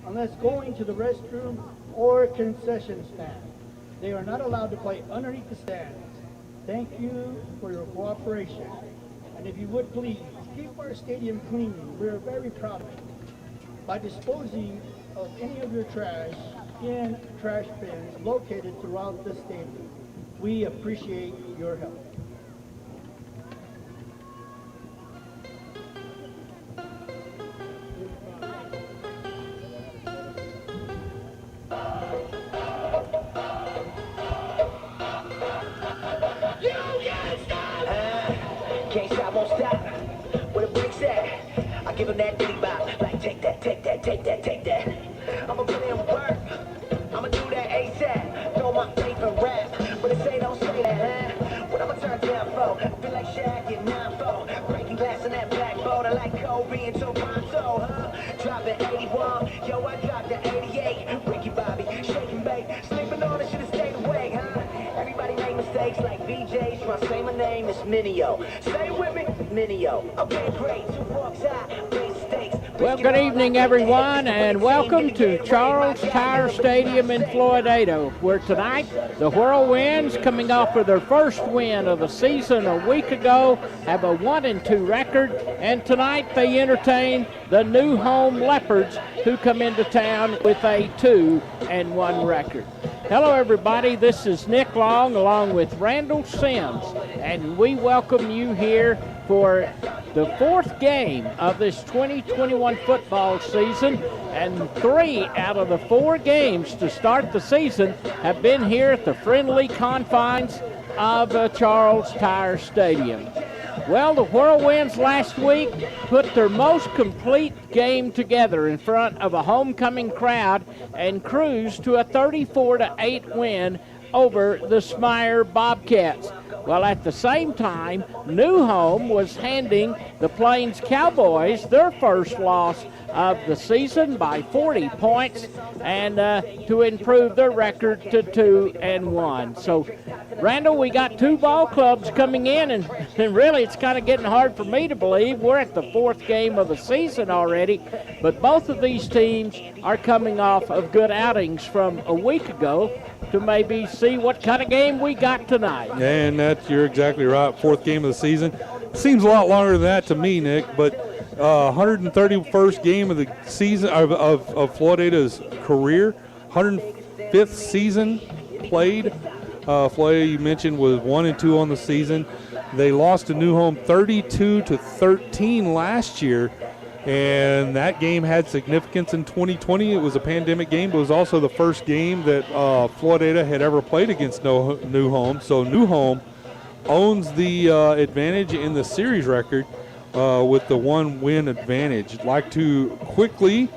unless going to the restroom or concession stand. They are not allowed to play underneath the stands. Thank you for your cooperation. And if you would please, keep our stadium clean. We are very proud of it. By disposing of any of your trash in trash bins located throughout the stadium. We appreciate your help. Can't stop, won't stop. Where the bricks at? I give him that ditty bop. Like take that, take that, take that, take that. I'ma put in work. I'ma do that ASAP. Throw my faith in rap, but it say don't say that, huh? What I'ma turn down for? I feel like Shaq in 9-4. Breaking glass in that blackboard. I like Kobe and Toronto, huh? Dropping 81, yo, I dropped the 88. Ricky Bobby, shaking bait, sleeping on it, should've stayed awake, huh? Everybody make mistakes like VJs. Try to say my name is Minio. Say it with me, Minio. Okay, great. 2 walks out, base stakes. Well, good evening, everyone, and welcome to Charles Tyer Stadium in Floydada, where tonight the Whirlwinds, coming off of their first win of the season a week ago, have a 1-2 record, and tonight they entertain the new Home Leopards, who come into town with a 2-1 record. Hello, everybody. This is Nick Long along with Randall Sims, and we welcome you here for the 4th game of this 2021 football season, and 3 out of the 4 games to start the season have been here at the friendly confines of Charles Tyer Stadium. Well, the Whirlwinds last week put their most complete game together in front of a homecoming crowd and cruised to a 34-8 win over the Smyre Bobcats. Well, at the same time, New Home was handing the Plains Cowboys their first loss of the season by 40 points and to improve their record to 2-1. So, Randall, we got 2 ball clubs coming in, and really it's kind of getting hard for me to believe we're at the 4th game of the season already, but both of these teams are coming off of good outings from a week ago to maybe see what kind of game we got tonight. And you're exactly right, 4th game of the season. Seems a lot longer than that to me, Nick, but 131st game of the season of Floydada's career, 105th season played. Floydada, you mentioned, was 1-2 on the season. They lost to New Home 32-13 last year, and that game had significance in 2020. It was a pandemic game, but it was also the first game that Floydada had ever played against New Home. So New Home owns the advantage in the series record with the 1-win advantage. I'd like to quickly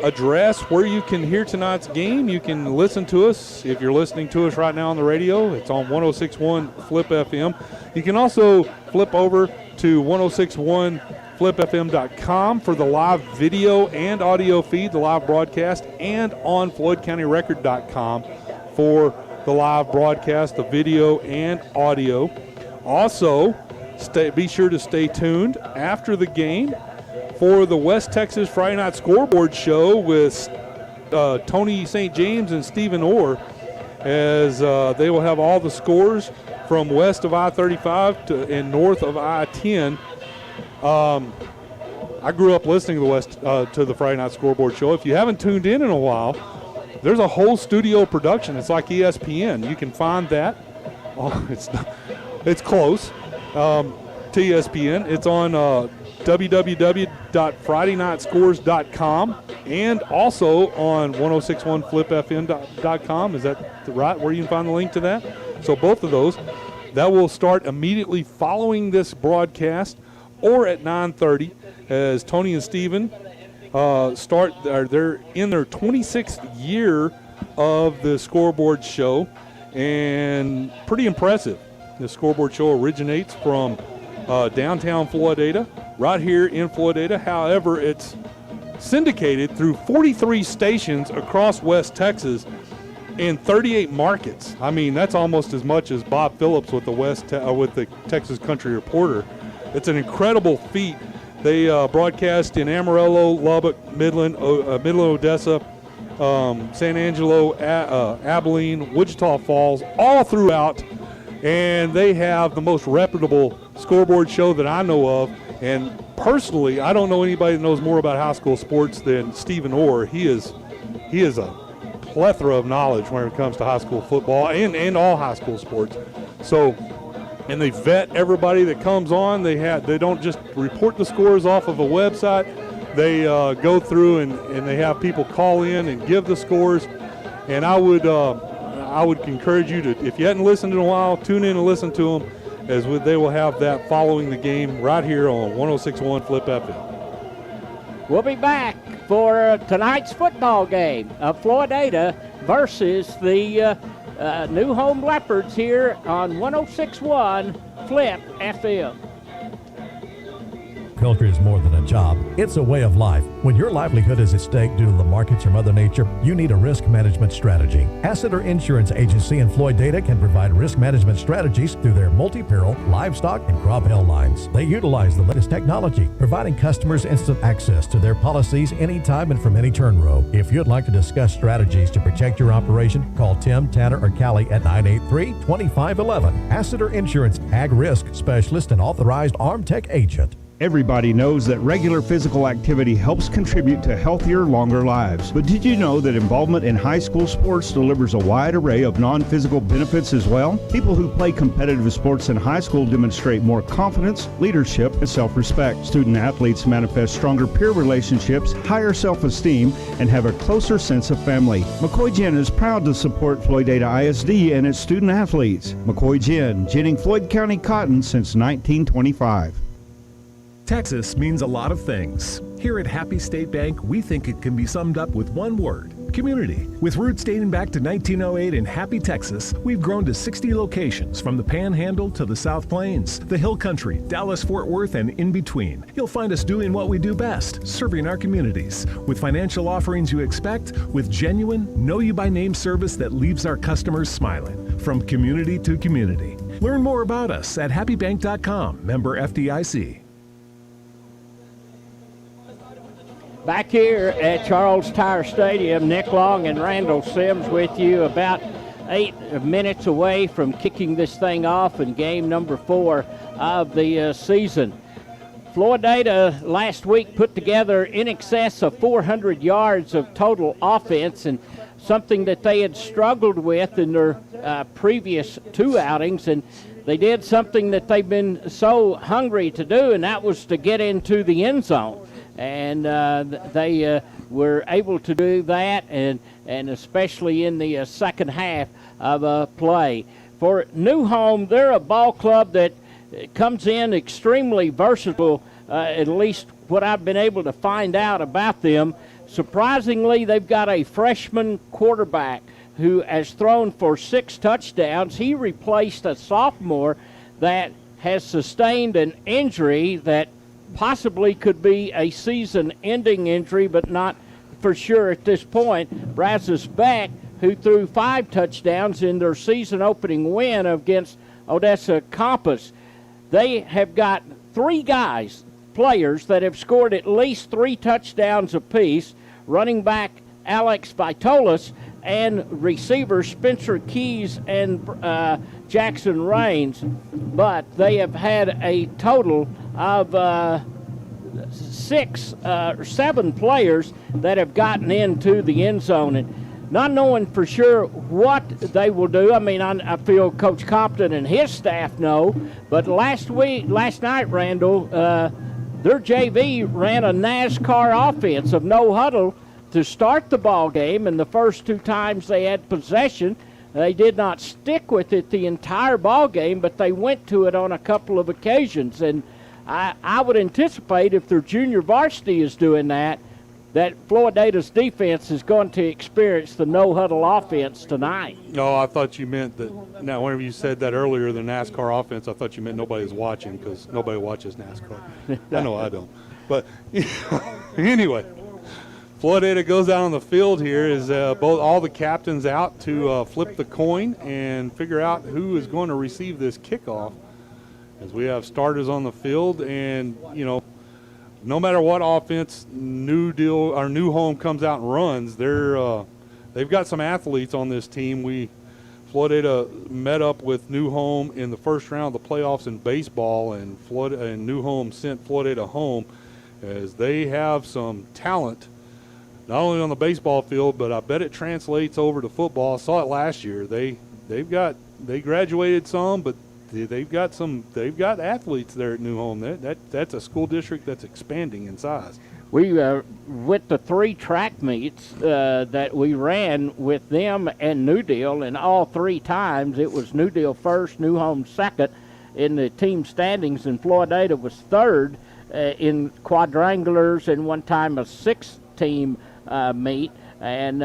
address where you can hear tonight's game. You can listen to us if you're listening to us right now on the radio. It's on 106.1 Flip FM. You can also flip over to 106.1flipfm.com for the live video and audio feed, the live broadcast, and on floydcountyrecord.com for the live broadcast, the video and audio. Also, be sure to stay tuned after the game for the West Texas Friday Night Scoreboard Show with Tony St. James and Stephen Orr, as they will have all the scores from west of I-35 and north of I-10. I grew up listening to the Friday Night Scoreboard Show. If you haven't tuned in a while, there's a whole studio production. It's like ESPN. You can find that. Oh, it's close to ESPN. It's on www.fridaynightscores.com and also on 1061flipfm.com. Is that right, where you can find the link to that? So both of those. That will start immediately following this broadcast or at 9:30 as Tony and Steven they're in their 26th year of the Scoreboard Show, and pretty impressive. The Scoreboard Show originates from downtown Floydada, right here in Floydada. However, it's syndicated through 43 stations across West Texas in 38 markets. I mean, that's almost as much as Bob Phillips with the Texas Country Reporter. It's an incredible feat They broadcast in Amarillo, Lubbock, Midland, Odessa, San Angelo, Abilene, Wichita Falls, all throughout. And they have the most reputable scoreboard show that I know of. And personally, I don't know anybody that knows more about high school sports than Stephen Orr. He is a plethora of knowledge when it comes to high school football and all high school sports. So, and they vet everybody that comes on. They don't just report the scores off of a website. They go through and they have people call in and give the scores. And I would encourage you to, if you hadn't listened in a while, tune in and listen to them, as they will have that following the game right here on 106.1 Flip FM. We'll be back for tonight's football game of Floydada versus the new Home Leopards here on 106.1 Flip FM. Agriculture is more than a job. It's a way of life. When your livelihood is at stake due to the markets or Mother Nature, you need a risk management strategy. Assiter Insurance Agency in Floydada can provide risk management strategies through their multi-peril, livestock, and crop hail lines. They utilize the latest technology, providing customers instant access to their policies anytime and from any turn row. If you'd like to discuss strategies to protect your operation, call Tim, Tanner, or Callie at 983-2511. Assiter Insurance, Ag Risk Specialist and Authorized Armtech Agent. Everybody knows that regular physical activity helps contribute to healthier, longer lives. But did you know that involvement in high school sports delivers a wide array of non-physical benefits as well? People who play competitive sports in high school demonstrate more confidence, leadership, and self-respect. Student athletes manifest stronger peer relationships, higher self-esteem, and have a closer sense of family. McCoy Gin is proud to support Floydada ISD and its student athletes. McCoy Gin, ginning Floyd County cotton since 1925. Texas means a lot of things. Here at Happy State Bank, we think it can be summed up with one word: community. With roots dating back to 1908 in Happy, Texas, we've grown to 60 locations from the Panhandle to the South Plains, the Hill Country, Dallas-Fort Worth, and in between. You'll find us doing what we do best, serving our communities, with financial offerings you expect, with genuine, know-you-by-name service that leaves our customers smiling, from community to community. Learn more about us at happybank.com, member FDIC. Back here at Charles Tyer Stadium, Nick Long and Randall Sims with you, about 8 minutes away from kicking this thing off in game number 4 of the season. Floydada last week put together in excess of 400 yards of total offense, and something that they had struggled with in their previous 2 outings, and they did something that they've been so hungry to do, and that was to get into the end zone. And they were able to do that, and especially in the second half of play. For New Home, they're a ball club that comes in extremely versatile, at least what I've been able to find out about them. Surprisingly, they've got a freshman quarterback who has thrown for 6 touchdowns. He replaced a sophomore that has sustained an injury that possibly could be a season-ending injury, but not for sure at this point. Brazos Beck, who threw 5 touchdowns in their season-opening win against Odessa Compass. They have got 3 players that have scored at least 3 touchdowns apiece: running back Alex Vitolis and receivers Spencer Keys and Jackson Raines. But they have had a total of 7 players that have gotten into the end zone. And not knowing for sure what they will do, I mean, I feel Coach Compton and his staff know, but last night, Randall, their JV ran a NASCAR offense of no huddle to start the ball game, and the first 2 times they had possession, they did not stick with it the entire ball game, but they went to it on a couple of occasions. And I would anticipate if their junior varsity is doing that Floydada's defense is going to experience the no-huddle offense tonight. No, I thought you meant that. Now, whenever you said that earlier, the NASCAR offense, I thought you meant nobody's watching, because nobody watches NASCAR. I know I don't. But anyway, Floydada goes out on the field here. Is all the captains out to flip the coin and figure out who is going to receive this kickoff, as we have starters on the field. And, no matter what offense New Home comes out and runs, they've got some athletes on this team. Floydada met up with New Home in the first round of the playoffs in baseball, and New Home sent Floydada home, as they have some talent, not only on the baseball field, but I bet it translates over to football. I saw it last year. They graduated some, but they've got athletes there at New Home. That's a school district that's expanding in size. We went to 3 track meets that we ran with them and New Deal, and all 3 times it was New Deal first, New Home second in the team standings, and Floydada was third in quadrangulars, and one time a 6-team meet. And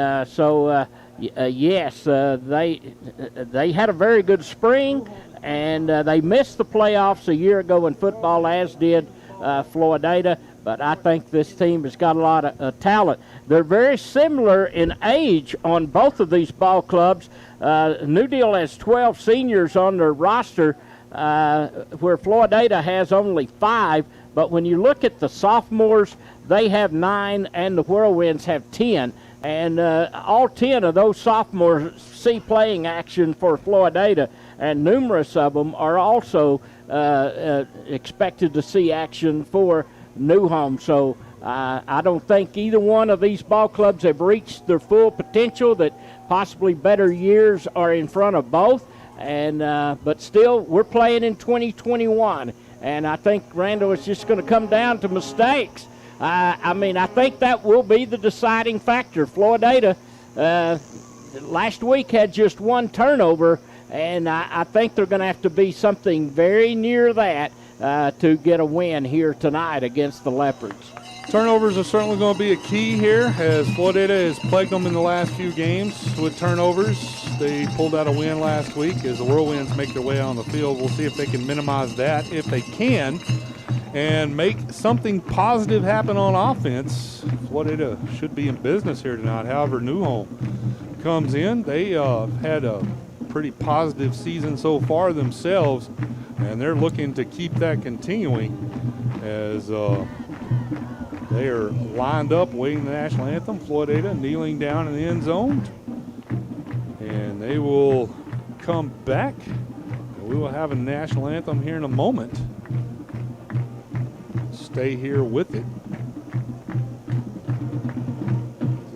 yes, they had a very good spring, and they missed the playoffs a year ago in football, as did Floydada. But I think this team has got a lot of talent. They're very similar in age on both of these ball clubs. New Deal has 12 seniors on their roster, where Floydada has only 5. But when you look at the sophomores, they have 9, and the Whirlwinds have 10. And all 10 of those sophomores see playing action for Floydada, and numerous of them are also expected to see action for New Home. So I don't think either one of these ball clubs have reached their full potential, that possibly better years are in front of both. And but still, we're playing in 2021, and I think, Randall, it's just going to come down to mistakes. I think that will be the deciding factor. Floydada last week had just 1 turnover, and I think they're going to have to be something very near that to get a win here tonight against the Leopards. Turnovers are certainly going to be a key here, as Floydada has plagued them in the last few games with turnovers. They pulled out a win last week as the Whirlwinds make their way on the field. We'll see if they can minimize that. If they can, and make something positive happen on offense, Floydada should be in business here tonight. However, New Home comes in. They had a pretty positive season so far themselves, and they're looking to keep that continuing, as they are lined up waiting the national anthem. Floydada kneeling down in the end zone, and they will come back. We will have a national anthem here in a moment. Stay here with it.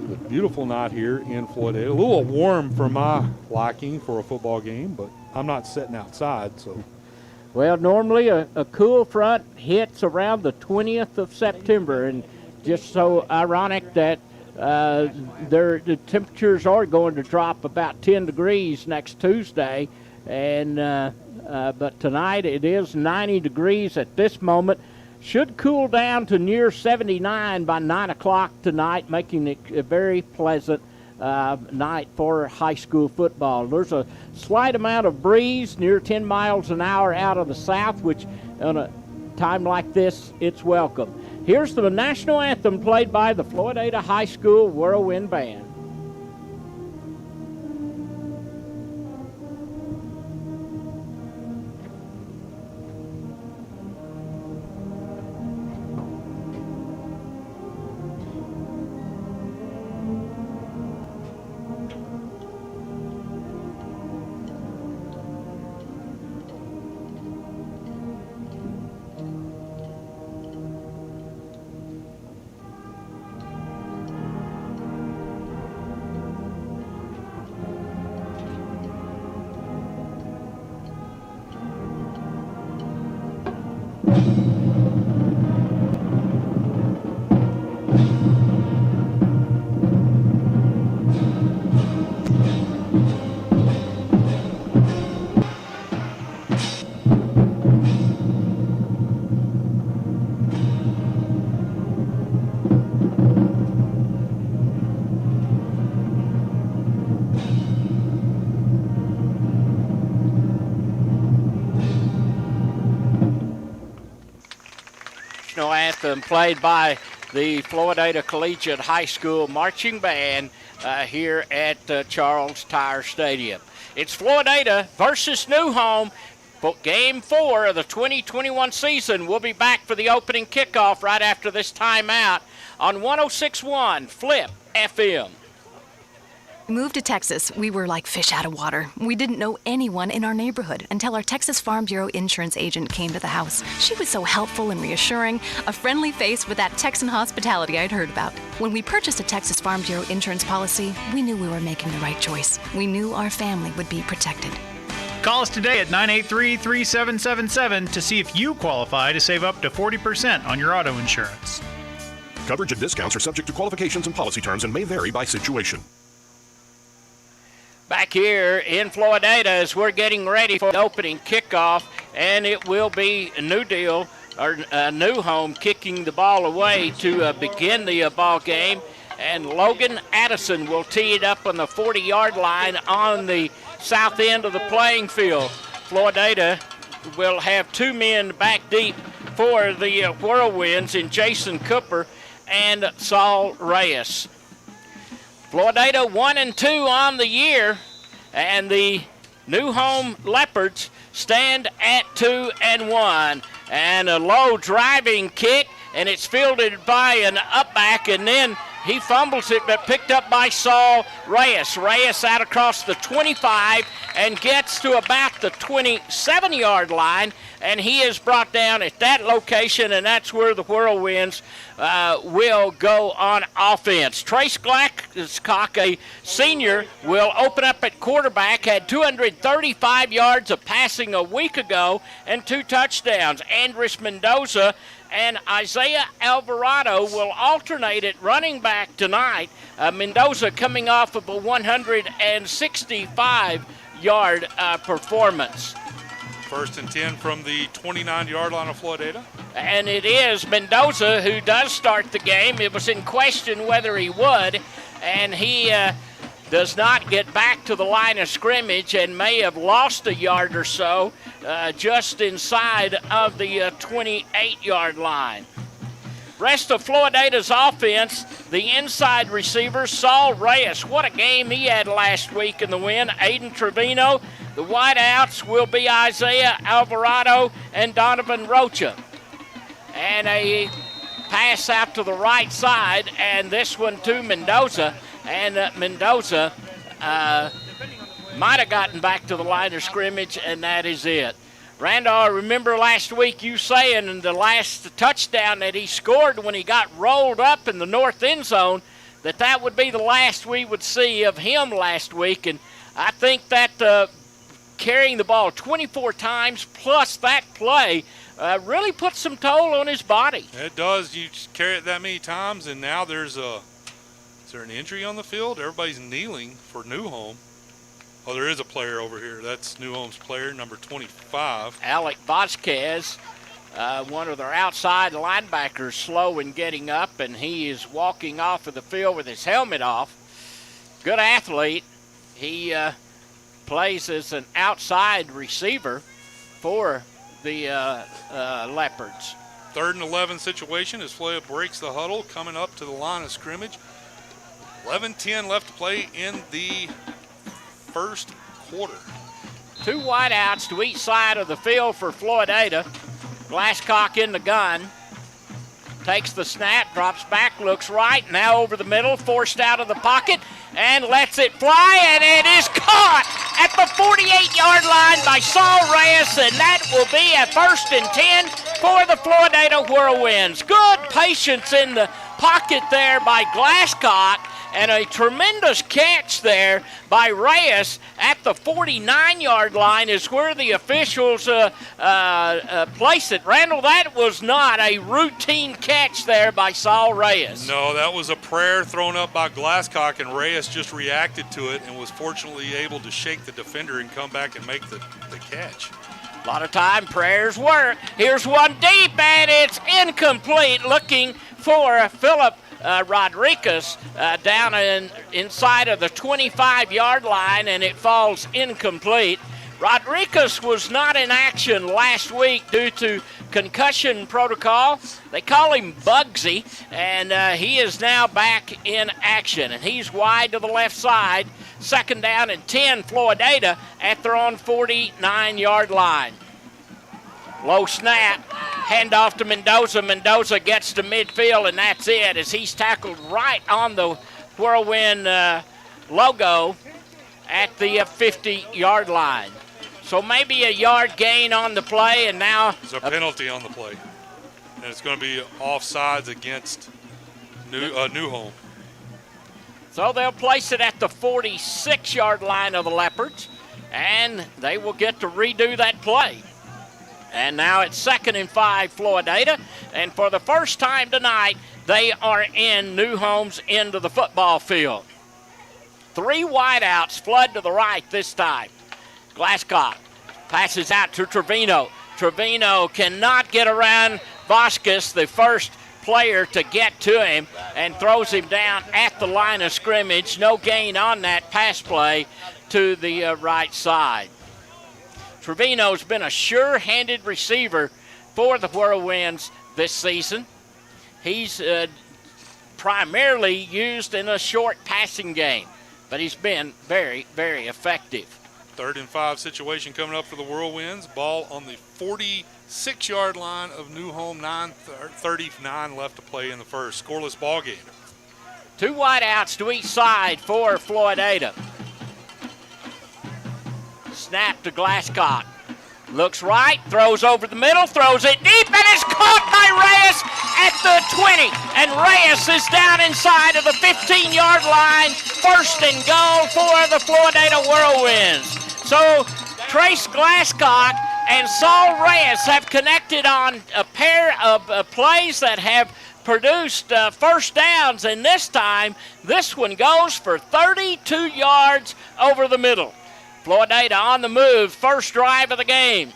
It's a beautiful night here in Floydada. A little warm for my liking for a football game, but I'm not sitting outside, so. Well, normally a cool front hits around the 20th of September, and just so ironic that the temperatures are going to drop about 10 degrees next Tuesday, and but tonight it is 90 degrees at this moment. Should cool down to near 79 by 9 o'clock tonight, making it a very pleasant night for high school football. There's a slight amount of breeze, near 10 miles an hour out of the south, which on a time like this, it's welcome. Here's the national anthem played by the Floydada High School Whirlwind Band. Anthem played by the Floydada Collegiate High School Marching Band here at Charles Tyer Stadium. It's Floydada versus New Home Game 4 of the 2021 season. We'll be back for the opening kickoff right after this timeout on 106.1 Flip FM. We moved to Texas. We were like fish out of water. We didn't know anyone in our neighborhood until our Texas Farm Bureau insurance agent came to the house. She was so helpful and reassuring, a friendly face with that Texan hospitality I'd heard about. When we purchased a Texas Farm Bureau insurance policy, we knew we were making the right choice. We knew our family would be protected. Call us today at 983-3777 to see if you qualify to save up to 40% on your auto insurance. Coverage and discounts are subject to qualifications and policy terms and may vary by situation. Back here in Floydada as we're getting ready for the opening kickoff, and it will be New Deal, or New Home, kicking the ball away to begin the ball game. And Logan Addison will tee it up on the 40-yard line on the south end of the playing field. Floydada will have two men back deep for the Whirlwinds in Jason Cooper and Saul Reyes. Floydada 1-2 on the year, and the New Home Leopards stand at 2-1. And a low driving kick, and it's fielded by an up-back, and then he fumbles it, but picked up by Saul Reyes. Reyes out across the 25 and gets to about the 27-yard line, and he is brought down at that location, and that's where the Whirlwinds will go on offense. Trace Glasscock, a senior, will open up at quarterback, had 235 yards of passing a week ago and 2 touchdowns. Andres Mendoza and Isaiah Alvarado will alternate at running back tonight. Mendoza coming off of a 165-yard performance. 1st and 10 from the 29-yard line of Floydada. And it is Mendoza who does start the game. It was in question whether he would, and he does not get back to the line of scrimmage and may have lost a yard or so just inside of the 28-yard line. Rest of Floydada's offense, the inside receiver, Saul Reyes. What a game he had last week in the win. Aiden Trevino. The wideouts will be Isaiah Alvarado and Donovan Rocha. And a pass out to the right side, and this one to Mendoza. And Mendoza might have gotten back to the line of scrimmage, and that is it. Randall, I remember last week you saying in the last touchdown that he scored when he got rolled up in the north end zone that would be the last we would see of him last week. And I think that carrying the ball 24 times plus that play really puts some toll on his body. It does. You carry it that many times, and now is there an injury on the field? Everybody's kneeling for New Home. Oh, there is a player over here. That's New Home's player, number 25. Alec Vasquez, one of their outside linebackers, slow in getting up, and he is walking off of the field with his helmet off. Good athlete. He plays as an outside receiver for the Leopards. 3rd and 11 situation as Floyd breaks the huddle, coming up to the line of scrimmage. 11:10 left to play in the first quarter. 2 wideouts to each side of the field for Floydada. Glasscock in the gun. Takes the snap, drops back, looks right, now over the middle, forced out of the pocket, and lets it fly, and it is caught at the 48-yard line by Saul Reyes, and that will be a 1st and 10 for the Floydada Whirlwinds. Good patience in the pocket there by Glasscock, and a tremendous catch there by Reyes at the 49-yard line is where the officials place it. Randall, that was not a routine catch there by Saul Reyes. No, that was a prayer thrown up by Glasscock, and Reyes just reacted to it and was fortunately able to shake the defender and come back and make the catch. A lot of time prayers work. Here's one deep, and it's incomplete. Looking for Philip Rodriguez down inside of the 25-yard line, and it falls incomplete. Rodriguez was not in action last week due to concussion protocol. They call him Bugsy, and he is now back in action, and he's wide to the left side. 2nd down and 10, Floydada at their own 49-yard line. Low snap, handoff to Mendoza. Mendoza gets to midfield, and that's it as he's tackled right on the Whirlwind logo at the 50-yard line. So maybe a yard gain on the play, and now there's a penalty on the play. And it's going to be offsides against New Home. So they'll place it at the 46-yard line of the Leopards, and they will get to redo that play. And now it's 2nd and 5, Floydada. And for the first time tonight, they are in New Home's end of the football field. 3 wideouts flood to the right this time. Glasscock passes out to Trevino. Trevino cannot get around Vasquez, the first player to get to him, and throws him down at the line of scrimmage. No gain on that pass play to the right side. Trevino's been a sure-handed receiver for the Whirlwinds this season. He's primarily used in a short passing game, but he's been very, very effective. 3rd and 5 situation coming up for the Whirlwinds. Ball on the 46-yard line of New Home. 9:39 left to play in the first. Scoreless ball game. 2 wideouts to each side for Floydada. Snap to Glasscock. Looks right, throws over the middle, throws it deep, and is caught by Reyes at the 20. And Reyes is down inside of the 15-yard line. 1st and goal for the Floydada Whirlwinds. So Trace Glasscock and Saul Reyes have connected on a pair of plays that have produced first downs, and this time this one goes for 32 yards over the middle. Floydada on the move, first drive of the game.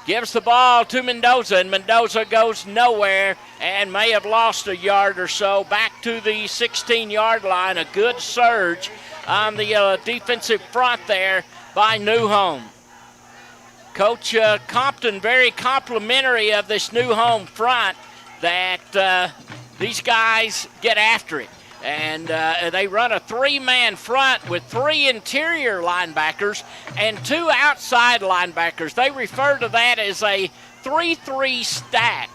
Gives the ball to Mendoza, and Mendoza goes nowhere and may have lost a yard or so. Back to the 16-yard line, a good surge on the defensive front there by New Home. Coach Compton very complimentary of this New Home front, that these guys get after it. And they run a 3-man front with 3 interior linebackers and 2 outside linebackers. They refer to that as a 3-3 stack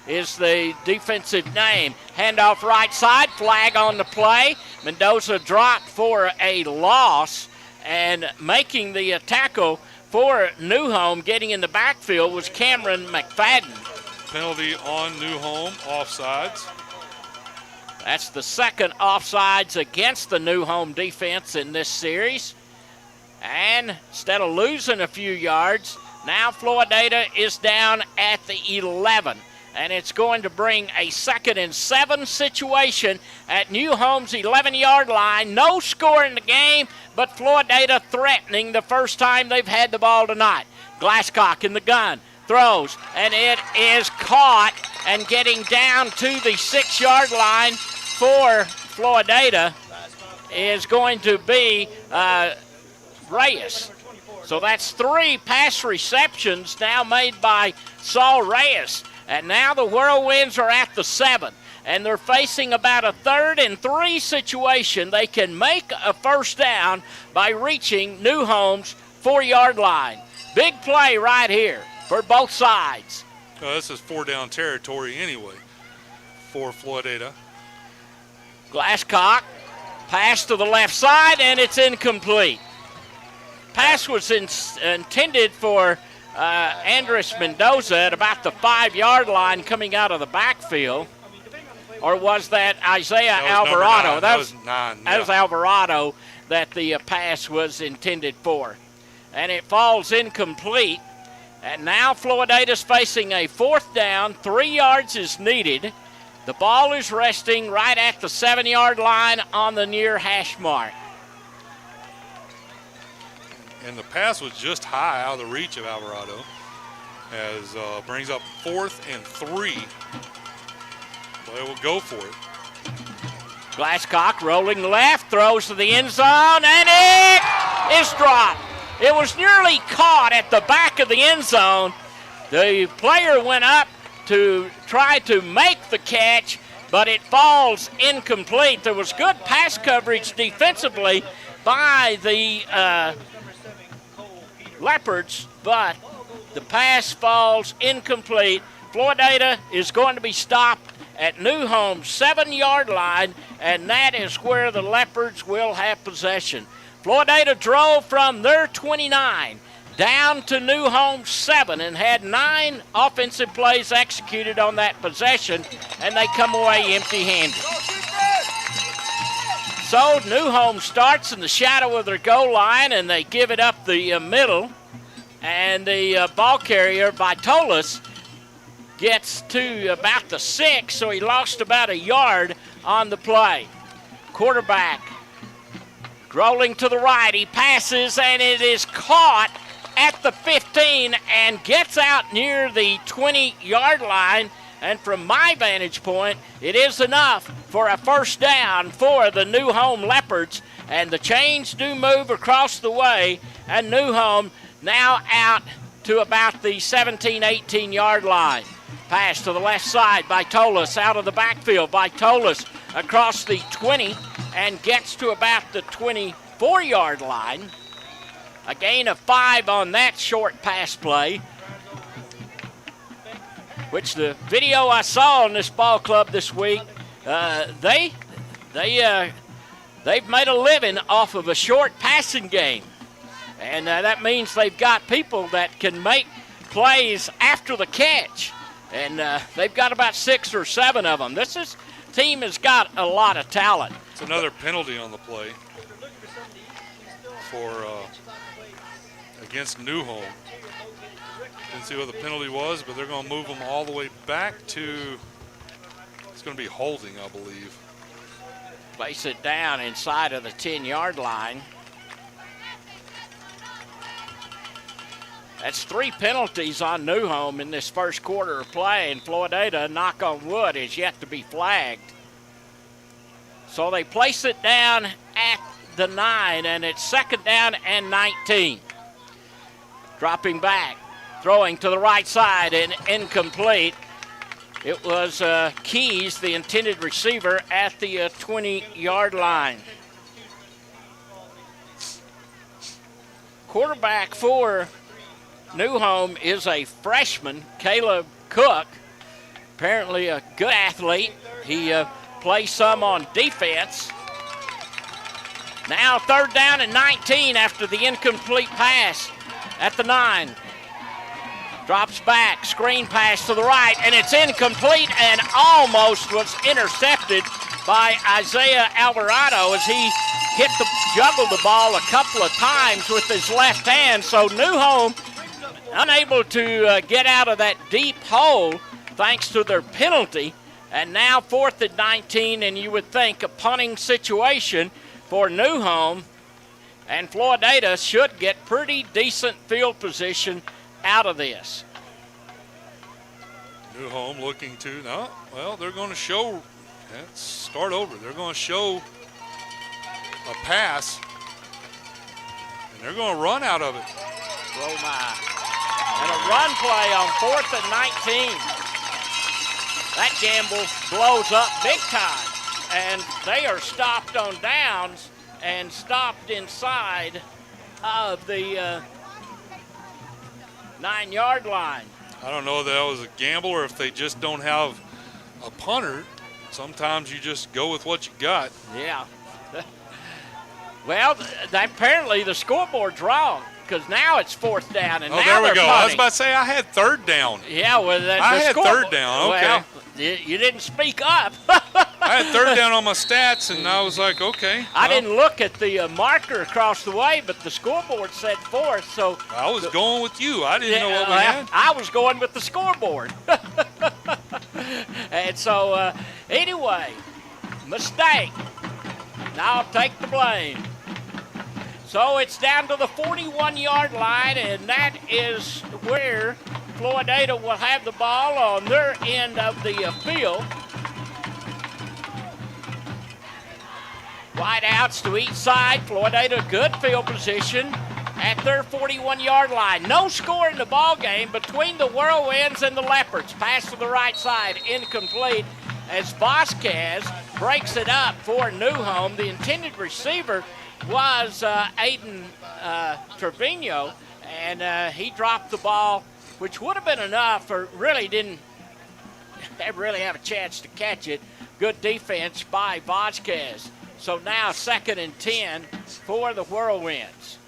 is the defensive name. Handoff right side, flag on the play. Mendoza dropped for a loss, and making the tackle for New Home, getting in the backfield, was Cameron McFadden. Penalty on New Home, offsides. That's the 2nd offsides against the New Home defense in this series. And instead of losing a few yards, now Floydada is down at the 11. And it's going to bring a 2nd and 7 situation at New Home's 11-yard line. No score in the game, but Floydada threatening the first time they've had the ball tonight. Glasscock in the gun, throws, and it is caught, and getting down to the 6-yard line for Floydada is going to be Reyes. So that's 3 pass receptions now made by Saul Reyes. And now the Whirlwinds are at the 7, and they're facing about a 3rd and 3 situation. They can make a first down by reaching New Home's 4-yard line. Big play right here for both sides. This is 4-down territory anyway for Floydada. Glasscock, pass to the left side, and it's incomplete. Pass was intended for Andres Mendoza at about the 5-yard line coming out of the backfield. Or was that Isaiah Alvarado? That was 9. That was Alvarado that the pass was intended for. And it falls incomplete. And now Floydada's facing a 4th down. 3 yards is needed. The ball is resting right at the 7-yard line on the near hash mark. And the pass was just high out of the reach of Alvarado, as brings up 4th and 3. They will go for it. Glasscock rolling left, throws to the end zone, and it is dropped. It was nearly caught at the back of the end zone. The player went up to try to make the catch, but it falls incomplete. There was good pass coverage defensively by the Leopards, but The pass falls incomplete. Floydada is going to be stopped at New Home's 7-yard line, and that is where the Leopards will have possession. Floydada drove from their 29 down to New Home's 7 and had 9 offensive plays executed on that possession, and they come away empty-handed. So New Home starts in the shadow of their goal line, and they give it up the middle, and the ball carrier, Vitolis, gets to about the 6, so he lost about a yard on the play. Quarterback rolling to the right, he passes, and it is caught at the 15 and gets out near the 20-yard line. And from my vantage point, it is enough for a first down for the New Home Leopards. And the chains do move across the way, and New Home now out to about the 17, 18-yard line. Pass to the left side by Tolis out of the backfield. By Tolis across the 20 and gets to about the 24-yard line. A gain of 5 on that short pass play, which the video I saw in this ball club this week, they've made a living off of a short passing game. And that means they've got people that can make plays after the catch. And they've got about 6 or 7 of them. This team has got a lot of talent. It's another penalty on the play for against New Home. Didn't see what the penalty was, but they're going to move them all the way back to, it's going to be holding, I believe. Place it down inside of the 10-yard line. That's 3 penalties on New Home in this first quarter of play, and Floydada, knock on wood, is yet to be flagged. So they place it down at the 9, and it's 2nd down and 19. Dropping back, throwing to the right side and incomplete. It was Keys, the intended receiver, at the 20-yard line. Quarterback for New Home is a freshman, Caleb Cook. Apparently a good athlete. He plays some on defense. Now 3rd down and 19 after the incomplete pass at the 9. Drops back, screen pass to the right, and it's incomplete and almost was intercepted by Isaiah Alvarado as he juggled the ball a couple of times with his left hand. So New Home unable to get out of that deep hole thanks to their penalty. And now 4th and 19, and you would think a punting situation for New Home. And Floydada should get pretty decent field position out of this. New Home looking to, they're going to show, let's start over. They're going to show a pass, and they're going to run out of it. Oh my. And a run play on 4th and 19. That gamble blows up big time, and they are stopped on downs and stopped inside of the 9-yard line. I don't know if that was a gamble or if they just don't have a punter. Sometimes you just go with what you got. Yeah. Well, apparently the scoreboard's wrong, because now it's 4th down, and now there we they're go. punting. I was about to say I had 3rd down. Yeah, well, I had 3rd down. Okay. Well, you didn't speak up. I had 3rd down on my stats, and I was like, okay. I didn't look at the marker across the way, but the scoreboard said 4th, so. I was going with you. I didn't know what we had. I was going with the scoreboard. And so, anyway, mistake. Now I'll take the blame. So it's down to the 41-yard line, and that is where Floydada will have the ball on their end of the field. Wide outs to each side. Floydada, good field position at their 41-yard line. No score in the ball game between the Whirlwinds and the Leopards. Pass to the right side, incomplete, as Vasquez breaks it up for New Home. The intended receiver was Aiden Trevino, and he dropped the ball which would have been enough, or really didn't really have a chance to catch it. Good defense by Vasquez. So now 2nd and 10 for the Whirlwinds.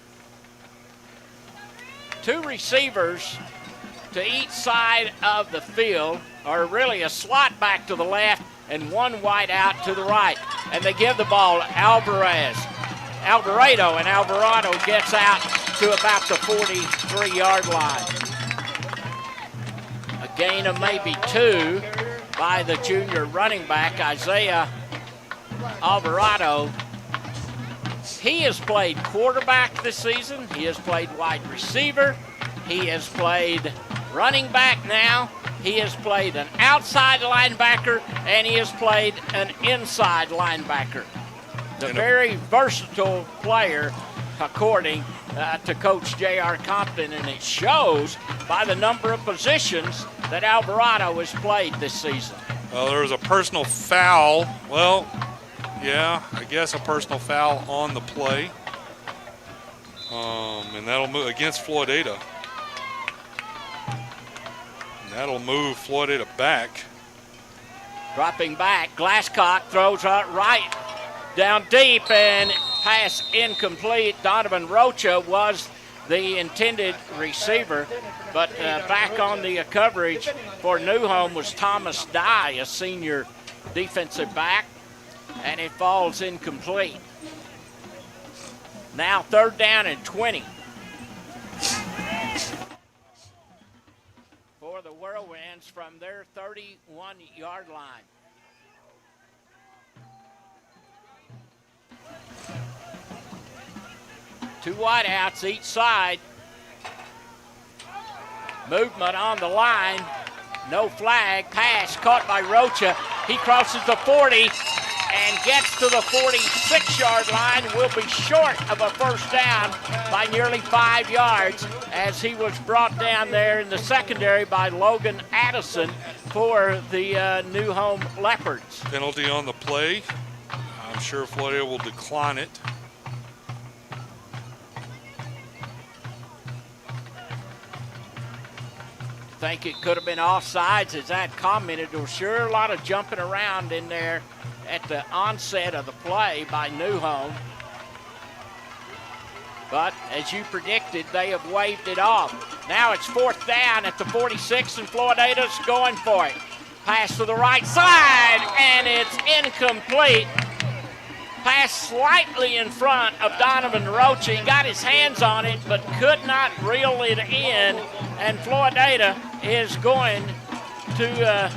2 receivers to each side of the field, or really a slot back to the left and 1 wide out to the right. And they give the ball to Alvarado, and Alvarado gets out to about the 43-yard line. A gain of maybe 2 by the junior running back, Isaiah Alvarado. He has played quarterback this season. He has played wide receiver. He has played running back now. He has played an outside linebacker, and he has played an inside linebacker. A very versatile player, according to Coach J.R. Compton, and it shows by the number of positions that Alvarado has played this season. Well, there was a personal foul. Well, yeah, I guess a personal foul on the play. And that'll move against Floydada. And that'll move Floydada back. Dropping back, Glasscock throws out right down deep, and pass incomplete. Donovan Rocha was the intended receiver, but back on the coverage for Newhome was Thomas Dye, a senior defensive back, and it falls incomplete. Now 3rd down and 20 for the Whirlwinds from their 31-yard line. Two wideouts each side. Movement on the line. No flag. Pass caught by Rocha. He crosses the 40 and gets to the 46-yard line. Will be short of a first down by nearly 5 yards, as he was brought down there in the secondary by Logan Addison for the New Home Leopards. Penalty on the play. I'm sure Floydada will decline it. Think it could have been offsides, as that commented. There was sure a lot of jumping around in there at the onset of the play by Newhome. But as you predicted, they have waved it off. Now it's 4th down at the 46, and Floydada's going for it. Pass to the right side, and it's incomplete. Pass slightly in front of Donovan Rocha. He got his hands on it, but could not reel it in. And Floydada is going to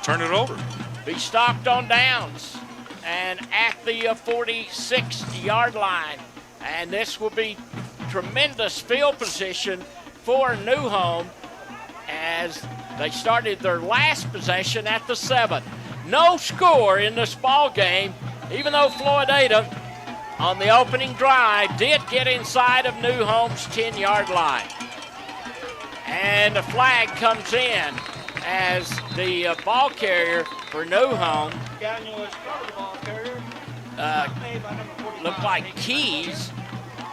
turn it over. Be stopped on downs and at the 46-yard line. And this will be tremendous field position for Newhome as they started their last possession at the 7. No score in this ball game, even though Floydada on the opening drive did get inside of Newhome's 10-yard line. And the flag comes in as the ball carrier for Newhome looked like Keys,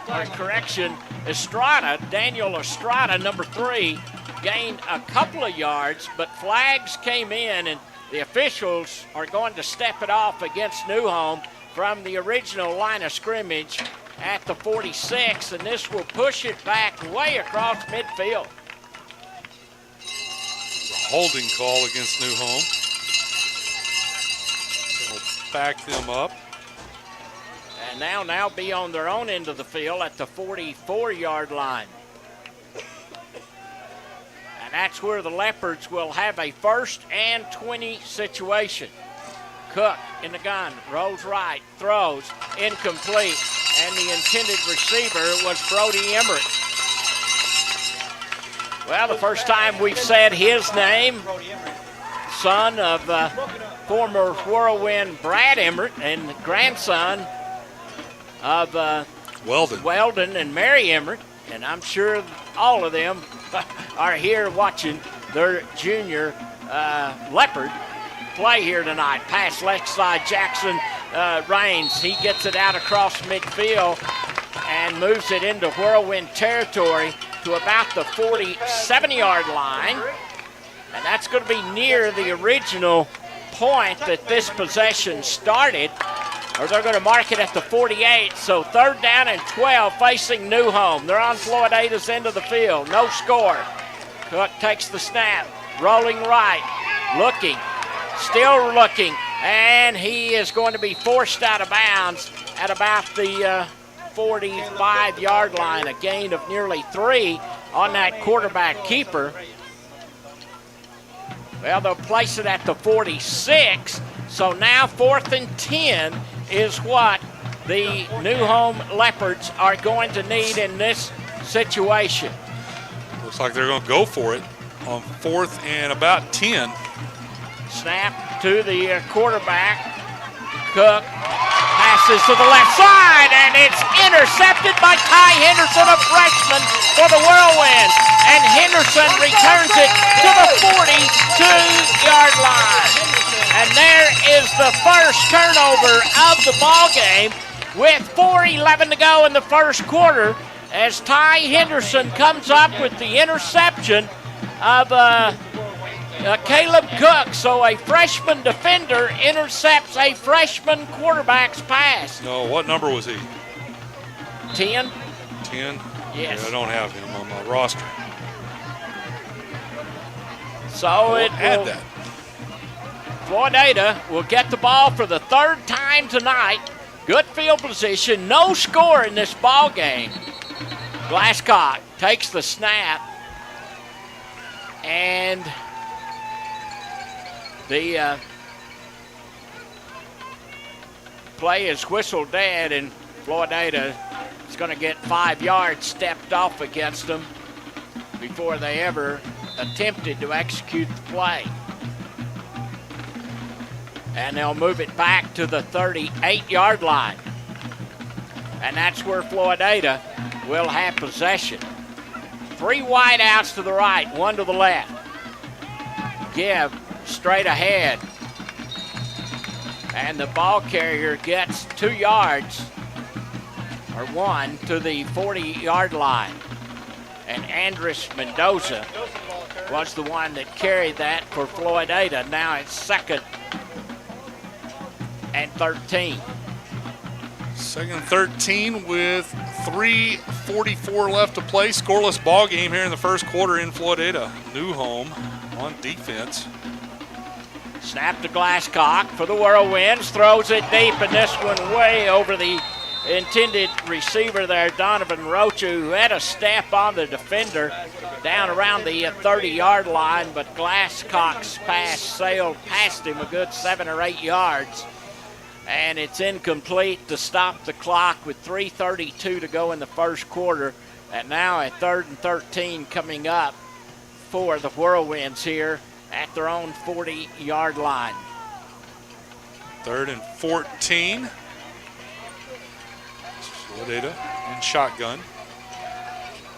or correction, Estrada, Daniel Estrada, number 3, gained a couple of yards, but flags came in, and the officials are going to step it off against Newhome from the original line of scrimmage at the 46, and this will push it back way across midfield. Holding call against Newhome. It'll back them up. And now be on their own end of the field at the 44-yard line. And that's where the Leopards will have a 1st and 20 situation. Cook in the gun, rolls right, throws, incomplete, and the intended receiver was Brody Emmerich. Well, the first time we've said his name, son of former Whirlwind Brad Emmerich and grandson of Weldon and Mary Emmerich, and I'm sure all of them are here watching their junior Leopard play here tonight. Pass left side, Jackson Raines. He gets it out across midfield and moves it into Whirlwind territory to about the 47-yard line. And that's going to be near the original point that this possession started, or they're going to mark it at the 48. So 3rd down and 12 facing New Home. They're on Floydada's end of the field. No score. Cook takes the snap, rolling right, looking, still looking, and he is going to be forced out of bounds at about the 45-yard line, a gain of nearly 3 on that quarterback keeper. Well, they'll place it at the 46, so now 4th and 10 is what the New Home Leopards are going to need in this situation. Looks like they're going to go for it on 4th and about 10. Snap to the quarterback. Cook passes to the left side, and it's intercepted by Ty Henderson, a freshman for the Whirlwinds. And Henderson returns it to the 42-yard line. And there is the first turnover of the ball game with 4:11 to go in the first quarter as Ty Henderson comes up with the interception of Caleb Cook. So a freshman defender intercepts a freshman quarterback's pass. No, what number was he? 10. 10? Yes. Yeah, I don't have him on my roster. So it add will, that. Floydada will get the ball for the 3rd time tonight. Good field position, no score in this ball game. Glasscock takes the snap, and the play is whistled dead, and Floydada is going to get 5 yards stepped off against them before they ever attempted to execute the play. And they'll move it back to the 38-yard line. And that's where Floydada will have possession. 3 wideouts to the right, 1 to the left. Give straight ahead. And the ball carrier gets 2 yards, or 1, to the 40-yard line. And Andres Mendoza was the one that carried that for Floydada. Now it's 2nd and 13. 2nd and 13 with 3:44 left to play. Scoreless ball game here in the first quarter in Floydada. New Home on defense. Snap to Glasscock for the Whirlwinds. Throws it deep, and this one way over the intended receiver there, Donovan Rocha, who had a step on the defender down around the 30-yard line, but Glasscock's pass sailed past him a good 7 or 8 yards. And it's incomplete to stop the clock with 3:32 to go in the first quarter. And now a 3rd and 13 coming up for the Whirlwinds here at their own 40-yard line. 3rd and 14. Floydada in shotgun.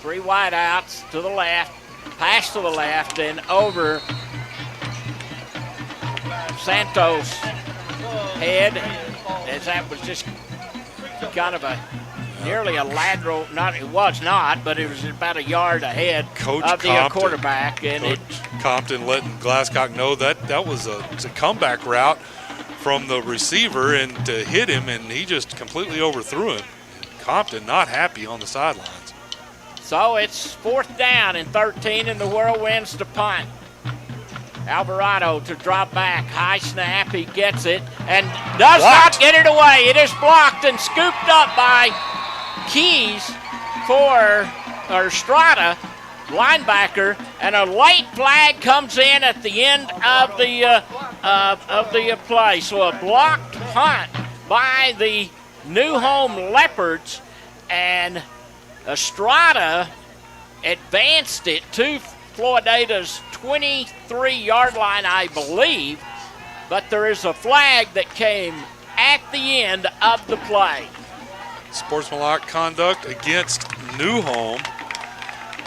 3 wideouts to the left, pass to the left, and over Santos' head, as that was just kind of a nearly a lateral, it was not, but it was about a yard ahead of the quarterback. And Coach Compton letting Glasscock know that was a comeback route from the receiver and to hit him, and he just completely overthrew him. Compton not happy on the sidelines. So it's 4th down and 13, and the Whirlwinds to punt. Alvarado to drop back, high snap, he gets it and does not get it away. It is blocked and scooped up by Keys for Strada, linebacker, and a late flag comes in at the end of the play. So a blocked punt by the New Home Leopards, and Estrada advanced it to Floydada's 23-yard line, I believe, but there is a flag that came at the end of the play. Sportsmanlike conduct against New Home,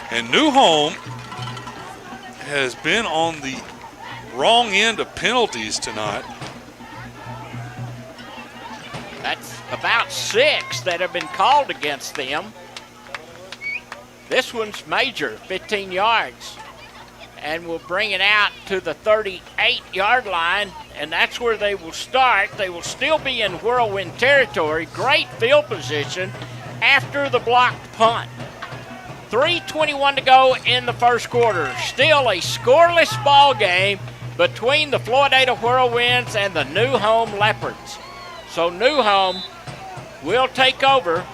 and New Home has been on the wrong end of penalties tonight. That's about 6 that have been called against them. This one's major, 15 yards. And will bring it out to the 38-yard line, and that's where they will start. They will still be in Whirlwind territory. Great field position after the blocked punt. 3:21 to go in the first quarter. Still a scoreless ball game between the Floydada Whirlwinds and the New Home Leopards. So New Home will take over,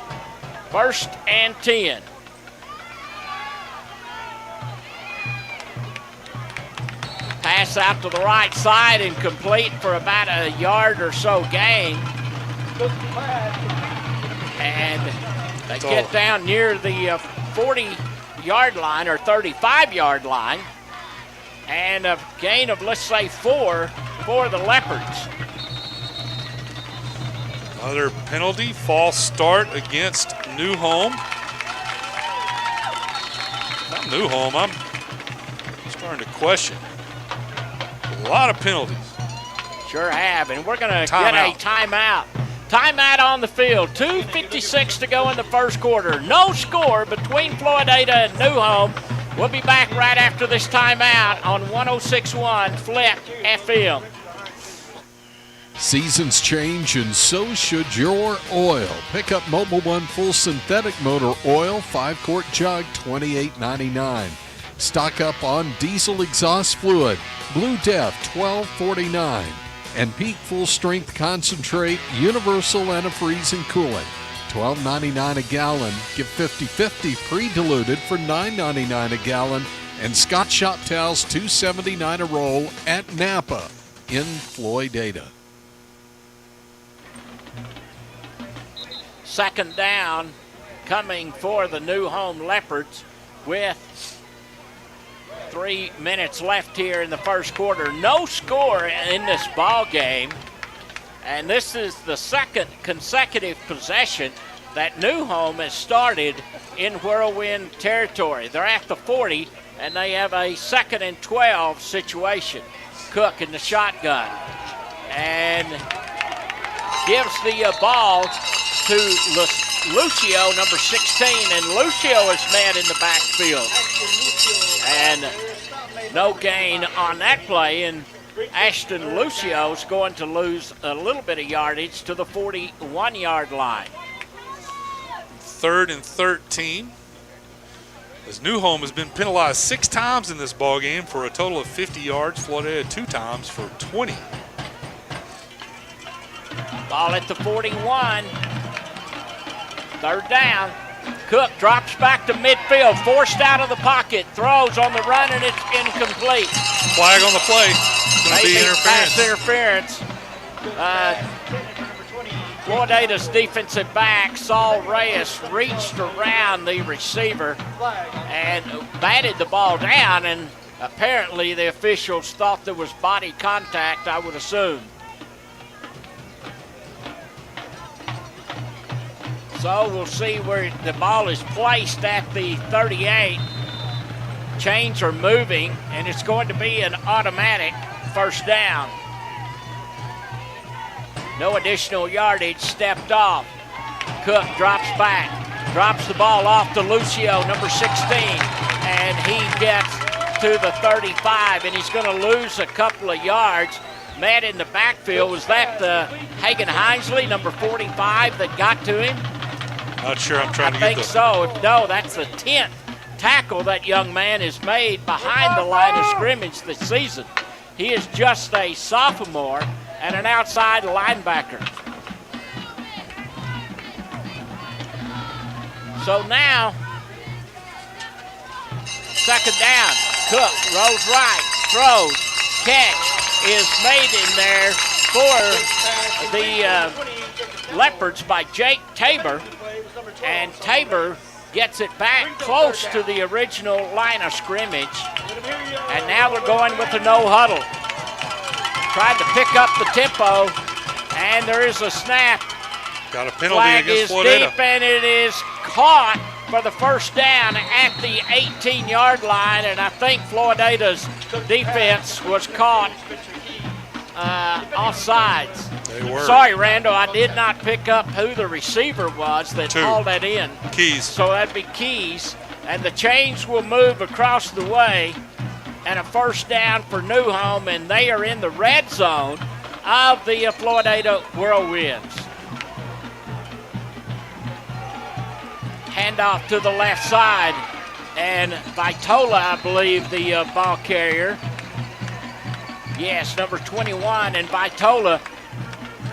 1st and 10. Pass out to the right side and complete for about a yard or so gain. And they get down near the 40-yard line or 35-yard line. And a gain of, let's say, 4 for the Leopards. Another penalty, false start against New Home. Not New Home, I'm starting to question. A lot of penalties. Sure have, and we're going to get a timeout. Timeout on the field. 2:56 to go in the first quarter. No score between Floydada and New Home. We'll be back right after this timeout on 106.1 Flip FM. Seasons change, and so should your oil. Pick up Mobil 1 Full Synthetic Motor Oil, 5-quart jug, $28.99. Stock up on diesel exhaust fluid, Blue Death, $12.49. And Peak Full Strength Concentrate, universal antifreeze and coolant, $12.99 a gallon. Get 50/50 pre-diluted for $9.99 a gallon. And Scott Shop Towels, $2.79 a roll at Napa in Floydada. Second down coming for the New Home Leopards with 3 minutes left here in the first quarter. No score in this ball game, and this is the second consecutive possession that New Home has started in Whirlwind territory. They're at the 40, and they have a 2nd and 12 situation. Cook in the shotgun, and gives the ball to Lucio, number 16, and Lucio is met in the backfield. And no gain on that play, and Ashton Lucio's going to lose a little bit of yardage to the 41-yard line. 3rd and 13. As New Home has been penalized 6 times in this ball game for a total of 50 yards. Floydada 2 times for 20. Ball at the 41. 3rd down. Cook drops back to midfield, forced out of the pocket, throws on the run, and it's incomplete. Flag on the play. It's going to be interference. Pass interference. Floydada's defensive back, Saul Reyes, reached around the receiver and batted the ball down, and apparently the officials thought there was body contact, I would assume. So we'll see where the ball is placed at the 38. Chains are moving, and it's going to be an automatic 1st down. No additional yardage, stepped off. Cook drops back, drops the ball off to Lucio, number 16, and he gets to the 35, and he's going to lose a couple of yards. Met in the backfield, was that Hagen Hinesley, number 45, that got to him? Not sure. I'm trying to get the... I think so. If no, that's the 10th tackle that young man has made behind the line of scrimmage this season. He is just a sophomore and an outside linebacker. So now, 2nd down. Cook rolls right, throws, catch is made in there for the Leopards by Jake Tabor. And Tabor gets it back close to the original line of scrimmage. And now they're going with a no huddle. Tried to pick up the tempo, and there is a snap. Got a penalty against Floydada. Flag is deep, and it is caught for the 1st down at the 18-yard line, and I think Floydada's defense was caught offsides. They were. Sorry, Randall, I did not pick up who the receiver was that called that in. Keys. So that'd be Keys, And the chains will move across the way, and a first down for New Home, and they are in the red zone of the Floydada Whirlwinds. Handoff to the left side, and Vitola, I believe, the ball carrier. Yes, number 21, and Vitola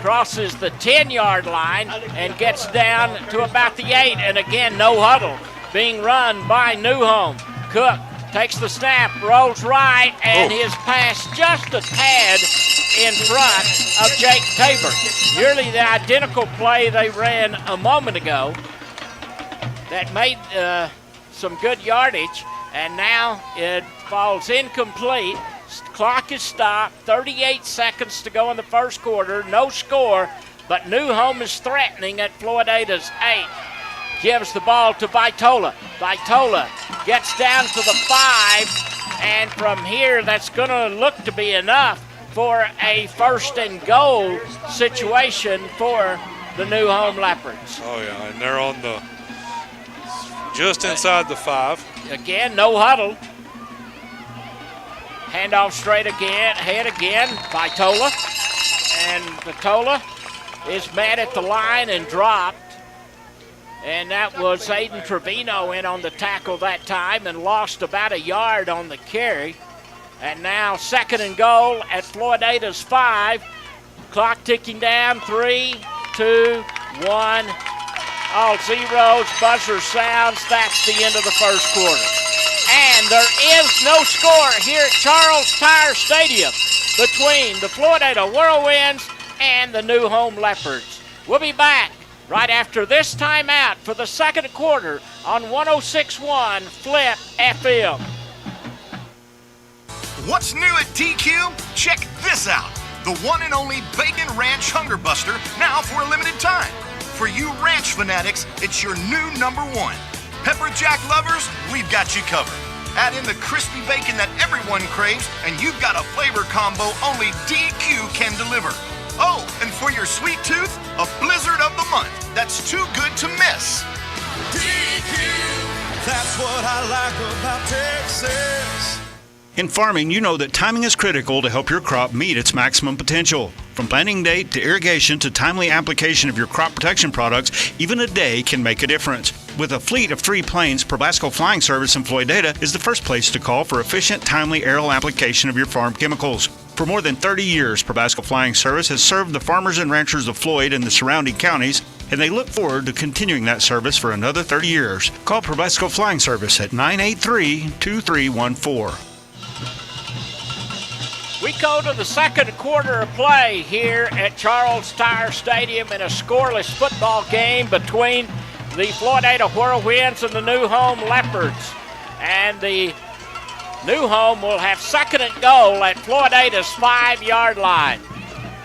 crosses the 10-yard line and gets down to about the 8, and again, no huddle being run by New Home. Cook takes the snap, rolls right, and his pass just a tad in front of Jake Tabor. Nearly the identical play they ran a moment ago that made some good yardage, and now it falls incomplete. Clock is stopped, 38 seconds to go in the first quarter, no score, but New Home is threatening at Floydada's 8. Gives the ball to Vitola. Vitola gets down to the 5, and from here that's going to look to be enough for a first and goal situation for the New Home Leopards. Oh, yeah, and they're on the just inside the 5. Again, no huddle. Handoff straight again, ahead again, Vitola. And Vitola is mad at the line and dropped. And that was Aiden Trevino in on the tackle that time and lost about a yard on the carry. And now second and goal at Floydada's 5. Clock ticking down, 3, 2, 1. All zeros, buzzer sounds. That's the end of the first quarter. And there is no score here at Charles Tyer Stadium between the Floydada Whirlwinds and the New Home Leopards. We'll be back right after this timeout for the second quarter on 106.1 Flip FM. What's new at TQ? Check this out. The one and only Bacon Ranch Hunger Buster, now for a limited time. For you ranch fanatics, it's your new number one. Pepper Jack lovers, we've got you covered. Add in the crispy bacon that everyone craves, and you've got a flavor combo only DQ can deliver. Oh, and for your sweet tooth, a blizzard of the month that's too good to miss. DQ, that's what I like about Texas. In farming, you know that timing is critical to help your crop meet its maximum potential. From planting date to irrigation to timely application of your crop protection products, even a day can make a difference. With a fleet of 3 planes, Probasco Flying Service in Floydada is the first place to call for efficient, timely aerial application of your farm chemicals. For more than 30 years, Probasco Flying Service has served the farmers and ranchers of Floyd and the surrounding counties, and they look forward to continuing that service for another 30 years. Call Probasco Flying Service at 983-2314. We go to the second quarter of play here at Charles Tyer Stadium in a scoreless football game between the Floydada Whirlwinds and the New Home Leopards. And the New Home will have second and goal at Floydada's 5-yard line.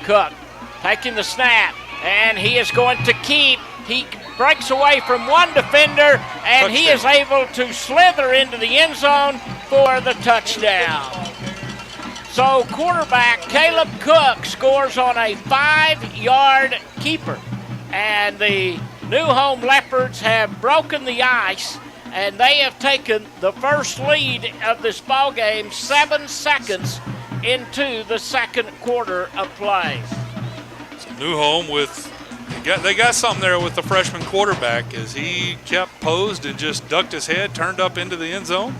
Cook taking the snap, and he is going to keep. He breaks away from one defender, and he is able to slither into the end zone for the touchdown. So quarterback Caleb Cook scores on a 5-yard keeper. And the New Home Leopards have broken the ice, and they have taken the first lead of this ball game 7 seconds into the second quarter of play. So New Home they got something there with the freshman quarterback as he kept posed and just ducked his head, turned up into the end zone.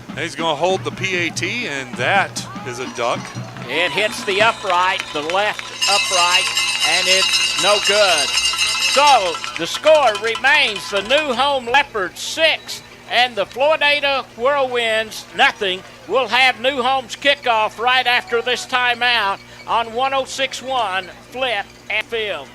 And he's going to hold the PAT, and that is a duck. It hits the upright, the left upright, and it's no good. So the score remains the New Home Leopards 6 and the Floydada Whirlwinds nothing. We'll have New Home's kickoff right after this timeout on 106.1 Flip FM.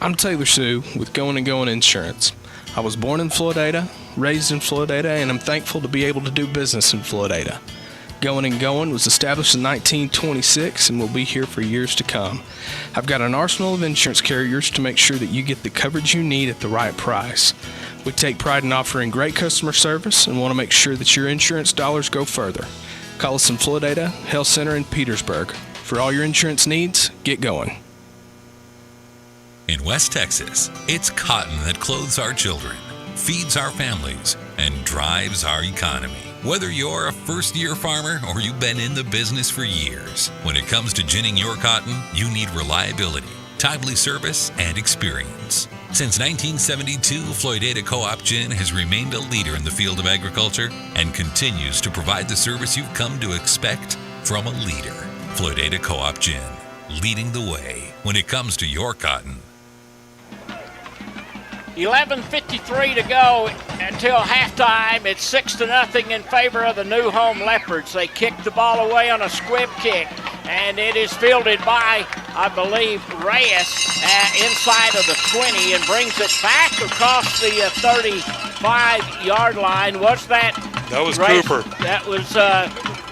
I'm Taylor Sue with Going & Going Insurance. I was born in Floydada, raised in Floydada, and I'm thankful to be able to do business in Floydada. Going & Going was established in 1926 and will be here for years to come. I've got an arsenal of insurance carriers to make sure that you get the coverage you need at the right price. We take pride in offering great customer service and want to make sure that your insurance dollars go further. Call us in Floydada, Health Center, and Petersburg. For all your insurance needs, get going. In West Texas, it's cotton that clothes our children. feeds our families, and drives our economy. Whether you're a first-year farmer or you've been in the business for years, when it comes to ginning your cotton, you need reliability, timely service, and experience. Since 1972, Floydada Co-op Gin has remained a leader in the field of agriculture and continues to provide the service you've come to expect from a leader. Floydada Co-op Gin, leading the way when it comes to your cotton. 11:53 to go until halftime. It's 6-0 in favor of the New Home Leopards. They kicked the ball away on a squib kick, and it is fielded by, I believe, Reyes inside of the 20 and brings it back across the 35-yard line. Was that? That was Reyes? Cooper. That was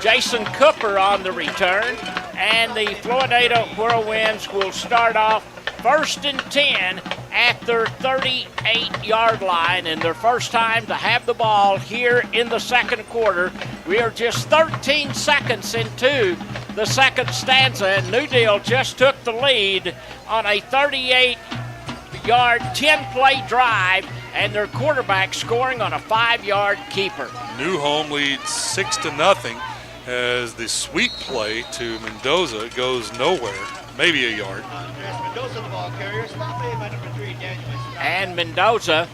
Jason Cooper on the return, and the Floydada Whirlwinds will start off 1st and 10 at their 38-yard line, and their first time to have the ball here in the second quarter. We are just 13 seconds into the second stanza, and New Deal just took the lead on a 38-yard, 10-play drive, and their quarterback scoring on a 5-yard keeper. New Home leads 6-0 as the sweep play to Mendoza goes nowhere, maybe a yard. Mendoza, the ball carrier, stop made by number 3, Daniel. And Mendoza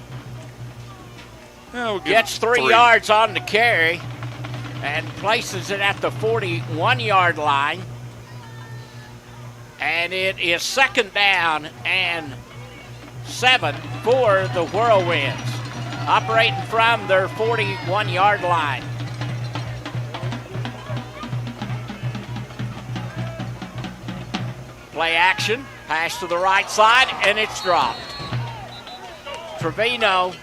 gets 3 yards on the carry and places it at the 41-yard line. And it is 2nd down and 7 for the Whirlwinds, operating from their 41-yard line. Play action, pass to the right side, and it's dropped. Trevino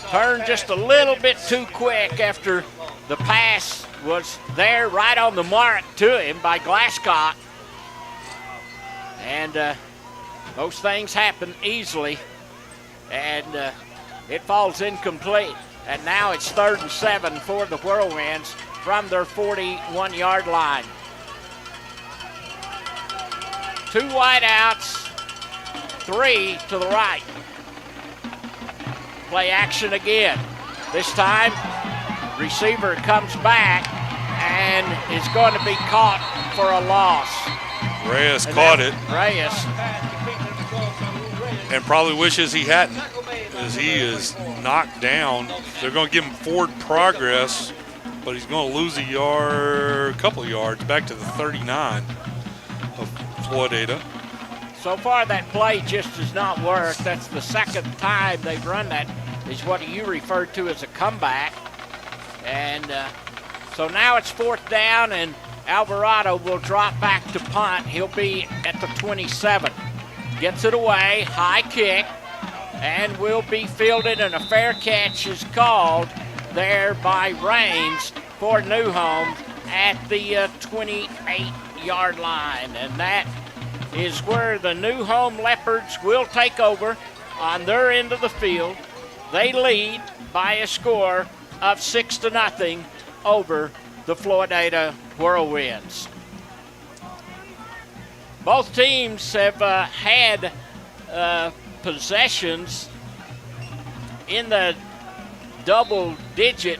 turned just a little bit too quick after the pass was there right on the mark to him by Glasscock. And those things happen easily, and it falls incomplete. And now it's 3rd and 7 for the Whirlwinds from their 41-yard line. 2 wide outs, 3 to the right. Play action again. This time, receiver comes back and is going to be caught for a loss. Reyes caught it. Reyes. And probably wishes he hadn't, as he is knocked down. They're going to give him forward progress, but he's going to lose a couple of yards back to the 39 of Floydada. So far, that play just does not work. That's the second time they've run that, is what you referred to as a comeback. And so now it's 4th down, and Alvarado will drop back to punt. He'll be at the 27. Gets it away, high kick, and will be fielded, and a fair catch is called there by Raines for New Home at the 28-yard line. And that is where the New Home Leopards will take over on their end of the field. They lead by a score of 6-0 over the Floydada Whirlwinds. Both teams have had possessions in the double-digit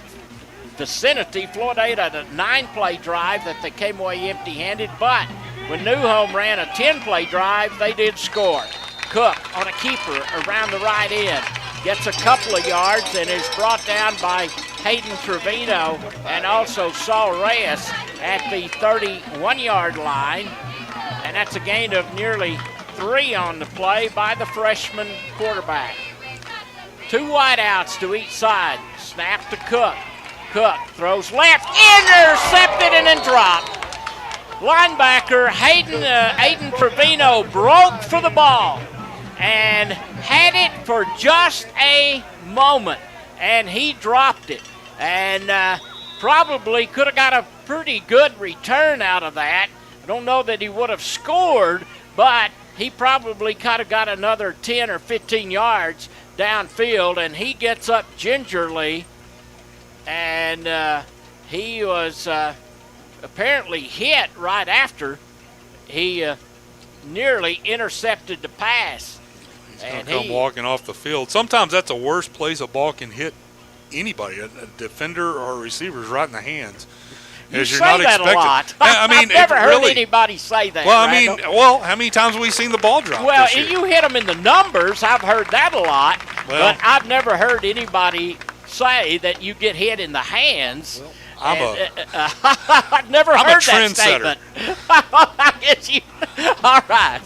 vicinity. Floydada had a 9-play drive that they came away empty-handed, but when New Home ran a 10-play drive, they did score. Cook on a keeper around the right end, gets a couple of yards and is brought down by Hayden Trevino and also Saul Reyes at the 31-yard line. And that's a gain of nearly 3 on the play by the freshman quarterback. 2 wideouts to each side. Snap to Cook. Cook throws left, intercepted and then dropped. Linebacker Hayden Trevino broke for the ball and had it for just a moment, and he dropped it. And probably could have got a pretty good return out of that. I don't know that he would have scored, but he probably could have got another 10 or 15 yards downfield, and he gets up gingerly, and he was apparently hit right after he nearly intercepted the pass. And come walking off the field. Sometimes that's the worst place a ball can hit anybody. A defender or a receiver is right in the hands. You say that a lot. I mean, I've never heard really, anybody say that. Well, Randall. how many times have we seen the ball drop Well, this year? you hit them in the numbers. I've heard that a lot. Well, but I've never heard anybody say that you get hit in the hands. Well, I've never I'm heard a that trendsetter. statement. I guess you. All right.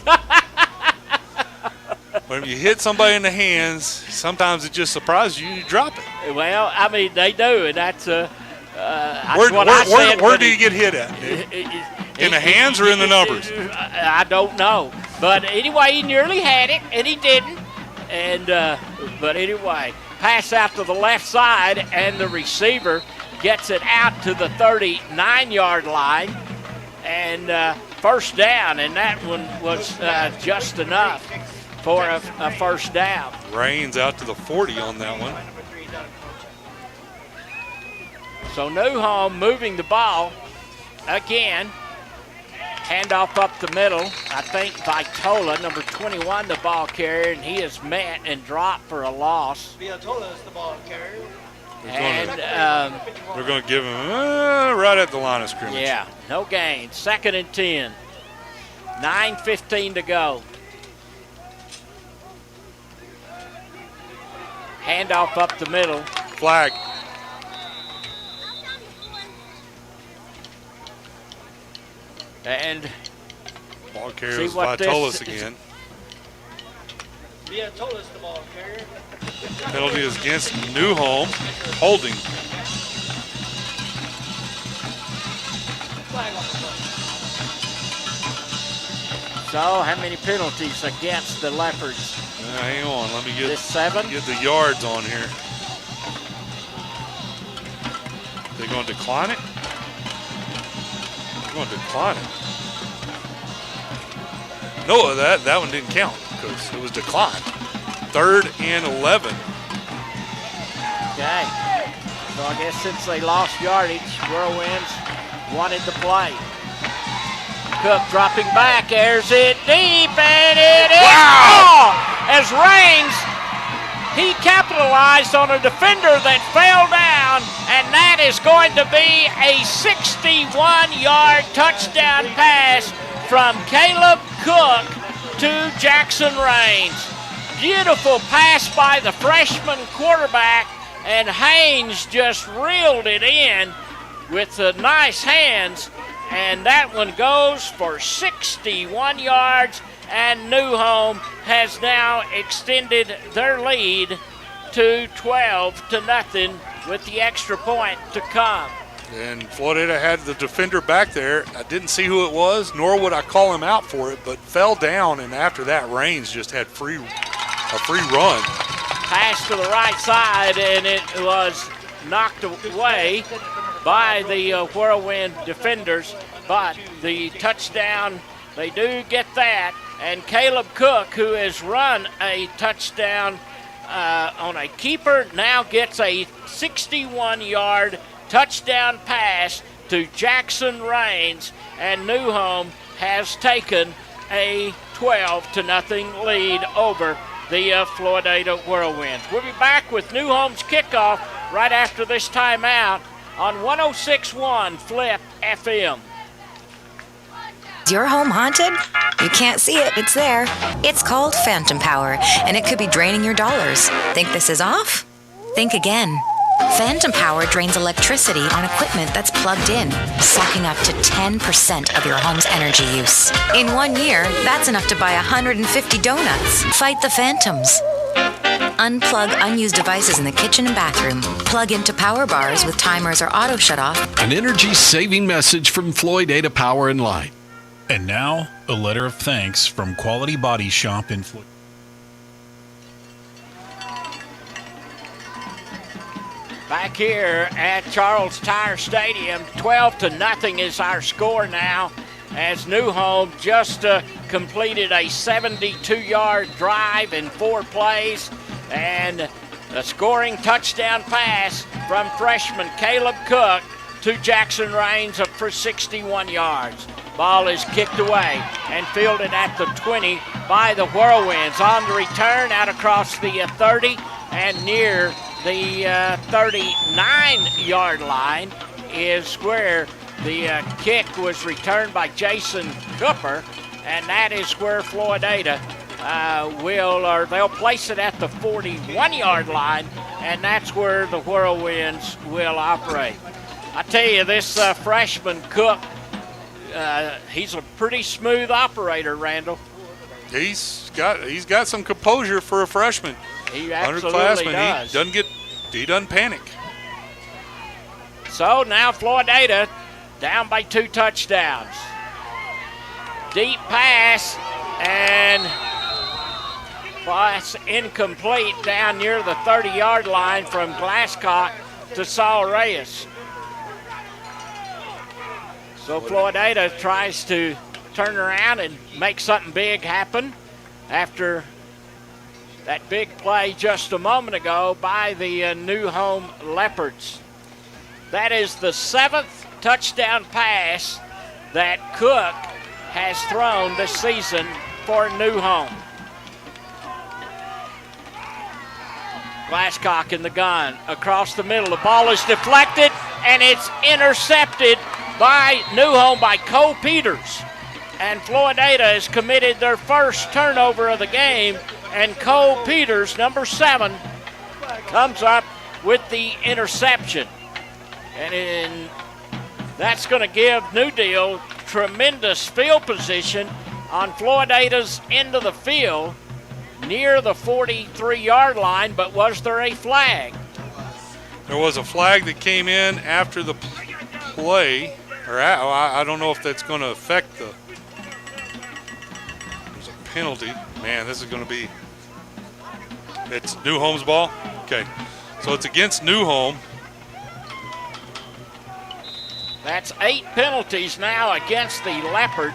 When you hit somebody in the hands, sometimes it just surprises you. You drop it. Well, I mean, they do, and that's what Where I said. do you get hit at, Nick? In the hands or in the numbers? I don't know. But anyway, he nearly had it, and he didn't. And but anyway, pass out to the left side, and the receiver gets it out to the 39-yard line. And first down, and that one was just enough for a first down. Rains out to the 40 on that one. So Newhome moving the ball again. Handoff up the middle. I think Vitola, number 21, the ball carrier, and he is met and dropped for a loss. Vitola is the ball carrier. They're going to give him right at the line of scrimmage. Yeah, no gain. 2nd and 10. 9:15 to go. Handoff up the middle. Flag. And ball carrier is Vitolis again. Vitola the ball carrier. Penalty is against Newhome. Holding. So, how many penalties against the Leopards? Hang on, let me get this 7. Get the yards on here. They're going to decline it. They're going to decline it. No, that one didn't count because it was declined. 3rd and 11. Okay. So I guess since they lost yardage, Whirlwinds wanted to play. Cook dropping back, airs it deep, and it is as Rains, he capitalized on a defender that fell down, and that is going to be a 61-yard touchdown pass from Caleb Cook to Jackson Rains. Beautiful pass by the freshman quarterback, and Haynes just reeled it in with the nice hands, and that one goes for 61 yards, and Newhome has now extended their lead to 12-0 with the extra point to come. And Floydada had the defender back there. I didn't see who it was, nor would I call him out for it, but fell down, and after that, Rains just had a free run. Pass to the right side, and it was knocked away by the Whirlwind defenders, but the touchdown, they do get that, and Caleb Cook, who has run a touchdown on a keeper, now gets a 61-yard touchdown pass to Jackson Rains, and Newhome has taken a 12-0 lead over the Floydada Whirlwinds. We'll be back with Newhome's kickoff right after this timeout on 106.1 Flip FM. Is your home haunted? You can't see it, it's there. It's called Phantom Power, and it could be draining your dollars. Think this is off? Think again. Phantom Power drains electricity on equipment that's plugged in, sucking up to 10% of your home's energy use. In 1 year, that's enough to buy 150 donuts. Fight the phantoms. Unplug unused devices in the kitchen and bathroom. Plug into power bars with timers or auto shut-off. An energy-saving message from Floydada Power and Light. And now, a letter of thanks from Quality Body Shop in Floydada. Back here at Charles Tyer Stadium, 12-0 is our score now, as Newhome just completed a 72-yard drive in 4 plays, and a scoring touchdown pass from freshman Caleb Cook to Jackson Rains for 61 yards. Ball is kicked away and fielded at the 20 by the Whirlwinds. On the return, out across the 30 and near the 39-yard line is where the kick was returned by Jason Cooper, and that is where Floydada they'll place it at the 41-yard line, and that's where the Whirlwinds will operate. I tell you, this freshman Cook, he's a pretty smooth operator, Randall. He's got some composure for a freshman. He absolutely does. He doesn't panic. So now Floydada down by 2 touchdowns. Deep pass, and pass incomplete down near the 30-yard line from Glasscock to Saul Reyes. So Floydada tries to turn around and make something big happen after that big play just a moment ago by the New Home Leopards. That is the 7th touchdown pass that Cook has thrown this season for New Home. Glasscock in the gun across the middle. The ball is deflected and it's intercepted by New Home by Cole Peters. And Floydada has committed their first turnover of the game, and Cole Peters, number 7, comes up with the interception. And that's going to give New Deal tremendous field position on Floydada's end of the field near the 43-yard line, but was there a flag? There was a flag that came in after the play, or I don't know if that's going to affect the. There's a penalty. Man, this is going to be. It's New Home's ball? Okay. So it's against New Home. That's 8 penalties now against the Leopards.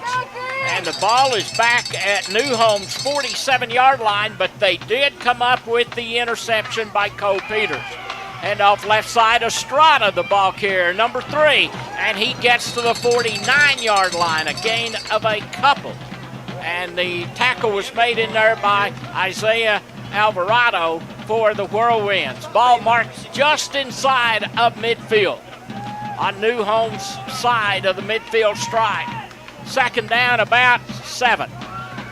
And the ball is back at New Home's 47-yard line, but they did come up with the interception by Cole Peters. And off left side, Estrada, the ball carrier, number 3. And he gets to the 49-yard line, a gain of a couple. And the tackle was made in there by Isaiah Alvarado for the Whirlwinds. Ball marked just inside of midfield on New Home's side of the midfield stripe. Second down, about 7.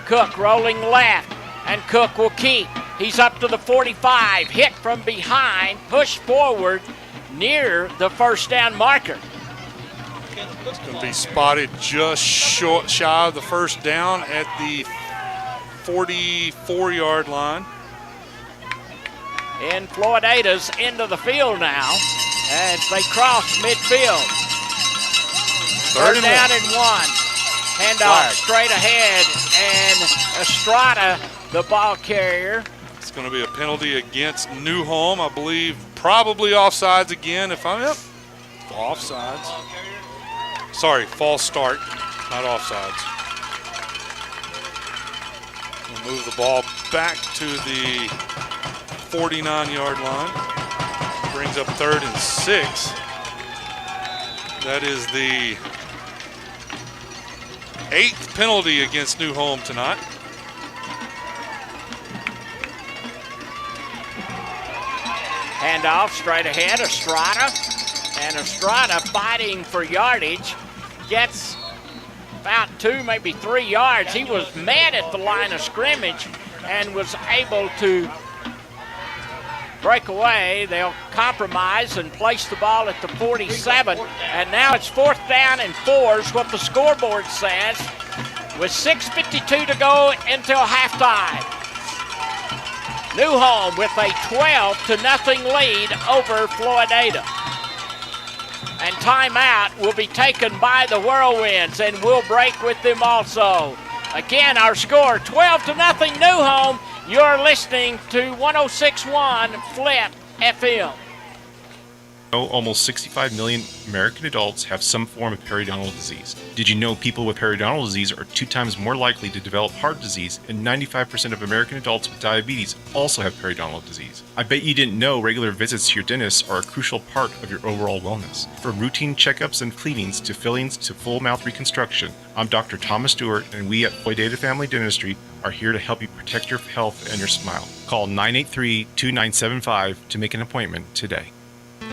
Cook rolling left, and Cook will keep. He's up to the 45, hit from behind, pushed forward near the first down marker. It's going to be spotted just shy of the first down at the 44-yard line. In Floydada's end of the field now as they cross midfield. Third down and 1. Handoff straight ahead, and Estrada, the ball carrier. It's going to be a penalty against New Home, I believe. Probably offsides again. Offsides. Sorry, false start, not offsides. We'll move the ball back to the 49-yard line. Brings up 3rd and 6. That is the 8th penalty against New Home tonight. Handoff straight ahead, Estrada. And Estrada fighting for yardage. Gets about 2, maybe 3 yards. He was mad at the line of scrimmage and was able to break away. They'll compromise and place the ball at the 47. And now it's 4th down and 4 is what the scoreboard says, with 6:52 to go until halftime. New Home with a 12-0 lead over Floydada. And timeout will be taken by the Whirlwinds, and we'll break with them also. Again, our score, 12-0 New Home. You're listening to 106.1 Flip FM. Almost 65 million American adults have some form of periodontal disease. Did you know people with periodontal disease are 2 times more likely to develop heart disease, and 95% of American adults with diabetes also have periodontal disease? I bet you didn't know regular visits to your dentist are a crucial part of your overall wellness. From routine checkups and cleanings to fillings to full mouth reconstruction, I'm Dr. Thomas Stewart, and we at Floydada Family Dentistry are here to help you protect your health and your smile. Call 983-2975 to make an appointment today.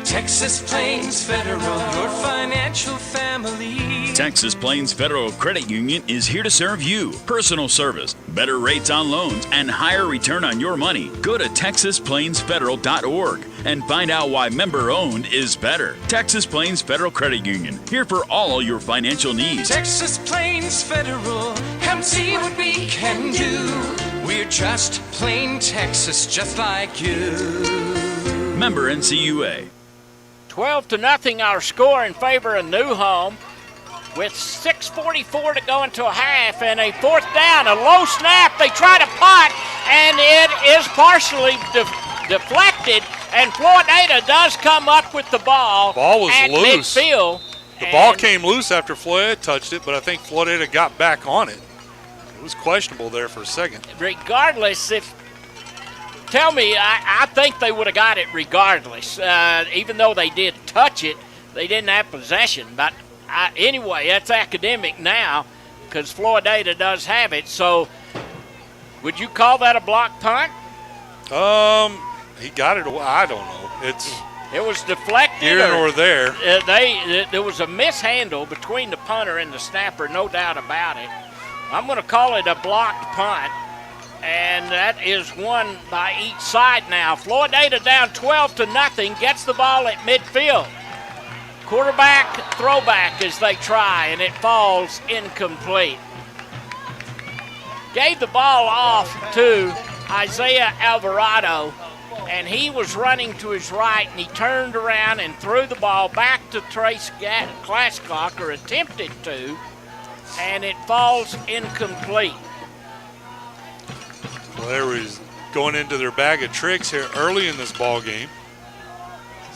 Texas Plains Federal, your financial family. Texas Plains Federal Credit Union is here to serve you. Personal service, better rates on loans, and higher return on your money. Go to TexasPlainsFederal.org and find out why member-owned is better. Texas Plains Federal Credit Union, here for all your financial needs. Texas Plains Federal, come see what we can do. We're just plain Texas, just like you. Member NCUA. 12-0 our score in favor of New Home, with 6:44 to go into a half, and a 4th down, a low snap. They try to punt, and it is partially deflected, and Floydada does come up with the ball. Ball was at loose. Midfield. The ball came loose after Floydada touched it, but I think Floydada got back on it. It was questionable there for a second. Regardless, tell me, I think they would have got it regardless. Even though they did touch it, they didn't have possession. But anyway, that's academic now because Floydada does have it. So would you call that a block punt? He got it away. I don't know. It was deflected. Here nor there. There was a mishandle between the punter and the snapper, no doubt about it. I'm going to call it a blocked punt. And that is one by each side now. Floydada down 12-0, gets the ball at midfield. Quarterback throwback as they try, and it falls incomplete. Gave the ball off to Isaiah Alvarado, and he was running to his right, and he turned around and threw the ball back to Trace Glasscock, or attempted to, and it falls incomplete. Well, they were going into their bag of tricks here early in this ball game.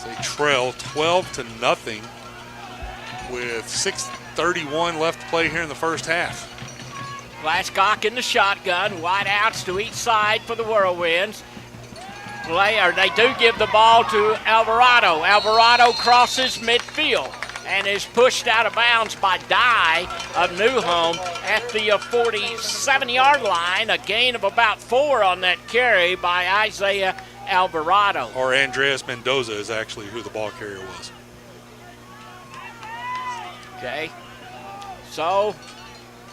They trail 12-0 with 6:31 left to play here in the first half. Glasscock in the shotgun, wide outs to each side for the Whirlwinds. They do give the ball to Alvarado. Alvarado crosses midfield and is pushed out of bounds by Dye of New Home at the 47-yard line. A gain of about 4 on that carry by Isaiah Alvarado. Or Andreas Mendoza is actually who the ball carrier was. Okay, so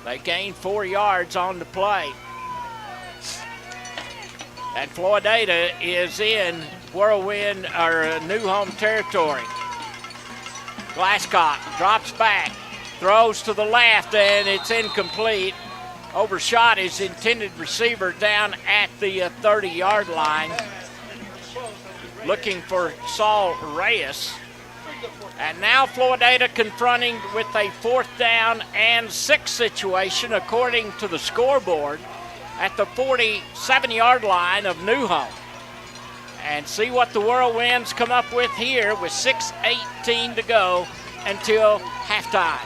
they gained 4 yards on the play. And Floydada is in Whirlwind or New Home territory. Glasscock drops back, throws to the left, and it's incomplete. Overshot his intended receiver down at the 30-yard line. Looking for Saul Reyes. And now Floydada confronting with a 4th down and 6 situation according to the scoreboard at the 47-yard line of New Home. And see what the Whirlwinds come up with here with 6:18 to go until halftime.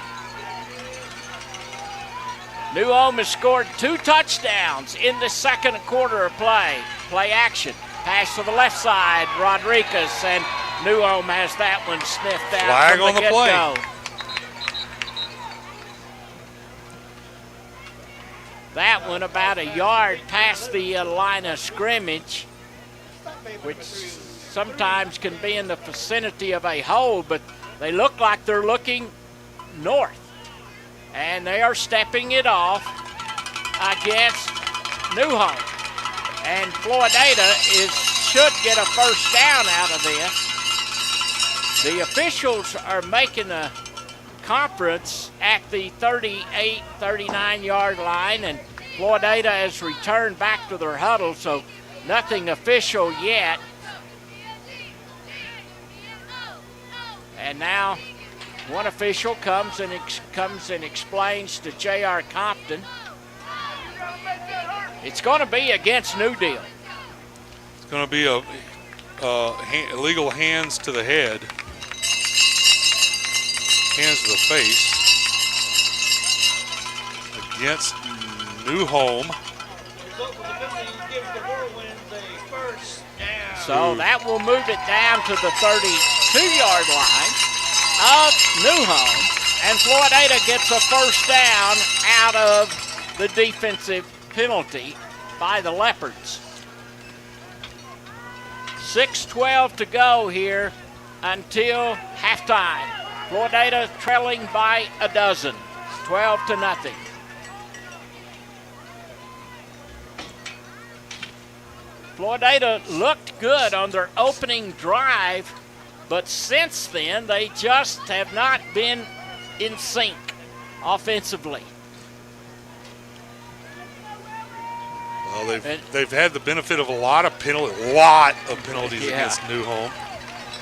New Home has scored 2 touchdowns in the second quarter of play. Play action. Pass to the left side, Rodriguez, and New Home has that one sniffed out. Flag on the play. That one about a yard past the line of scrimmage, which sometimes can be in the vicinity of a hole, but they look like they're looking north. And they are stepping it off against New Home. And Floydada should get a first down out of this. The officials are making a conference at the 38, 39-yard line, and Floydada has returned back to their huddle, so nothing official yet. And now one official comes and explains to J.R. Compton it's going to be against New Deal. It's going to be illegal hands to the head. hands to the face against New Home. So that will move it down to the 32-yard line of New Home. And Floydada gets a first down out of the defensive penalty by the Leopards. 6:12 to go here until halftime. Floydada trailing by a dozen, 12-0. Floydada looked good on their opening drive, but since then they just have not been in sync offensively. Well, they've had the benefit of a lot of penalties against New Home.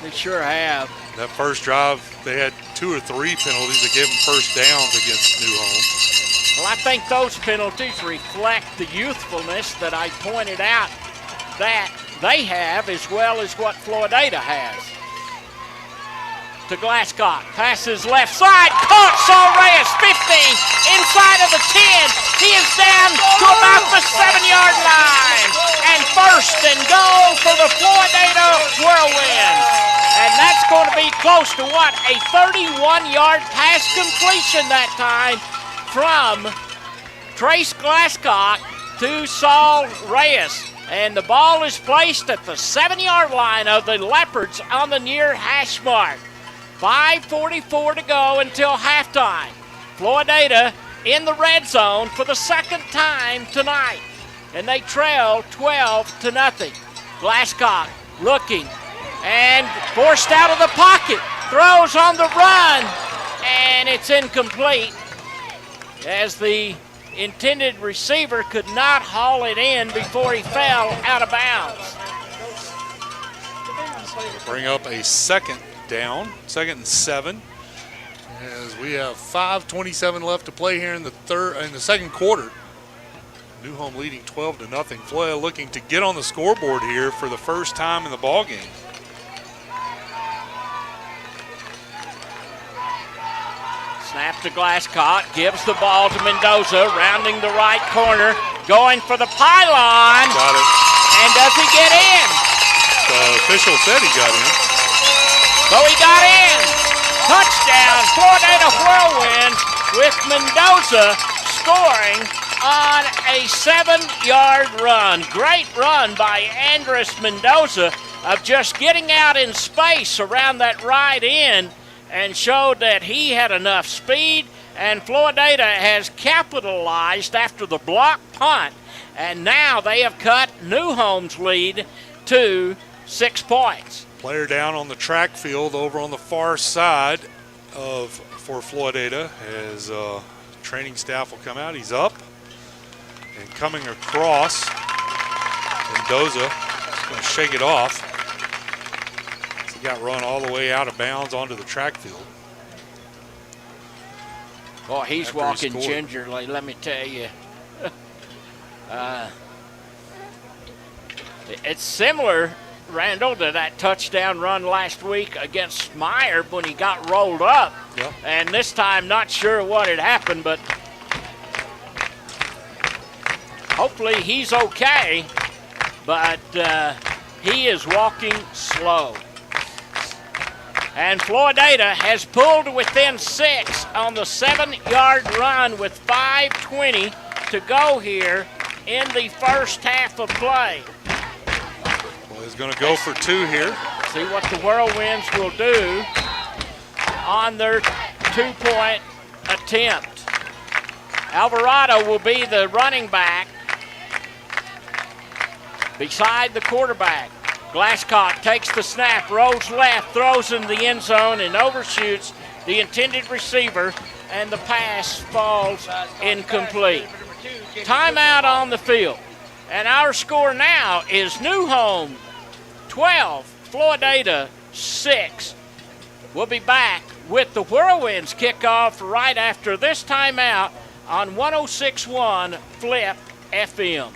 They sure have. That first drive, they had 2 or 3 penalties that gave them first downs against New Home. Well, I think those penalties reflect the youthfulness that I pointed out that they have, as well as what Floydada has. To Glasscock, passes left side, caught Saul Reyes, 15, inside of the 10. He is down to about the 7-yard line. And first and goal for the Floydada Whirlwinds. And that's going to be close to what? A 31-yard pass completion that time from Trace Glasscock to Saul Reyes. And the ball is placed at the 7-yard line of the Leopards on the near hash mark. 5:44 to go until halftime. Floydada in the red zone for the second time tonight. And they trail 12-0. Glasscock looking and forced out of the pocket. Throws on the run. And it's incomplete as the intended receiver could not haul it in before he fell out of bounds. Bring up a second down, 2nd and 7, as we have 5:27 left to play here in the second quarter. New Home leading 12-0. Floydada looking to get on the scoreboard here for the first time in the ball game. Snap to Glasscock, gives the ball to Mendoza, rounding the right corner, going for the pylon. Got it. And does he get in? The official said he got in. So he got in. Touchdown, Floydada Whirlwinds, with Mendoza scoring on a 7-yard run. Great run by Andres Mendoza of just getting out in space around that right end and showed that he had enough speed, and Floydada has capitalized after the block punt, and now they have cut New Home's lead to 6 points. Player down on the track field over on the far side for Floydada as training staff will come out. He's up and coming across. Mendoza is going to shake it off. He got run all the way out of bounds onto the track field. Boy, he's walking gingerly, let me tell you. It's similar, Randall, to that touchdown run last week against Meyer when he got rolled up. Yep. And this time, not sure what had happened, but hopefully he's okay. But he is walking slow. And Floydada has pulled within 6 on the 7-yard run with 5:20 to go here in the first half of play. Well, he's going to go for 2 here. See what the Whirlwinds will do on their 2-point attempt. Alvarado will be the running back beside the quarterback. Glasscock takes the snap, rolls left, throws in the end zone, and overshoots the intended receiver, and the pass falls incomplete. Timeout on the field. And our score now is New Home 12, Floydada 6. We'll be back with the Whirlwinds kickoff right after this timeout on 106.1 Flip FM.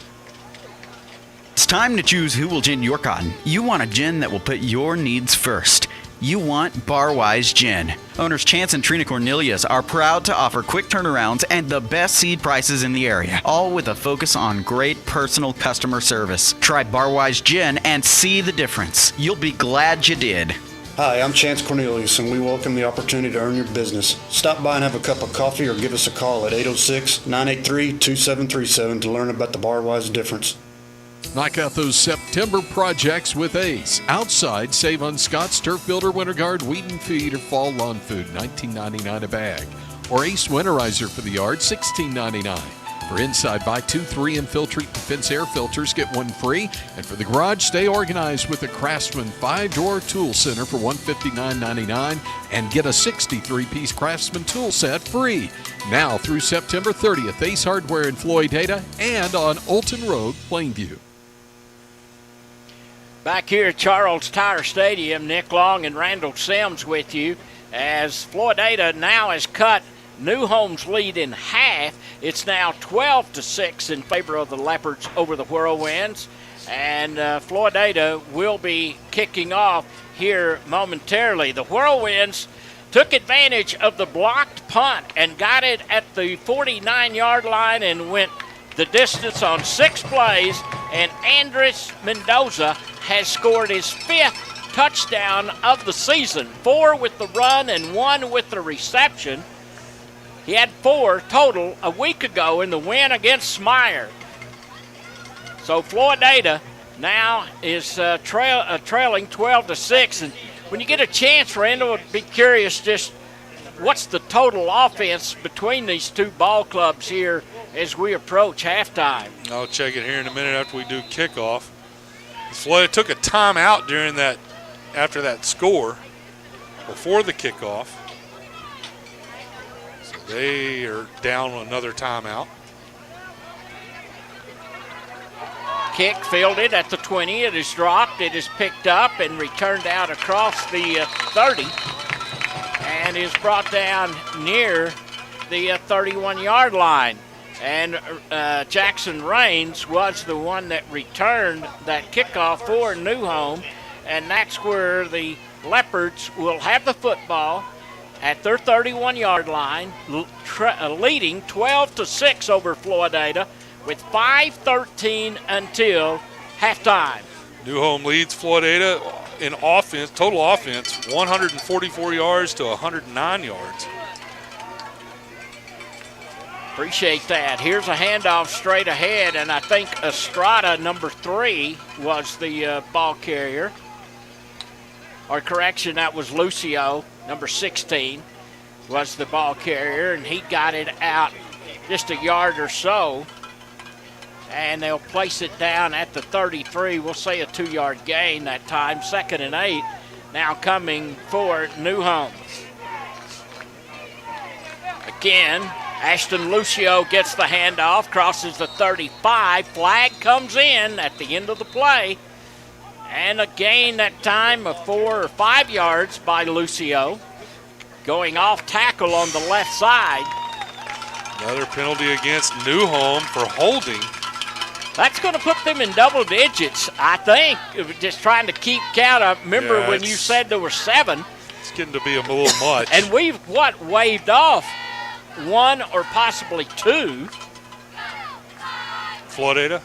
It's time to choose who will gin your cotton. You want a gin that will put your needs first. you want Barwise Gin. Owners Chance and Trina Cornelius are proud to offer quick turnarounds and the best seed prices in the area, all with a focus on great personal customer service. Try Barwise Gin and see the difference. You'll be glad you did. Hi, I'm Chance Cornelius, and we welcome the opportunity to earn your business. Stop by and have a cup of coffee or give us a call at 806-983-2737 to learn about the Barwise difference. Knock out those September projects with Ace. Outside, save on Scott's Turf Builder Winter Guard Weed and Feed or Fall Lawn Food, $19.99 a bag. Or Ace Winterizer for the yard, $16.99. For inside, buy 2 3 Infiltrate Defense air filters, get 1 free. And for the garage, stay organized with the Craftsman 5-drawer tool center for $159.99 and get a 63-piece Craftsman tool set free. Now through September 30th, Ace Hardware in Floydada and on Olton Road, Plainview. Back here at Charles Tyer Stadium, Nick Long and Randall Sims with you as Floydada now has cut New Home's lead in half. It's now 12-6 in favor of the Leopards over the Whirlwinds. And Floydada will be kicking off here momentarily. The Whirlwinds took advantage of the blocked punt and got it at the 49-yard line and went the distance on 6 plays. And Andres Mendoza has scored his 5th touchdown of the season, 4 with the run and 1 with the reception. He had 4 total a week ago in the win against Smyre. So Floydada now is trailing 12-6. And when you get a chance, Randall, would be curious just what's the total offense between these two ball clubs here as we approach halftime. I'll check it here in a minute after we do kickoff. Floydada took a timeout during that, after that score, before the kickoff. They are down another timeout. Kick fielded at the 20. It is dropped. It is picked up and returned out across the 30 and is brought down near the 31-yard line. And Jackson Raines was the one that returned that kickoff for New Home. And that's where the Leopards will have the football at their 31-yard line, leading 12-6 over Floydada with 5:13 until halftime. New Home leads Floydada in offense, total offense, 144 yards to 109 yards. Appreciate that. Here's a handoff straight ahead, and I think Estrada, number 3, was the ball carrier. Or correction, that was Lucio, number 16, was the ball carrier, and he got it out just a yard or so. And they'll place it down at the 33. We'll say a 2-yard gain that time. 2nd and 8 now coming for New Home. Again, Ashton Lucio gets the handoff, crosses the 35. Flag comes in at the end of the play. And a gain that time of 4 or 5 yards by Lucio. Going off tackle on the left side. Another penalty against New Home for holding. That's going to put them in double digits, I think. Just trying to keep count. I remember when you said there were 7. It's getting to be a little much. And we've, waved off 1 or possibly 2. Floydada?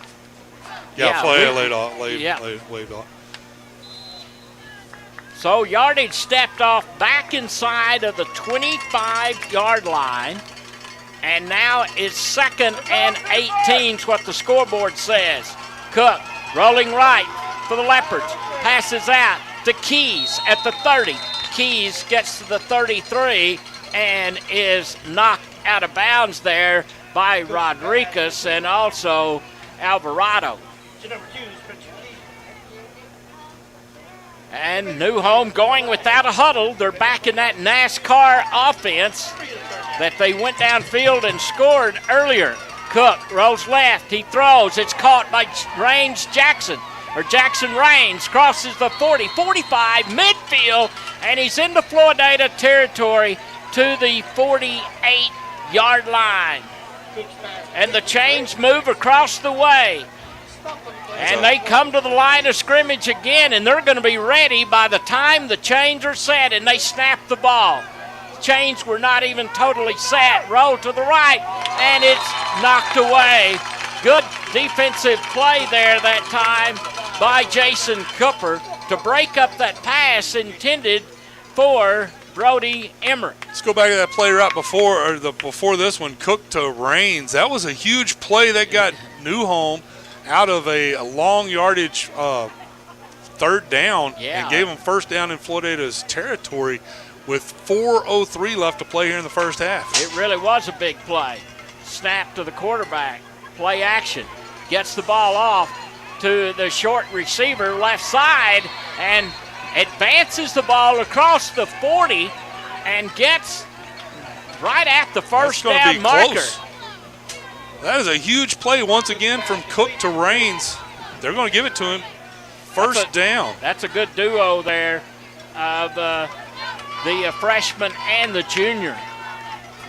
Yeah, Floydada waved off. So yardage stepped off back inside of the 25-yard line. And now it's 2nd and 18 is what the scoreboard says. Cook rolling right for the Leopards. Passes out to Keys at the 30. Keys gets to the 33 and is knocked out of bounds there by Rodriguez and also Alvarado. And New Home going without a huddle. They're back in that NASCAR offense that they went downfield and scored earlier. Cook rolls left. He throws. It's caught by Jackson Raines. Crosses the 40, 45, midfield, and he's into Floydada territory to the 48-yard line. And the chains move across the way. And they come to the line of scrimmage again, and they're going to be ready by the time the chains are set, and they snap the ball. Chains were not even totally set. Roll to the right, and it's knocked away. Good defensive play there that time by Jason Cooper to break up that pass intended for Brody Emmerich. Let's go back to that play right before this one. Cook to Raines. That was a huge play that got Newhome out of a long yardage third down and gave them first down in Floydada's territory with 4:03 left to play here in the first half. It really was a big play. Snap to the quarterback. Play action. Gets the ball off to the short receiver left side and advances the ball across the 40 and gets right at the first down marker. Close. That is a huge play once again from Cook to Raines. They're going to give it to him. First down. That's a good duo there of the freshman and the junior.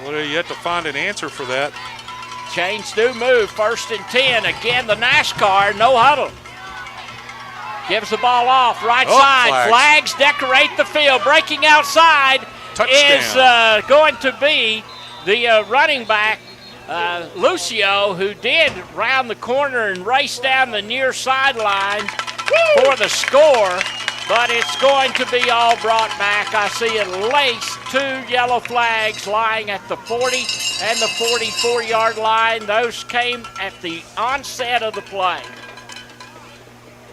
Well, you have to find an answer for that. Chains do move. 1st and 10. Again, the NASCAR, no huddle. Gives the ball off, right side. Flags decorate the field. Breaking outside is going to be the running back, Lucio, who did round the corner and race down the near sideline for the score, but it's going to be all brought back. I see at least 2 yellow flags lying at the 40 and the 44-yard line. Those came at the onset of the play.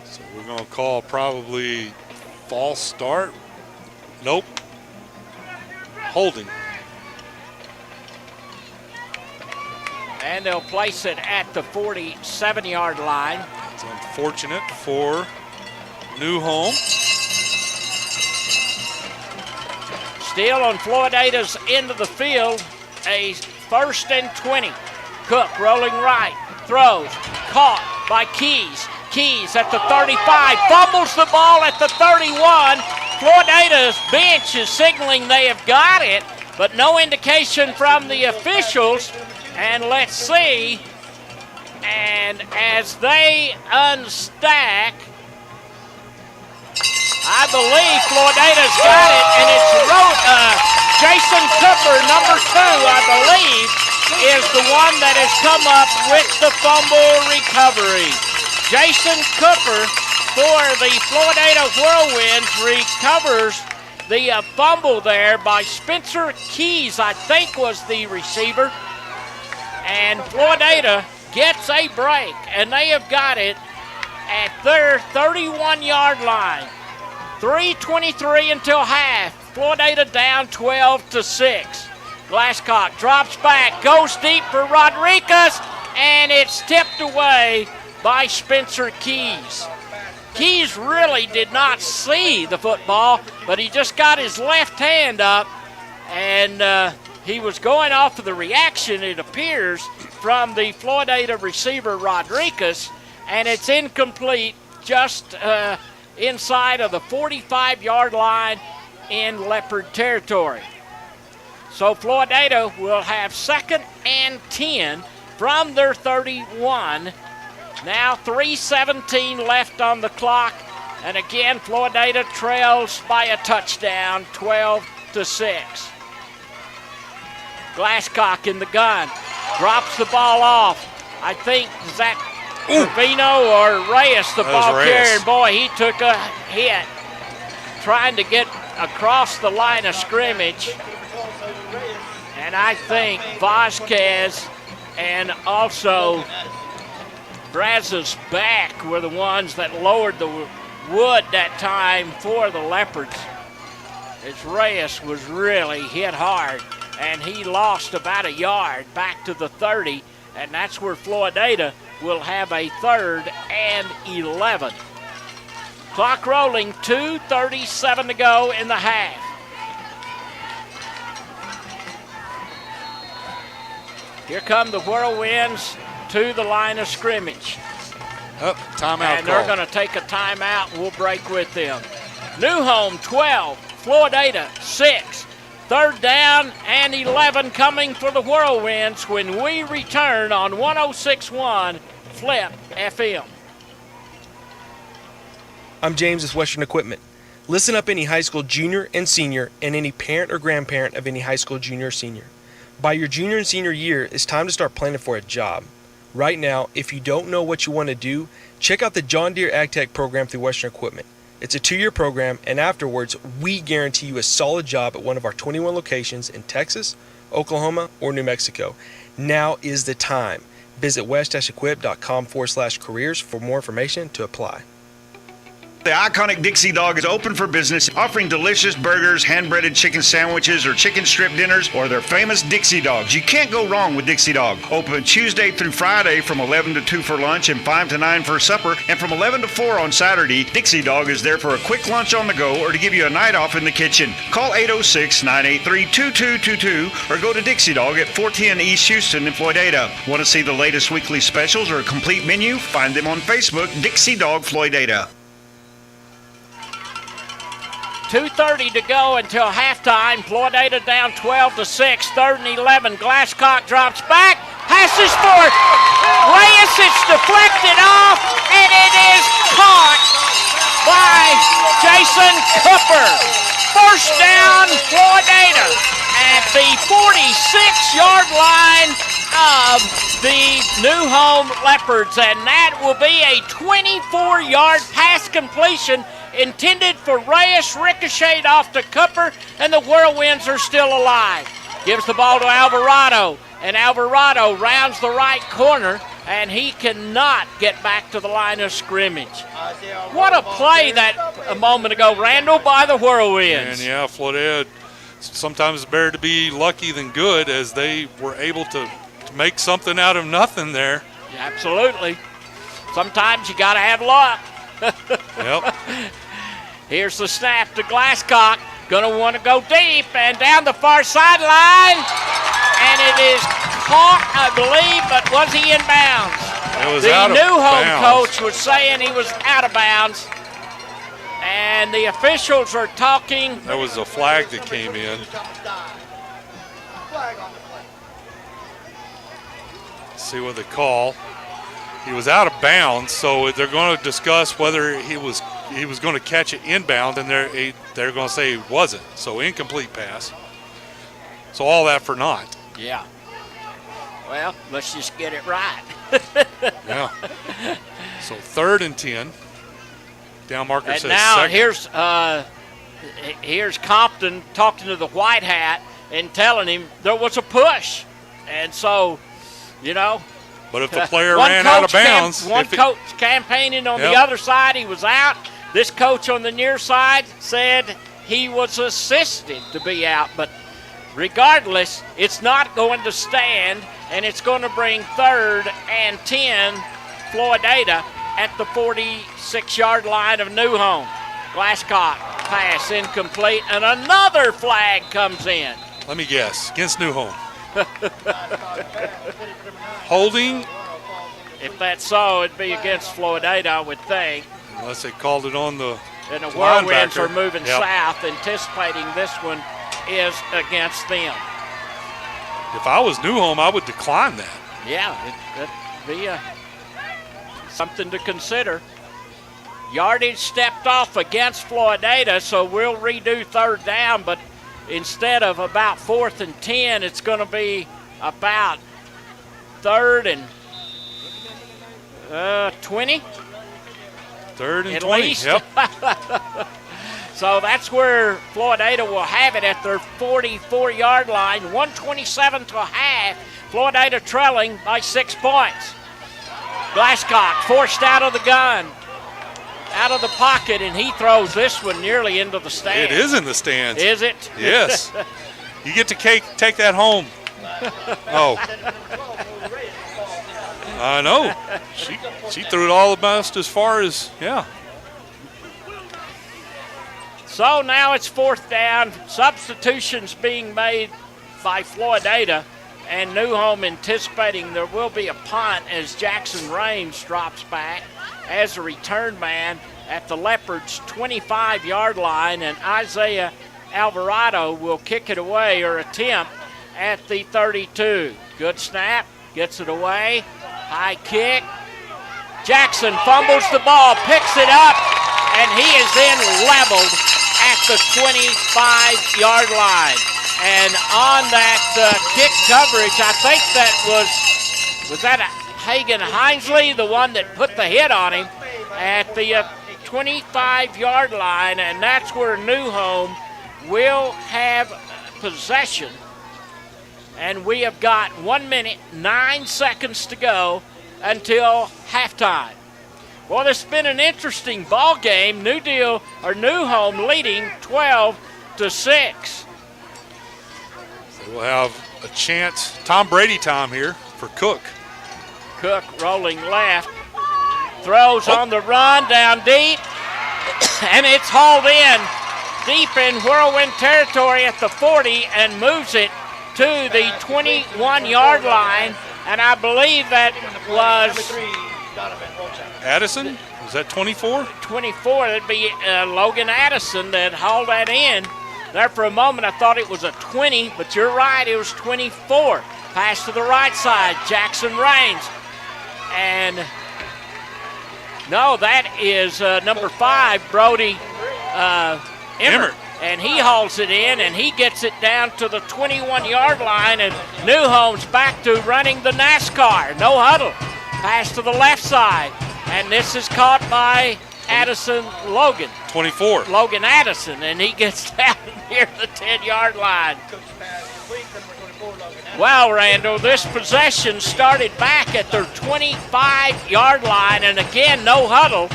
So we're going to call probably false start. Nope. Holding. And they'll place it at the 47-yard line. It's unfortunate for Newhome. Still on Floydada's end of the field, a 1st and 20. Cook rolling right, throws, caught by Keys. Keys at the 35, fumbles the ball at the 31. Floydada's bench is signaling they have got it, but no indication from the officials. And let's see, and as they unstack, I believe Floydada's got it, and it's Jason Cooper, number 2, I believe, is the one that has come up with the fumble recovery. Jason Cooper for the Floydada Whirlwinds recovers the fumble there by Spencer Keys, I think was the receiver. And Floydada gets a break, and they have got it at their 31-yard line. 3:23 until half. Floydada down 12-6. Glasscock drops back, goes deep for Rodriguez, and it's tipped away by Spencer Keys. Keys really did not see the football, but he just got his left hand up, and he was going off of the reaction, it appears, from the Floydada receiver Rodriguez, and it's incomplete just inside of the 45-yard line in Leopard territory. So Floydada will have 2nd and 10 from their 31. Now 3:17 left on the clock, and again Floydada trails by a touchdown, 12-6. Glasscock in the gun, drops the ball off. I think Zach Trevino or Reyes, the ball carrier. Boy, he took a hit trying to get across the line of scrimmage. And I think Vasquez and also Brazza's back were the ones that lowered the wood that time for the Leopards. As Reyes was really hit hard, and he lost about a yard back to the 30, and that's where Floydada will have a 3rd and 11. Clock rolling, 2:37 to go in the half. Here come the Whirlwinds to the line of scrimmage. Timeout. And they're going to take a timeout, and we'll break with them. Newhome 12, Floydada 6. 3rd down and 11 coming for the Whirlwinds when we return on 106.1 Flip FM. I'm James with Western Equipment. Listen up, any high school junior and senior, and any parent or grandparent of any high school junior or senior. By your junior and senior year, it's time to start planning for a job. Right now, if you don't know what you want to do, check out the John Deere Ag Tech program through Western Equipment. It's a 2-year program, and afterwards, we guarantee you a solid job at one of our 21 locations in Texas, Oklahoma, or New Mexico. Now is the time. Visit west-equip.com/careers for more information to apply. The iconic Dixie Dog is open for business, offering delicious burgers, hand-breaded chicken sandwiches, or chicken strip dinners, or their famous Dixie Dogs. You can't go wrong with Dixie Dog. Open Tuesday through Friday from 11 to 2 for lunch and 5 to 9 for supper, and from 11 to 4 on Saturday. Dixie Dog is there for a quick lunch on the go or to give you a night off in the kitchen. Call 806-983-2222 or go to Dixie Dog at 410 East Houston in Floydada. Want to see the latest weekly specials or a complete menu? Find them on Facebook, Dixie Dog Floydada. 2:30 to go until halftime. Floydada down 12-6. 3rd and 11. Glasscock drops back. Passes for it. Reyes, it's deflected off, and it is caught by Jason Cooper. First down, Floydada at the 46-yard line of the New Home Leopards, and that will be a 24-yard pass completion intended for Reyes, ricocheted off to Cooper, and the Whirlwinds are still alive. Gives the ball to Alvarado, and Alvarado rounds the right corner, and he cannot get back to the line of scrimmage. What a play that a moment ago, Randall, by the Whirlwinds. And yeah, Floydada, sometimes it's better to be lucky than good, as they were able to make something out of nothing there. Absolutely. Sometimes you got to have luck. Yep. Here's the snap to Glasscock. Going to want to go deep and down the far sideline. And it is caught, I believe, but was he in bounds? It was the out of New Home bounds. coach was saying he was out of bounds. And the officials are talking. That was a flag that came in. Let's see what they call. He was out of bounds, so they're going to discuss whether he was going to catch it inbound, and they're going to say he wasn't. So incomplete pass. So all that for naught. Yeah. Well, let's just get it right. Yeah. So 3rd and 10. Down marker And says now second. here's Compton talking to the white hat and telling him there was a push. And so, you know. But if the player ran out of bounds. One coach campaigning on the other side, he was out. This coach on the near side said he was assisted to be out. But regardless, it's not going to stand, and it's going to bring 3rd and 10 Floydada at the 46-yard line of New Home. Glasscock pass incomplete, and another flag comes in. Let me guess. Against New Home. Holding. If that's so, it'd be against Floydada, I would think. Unless they called it on the And the Whirlwinds linebacker. are moving south, anticipating this one is against them. If I was New Home, I would decline that. Yeah, it'd be something to consider. Yardage stepped off against Floydada, so we'll redo 3rd down, but instead of about 4th and 10, it's going to be about 3rd and 20. 3rd and at 20, least. yep. So that's where Floydada will have it at their 44-yard line, 1:27 to half. Floydada trailing by 6 points. Glasscock forced out of the gun, out of the pocket, and he throws this one nearly into the stands. It is in the stands. Is it? Yes. You get to take that home. Oh. I know. She threw it all about as far as, yeah. So now it's 4th down. Substitutions being made by Floydada, and New Home anticipating there will be a punt as Jackson Raines drops back as a return man at the Leopards' 25-yard line, and Isaiah Alvarado will kick it away or attempt at the 32. Good snap, gets it away, high kick. Jackson fumbles the ball, picks it up, and he leveled at the 25-yard line. And on that kick coverage, I think was that Hagan Hinesley, the one that put the hit on him at the 25-yard line, and that's where New Home will have possession. And we have got 1 minute, 9 seconds to go until halftime. Well, this has been an interesting ball game. New Home leading 12-6. We'll have a chance. Tom Brady time here for Cook. Cook rolling left. Throws on the run down deep. And it's hauled in deep in Whirlwind territory at the 40 and moves it to the 21-yard line. And I believe that was Addison? Was that 24? 24. That'd be Logan Addison that hauled that in. There for a moment I thought it was a 20, but you're right, it was 24. Pass to the right side, Jackson Raines. And no, that is number 5, Brody Emmert. And he hauls it in, and he gets it down to the 21-yard line, and New Home's back to running the NASCAR. No huddle. Pass to the left side, and this is caught by Logan 24. Logan Addison, and he gets down near the 10-yard line. Well, Randall, this possession started back at their 25-yard line, and again, no huddle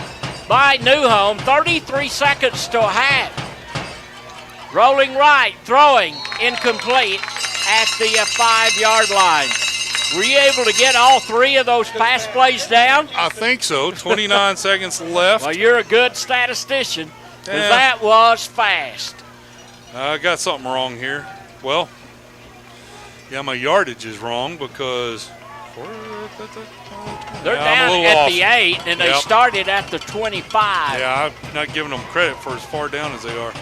by New Home. 33 seconds to half. Rolling right, throwing, incomplete at the 5-yard line. Were you able to get all 3 of those pass plays down? I think so. 29 seconds left. Well, you're a good statistician, because that was fast. I got something wrong here. Well, yeah, my yardage is wrong because they're down at the 8, and they started at the 25. Yeah, I'm not giving them credit for as far down as they are.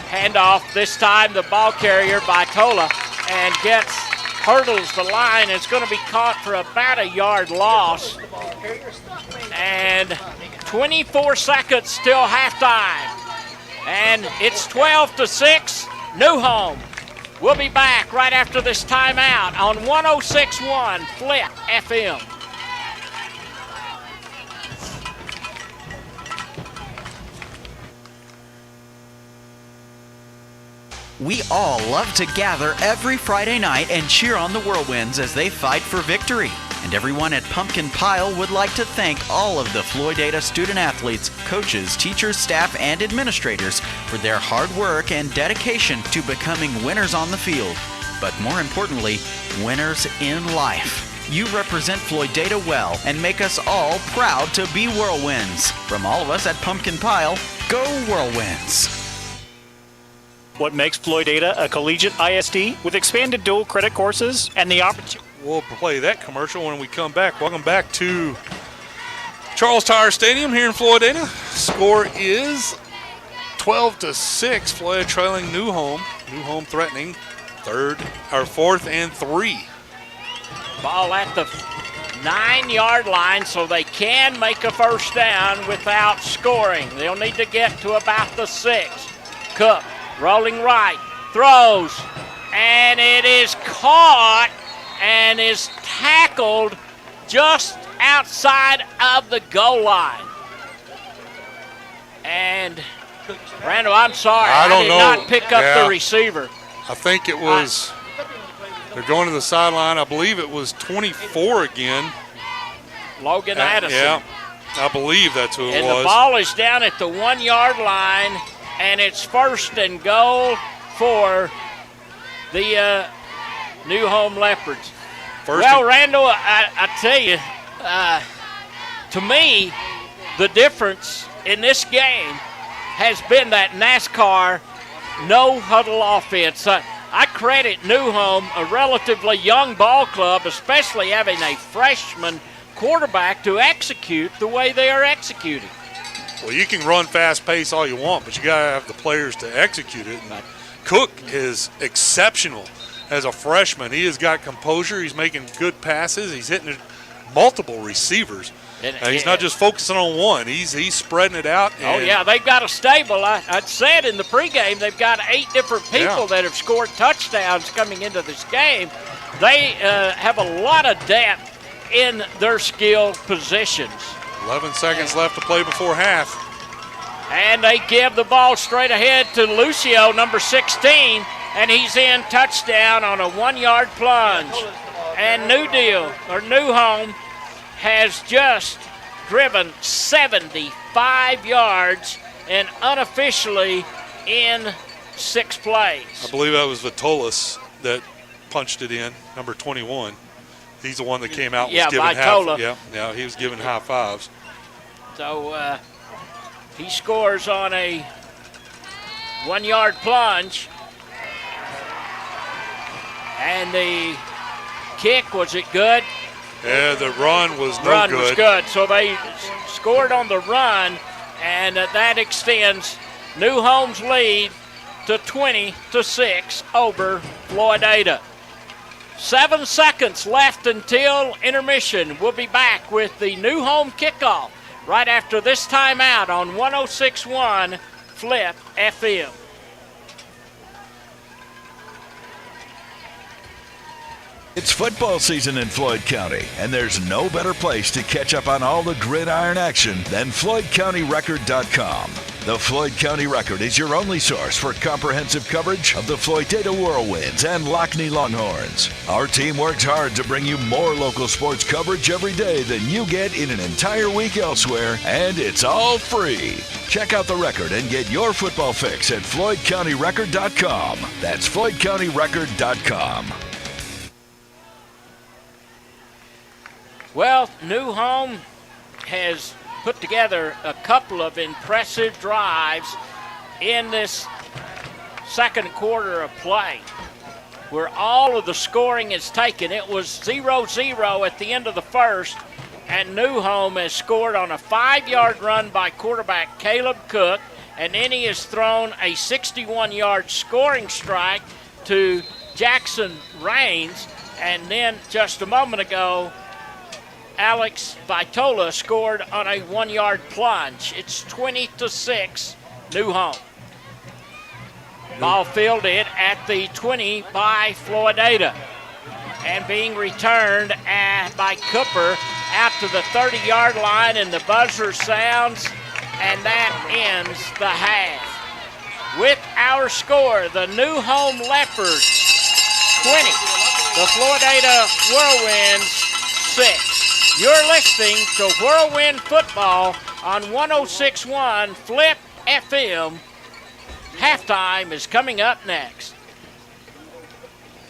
Handoff this time, the ball carrier by Tola, and hurdles the line. It's going to be caught for about a yard loss. And 24 seconds till halftime. And it's 12-6, New Home. We'll be back right after this timeout on 106.1 Flip FM. We all love to gather every Friday night and cheer on the Whirlwinds as they fight for victory. And everyone at Pumpkin Pile would like to thank all of the Floydada student athletes, coaches, teachers, staff, and administrators for their hard work and dedication to becoming winners on the field. But more importantly, winners in life. You represent Floydada well and make us all proud to be Whirlwinds. From all of us at Pumpkin Pile, go Whirlwinds! What makes Floydada a collegiate ISD with expanded dual credit courses and the opportunity? We'll play that commercial when we come back. Welcome back to Charles Tyer Stadium here in Floydada. Score is 12-6. Floydada trailing New Home. New Home threatening 4th and 3. Ball at the 9-yard line, so they can make a first down without scoring. They'll need to get to about the 6. Cook rolling right, throws, and it is caught and is tackled just outside of the goal line. And, Randall, I'm sorry, I did not pick up the receiver. I think it was, they're going to the sideline. I believe it was 24 again. Logan Addison. Yeah, I believe that's who it was. And the ball is down at the 1-yard line, and it's 1st and goal for the New Home Leopards. Randall, I tell you, to me, the difference in this game has been that NASCAR no-huddle offense. I credit New Home, a relatively young ball club, especially having a freshman quarterback to execute the way they are executing. Well, you can run fast pace all you want, but you got to have the players to execute it. And Cook is exceptional as a freshman. He has got composure. He's making good passes. He's hitting multiple receivers. He's not just focusing on one. He's spreading it out. Oh, yeah, they've got a stable. I said in the pregame they've got 8 different people that have scored touchdowns coming into this game. They have a lot of depth in their skill positions. 11 seconds left to play before half. And they give the ball straight ahead to Lucio, number 16, and he's in, touchdown on a 1-yard plunge. And New Home has just driven 75 yards and unofficially in 6 plays. I believe that was Vitolis that punched it in, number 21. He's the one that came out. Yeah, Vitola. Yeah, he was giving high fives. So he scores on a 1-yard plunge. And the kick, was it good? Yeah, the run was no good. Run was good. So they scored on the run, and that extends New Home's lead to 20-6 over Floydada. 7 seconds left until intermission. We'll be back with the New Home kickoff right after this timeout on 106.1 Flip FM. It's football season in Floyd County, and there's no better place to catch up on all the gridiron action than FloydCountyRecord.com. The Floyd County Record is your only source for comprehensive coverage of the Floydada Whirlwinds and Lockney Longhorns. Our team works hard to bring you more local sports coverage every day than you get in an entire week elsewhere, and it's all free. Check out the record and get your football fix at FloydCountyRecord.com. That's FloydCountyRecord.com. Well, New Home has put together a couple of impressive drives in this second quarter of play, where all of the scoring is taken. It was 0-0 at the end of the first, and New Home has scored on a 5-yard run by quarterback Caleb Cook, and then he has thrown a 61-yard scoring strike to Jackson Raines, and then just a moment ago, Alex Vitola scored on a 1-yard plunge. It's 20-6, New Home. Ball fielded at the 20 by Floydada, and being returned by Cooper out to the 30-yard line, and the buzzer sounds, and that ends the half. With our score, the New Home Leopards 20, the Floydada Whirlwinds 6. You're listening to Whirlwind Football on 106.1 Flip FM. Halftime is coming up next.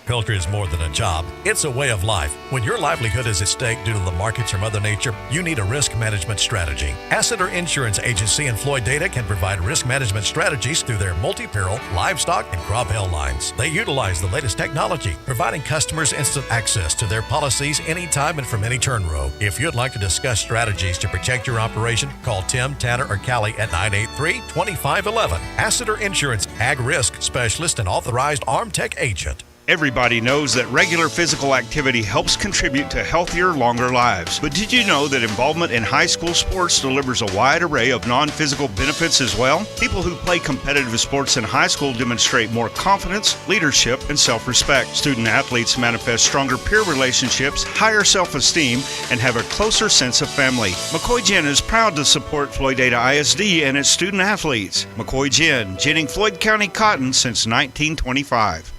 Agriculture is more than a job. It's a way of life. When your livelihood is at stake due to the markets or Mother Nature, you need a risk management strategy. Asseter Insurance Agency and Floydada can provide risk management strategies through their multi-peril, livestock, and crop hail lines. They utilize the latest technology, providing customers instant access to their policies anytime and from any turn row. If you'd like to discuss strategies to protect your operation, call Tim, Tanner, or Callie at 983-2511. Asseter Insurance, Ag Risk Specialist and Authorized Armtech Agent. Everybody knows that regular physical activity helps contribute to healthier, longer lives. But did you know that involvement in high school sports delivers a wide array of non-physical benefits as well? People who play competitive sports in high school demonstrate more confidence, leadership, and self-respect. Student athletes manifest stronger peer relationships, higher self-esteem, and have a closer sense of family. McCoy Gin is proud to support Floydada ISD and its student athletes. McCoy Gin, ginning Floyd County cotton since 1925.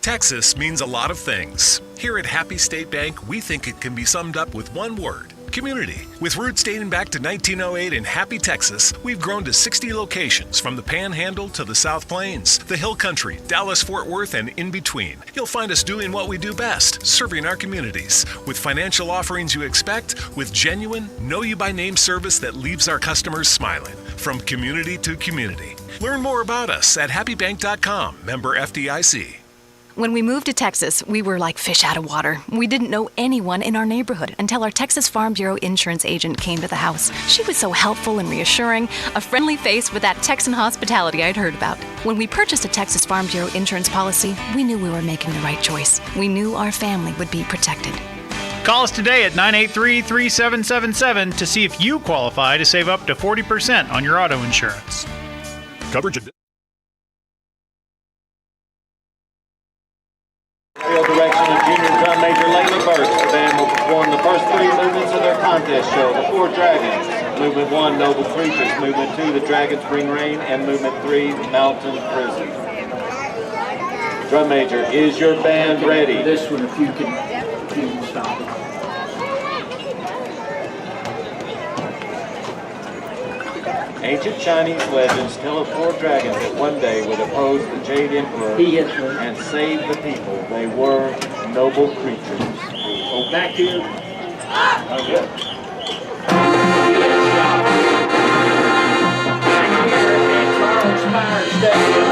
Texas means a lot of things. Here at Happy State Bank, we think it can be summed up with one word: community. With roots dating back to 1908 in Happy, Texas, we've grown to 60 locations from the Panhandle to the South Plains, the Hill Country, Dallas-Fort Worth, and in between. You'll find us doing what we do best, serving our communities. With financial offerings you expect, with genuine, know-you-by-name service that leaves our customers smiling. From community to community. Learn more about us at happybank.com, member FDIC. When we moved to Texas, we were like fish out of water. We didn't know anyone in our neighborhood until our Texas Farm Bureau insurance agent came to the house. She was so helpful and reassuring, a friendly face with that Texan hospitality I'd heard about. When we purchased a Texas Farm Bureau insurance policy, we knew we were making the right choice. We knew our family would be protected. Call us today at 983-3777 to see if you qualify to save up to 40% on your auto insurance. Coverage. Field direction of junior drum major Layla Burke. The band will perform the first three movements of their contest show. The 4 Dragons. Movement 1, Noble Creatures. Movement 2, The Dragons Bring Rain. And Movement 3, Mountain Prison. Drum major, is your band ready? This one, if you can stop it. Ancient Chinese legends tell of 4 dragons that one day would oppose the Jade Emperor and save the people. They were noble creatures. Oh, back here. Okay. Charles Tyer Stadium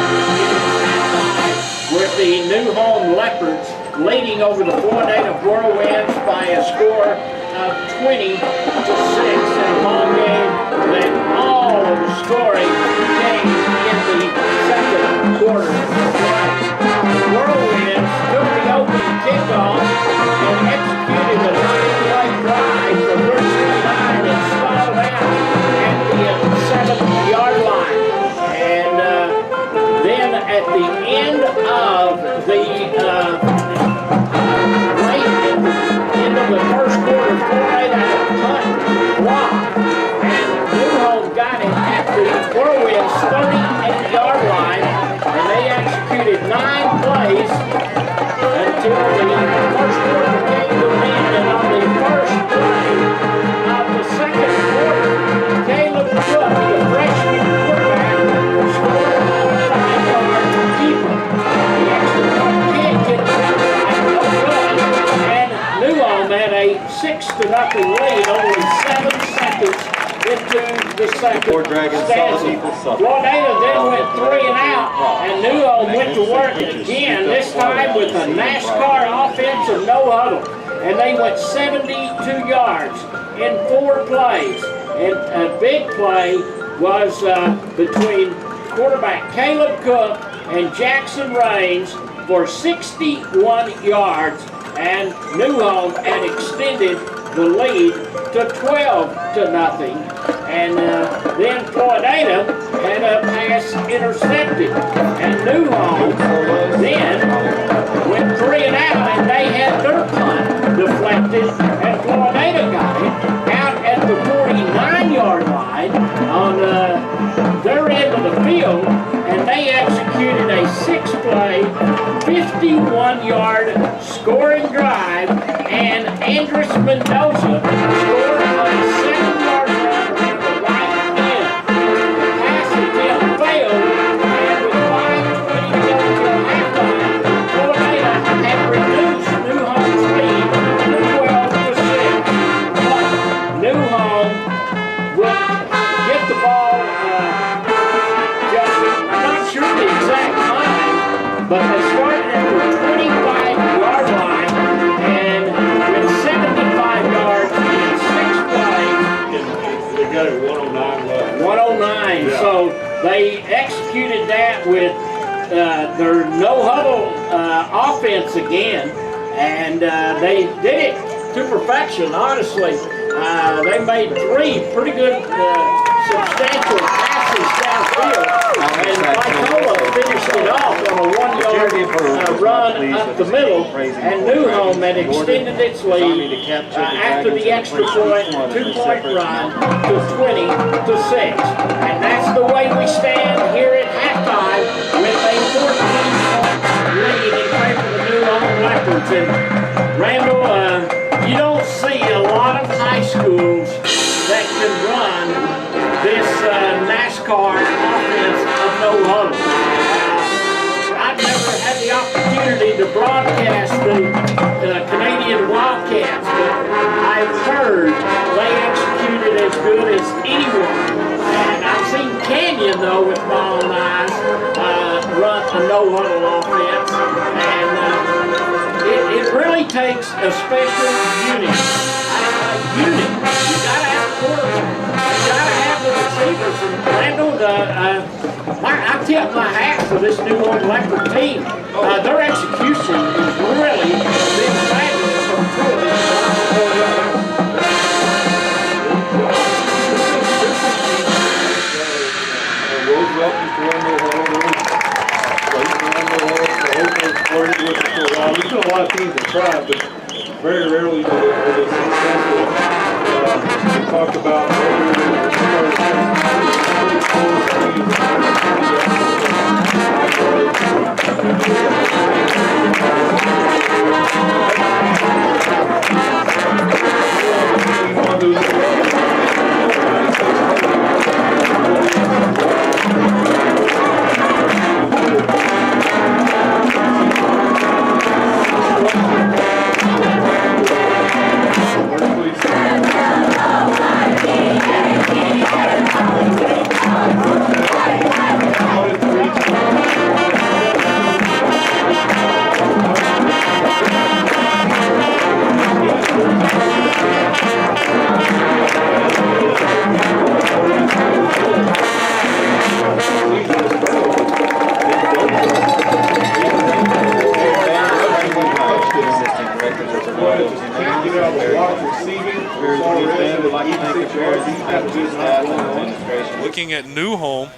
with the new Home Leopards leading over the Floydada Whirlwinds by a score of 20-6 in a home game. That all of the scoring came in the second quarter. The Whirlwinds took the opening kickoff and executed a 9-play drive from virtually 9 and stalled out at the 7-yard line. And then at the end of the end of the first quarter, Floydada had a punt block, and New Home got it at the Whirlwinds 38-yard line, and they executed 9 plays until the first quarter came to an end. And on the first play of the second quarter, Caleb Cook, the freshman quarterback, scored a 5-yard keeper. The extra point kick hit the right, no good, and New Home had a 6-0 lead, only 7 seconds into the second. 4 dragons Floydada then went 3 and out, and New Home went to work again, this time with a NASCAR offense of no huddle. And they went 72 yards in 4 plays. And a big play was between quarterback Caleb Cook and Jackson Raines for 61 yards, and New Home had extended the lead to 12-0. And then Floydada had a pass intercepted, and New Home then went 3 and out, and they had their punt deflected, and Floydada got it out at the 49-yard line on their end of the field, and they executed a 6-play, 51-yard scoring drive, and Andres Mendoza scored a 7-yard run around the right end. The pass attempt failed, and with 5:20 to go till halftime, Floydada had reduced New Home's lead to 12-6. But New Home would get the ball, I'm not sure the exact time, but they started at the 25-yard line, and with 75 yards in 6 plays, they got it 109 left. 109. Yeah. So they executed that with their no-huddle offense again, and they did it to perfection, honestly. They made 3 pretty good, substantial passes downfield, and Vitola finished it off on a 1-yard run up the middle, and New Home had extended its lead after the extra point, 2-point run to 20-6. And that's the way we stand here at halftime with a 14-point lead in favor of the New Home Leopards. And Randall, you don't see a lot of high schools that can run this NASCAR offense of no huddle. I've never had the opportunity to broadcast the Canadian Wildcats, but I've heard they executed as good as anyone. And I've seen Canyon, though, with my own eyes, run a no-huddle offense. And it really takes a special unit. You gotta have a quarterback. You gotta have the receivers. And Randall, I tip my hat for this New Home Leopard team. Their execution is really been fabulous on 2 of these There's been a lot of teams that tried, but very rarely was it successful. We talked about Looking at New Home,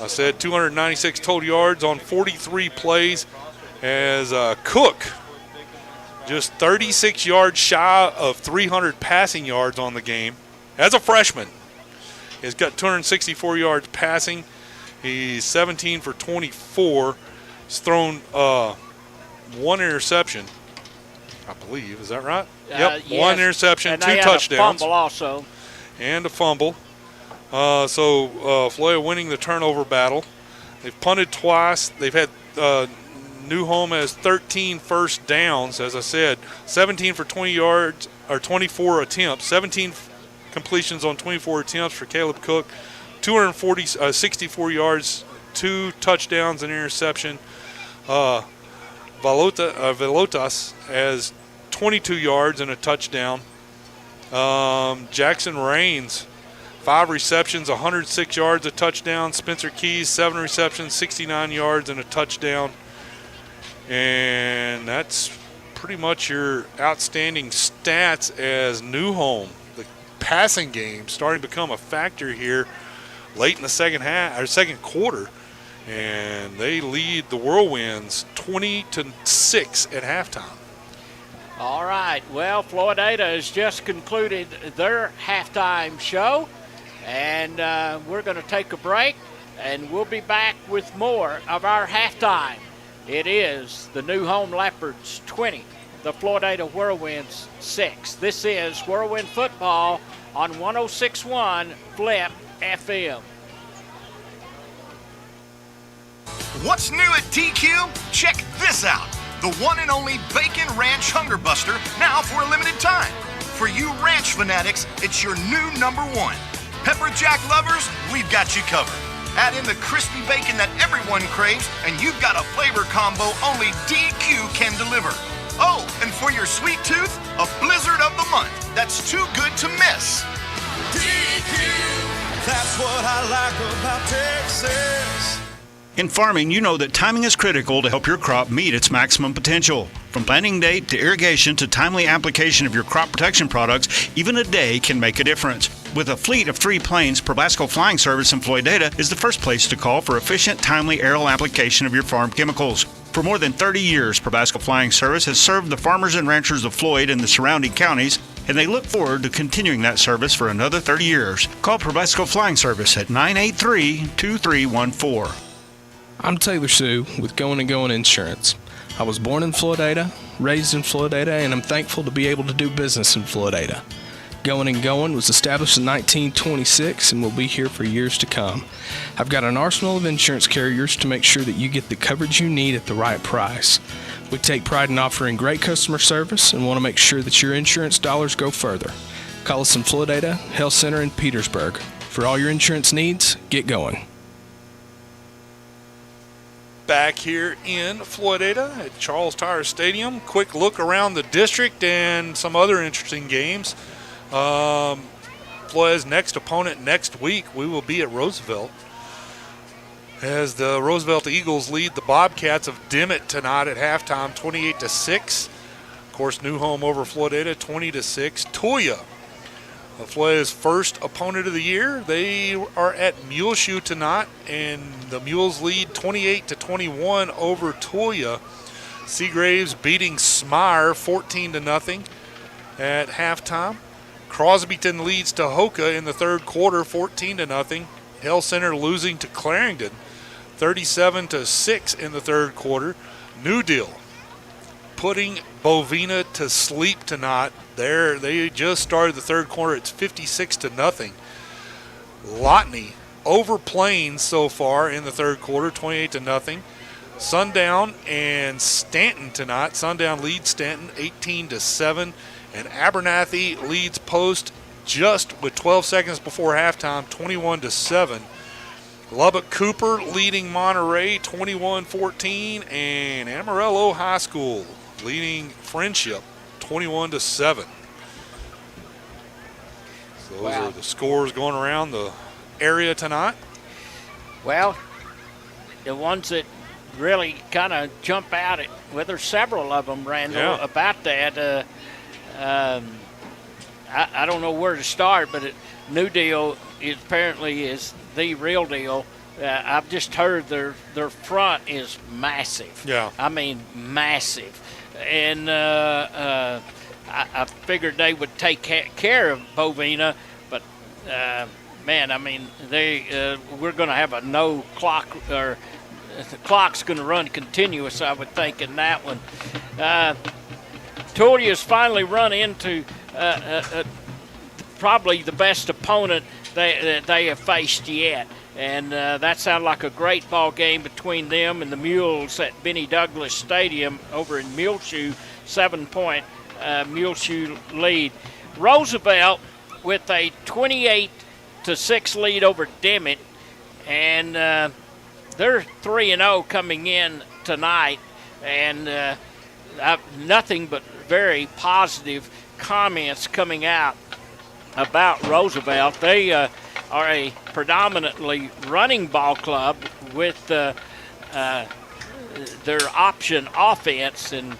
I said 296 total yards on 43 plays, as Cook just 36 yards shy of 300 passing yards on the game as a freshman. He's got 264 yards passing. He's 17 for 24. He's thrown one interception, I believe. Is that right? Yep, yes. one interception, and 2 touchdowns. A fumble also. And a fumble. So Floydada winning the turnover battle. They've punted twice. They've had New Home has 13 first downs, as I said, 17 for 20 yards, or 24 attempts, 17 completions on 24 attempts for Caleb Cook, 64 yards, 2 touchdowns and interception. Velotas has 22 yards and a touchdown. Jackson Rains, 5 receptions, 106 yards, a touchdown. Spencer Keys, 7 receptions, 69 yards and a touchdown. And that's pretty much your outstanding stats as New Home. The passing game starting to become a factor here late in the second quarter. And they lead the Whirlwinds 20-6 at halftime. All right. Well, Floydada has just concluded their halftime show, and we're going to take a break, and we'll be back with more of our halftime. It is the New Home Leopards 20, the Floydada Whirlwinds 6. This is Whirlwind Football on 106.1 Flip FM. What's new at TQ? Check this out. The one and only Bacon Ranch Hunger Buster, now for a limited time. For you ranch fanatics, it's your new #1. Pepper Jack lovers, we've got you covered. Add in the crispy bacon that everyone craves, and you've got a flavor combo only DQ can deliver. Oh, and for your sweet tooth, a blizzard of the month that's too good to miss. DQ, that's what I like about Texas. In farming, you know that timing is critical to help your crop meet its maximum potential. From planting date to irrigation to timely application of your crop protection products, even a day can make a difference. With a fleet of 3 planes, Probasco Flying Service in Floydada is the first place to call for efficient, timely aerial application of your farm chemicals. For more than 30 years, Probasco Flying Service has served the farmers and ranchers of Floyd and the surrounding counties, and they look forward to continuing that service for another 30 years. Call Probasco Flying Service at 983-2314. I'm Taylor Sue with Going and Going Insurance. I was born in Floydada, raised in Floydada, and I'm thankful to be able to do business in Floydada. Going and Going was established in 1926 and will be here for years to come. I've got an arsenal of insurance carriers to make sure that you get the coverage you need at the right price. We take pride in offering great customer service and want to make sure that your insurance dollars go further. Call us in Floydada, Health Center, and Petersburg. For all your insurance needs, get going. Back here in Floydada at Charles Tyer Stadium. Quick look around the district and some other interesting games. Floydada's next opponent next week, we will be at Roosevelt, as the Roosevelt Eagles lead the Bobcats of Dimmitt tonight at halftime, 28-6. Of course, New Home over Floydada, 20-6. Toya Floydada's first opponent of the year. They are at Muleshoe tonight, and the Mules lead 28-21 over Toya. Seagraves beating Smyre 14-0 at halftime. Crosbyton leads Tahoka in the third quarter 14-0. Hell Center losing to Clarendon 37-6 in the third quarter. New Deal putting Bovina to sleep tonight. They just started the third quarter. It's 56-0. Lotney over Plains so far in the third quarter, 28-0. Sundown and Stanton tonight. Sundown leads Stanton 18-7, and Abernathy leads Post just with 12 seconds before halftime, 21-7. Lubbock Cooper leading Monterey 21-14, and Amarillo High School leading Friendship 21-7. So those are the scores going around the area tonight. Well, the ones that really kind of jump out at, well, there's several of them, Randall, about that. I don't know where to start, but New Deal apparently is the real deal. I've just heard their front is massive. Yeah. I mean, massive. And I figured they would take care of Bovina, but man, I mean, we're going to have a no clock, or the clock's going to run continuous, I would think, in that one. Toya's finally run into probably the best opponent they have faced yet. And that sounded like a great ball game between them and the Mules at Benny Douglas Stadium over in Muleshoe, 7-point Muleshoe lead. Roosevelt with a 28-6 lead over Dimmitt, and they're 3-0 coming in tonight, and nothing but very positive comments coming out about Roosevelt. They are a predominantly running ball club with their option offense, and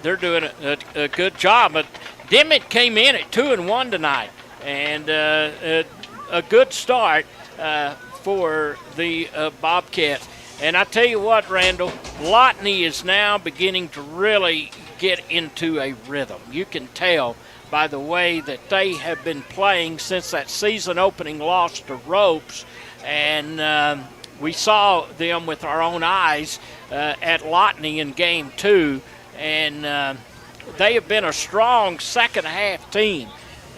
they're doing a good job. But Dimmitt came in at 2-1 tonight, and a good start for the Bobcats. And I tell you what, Randall, Lotney is now beginning to really get into a rhythm. You can tell by the way that they have been playing since that season opening loss to Ropes. And we saw them with our own eyes at Lotney in Game 2. And they have been a strong second-half team.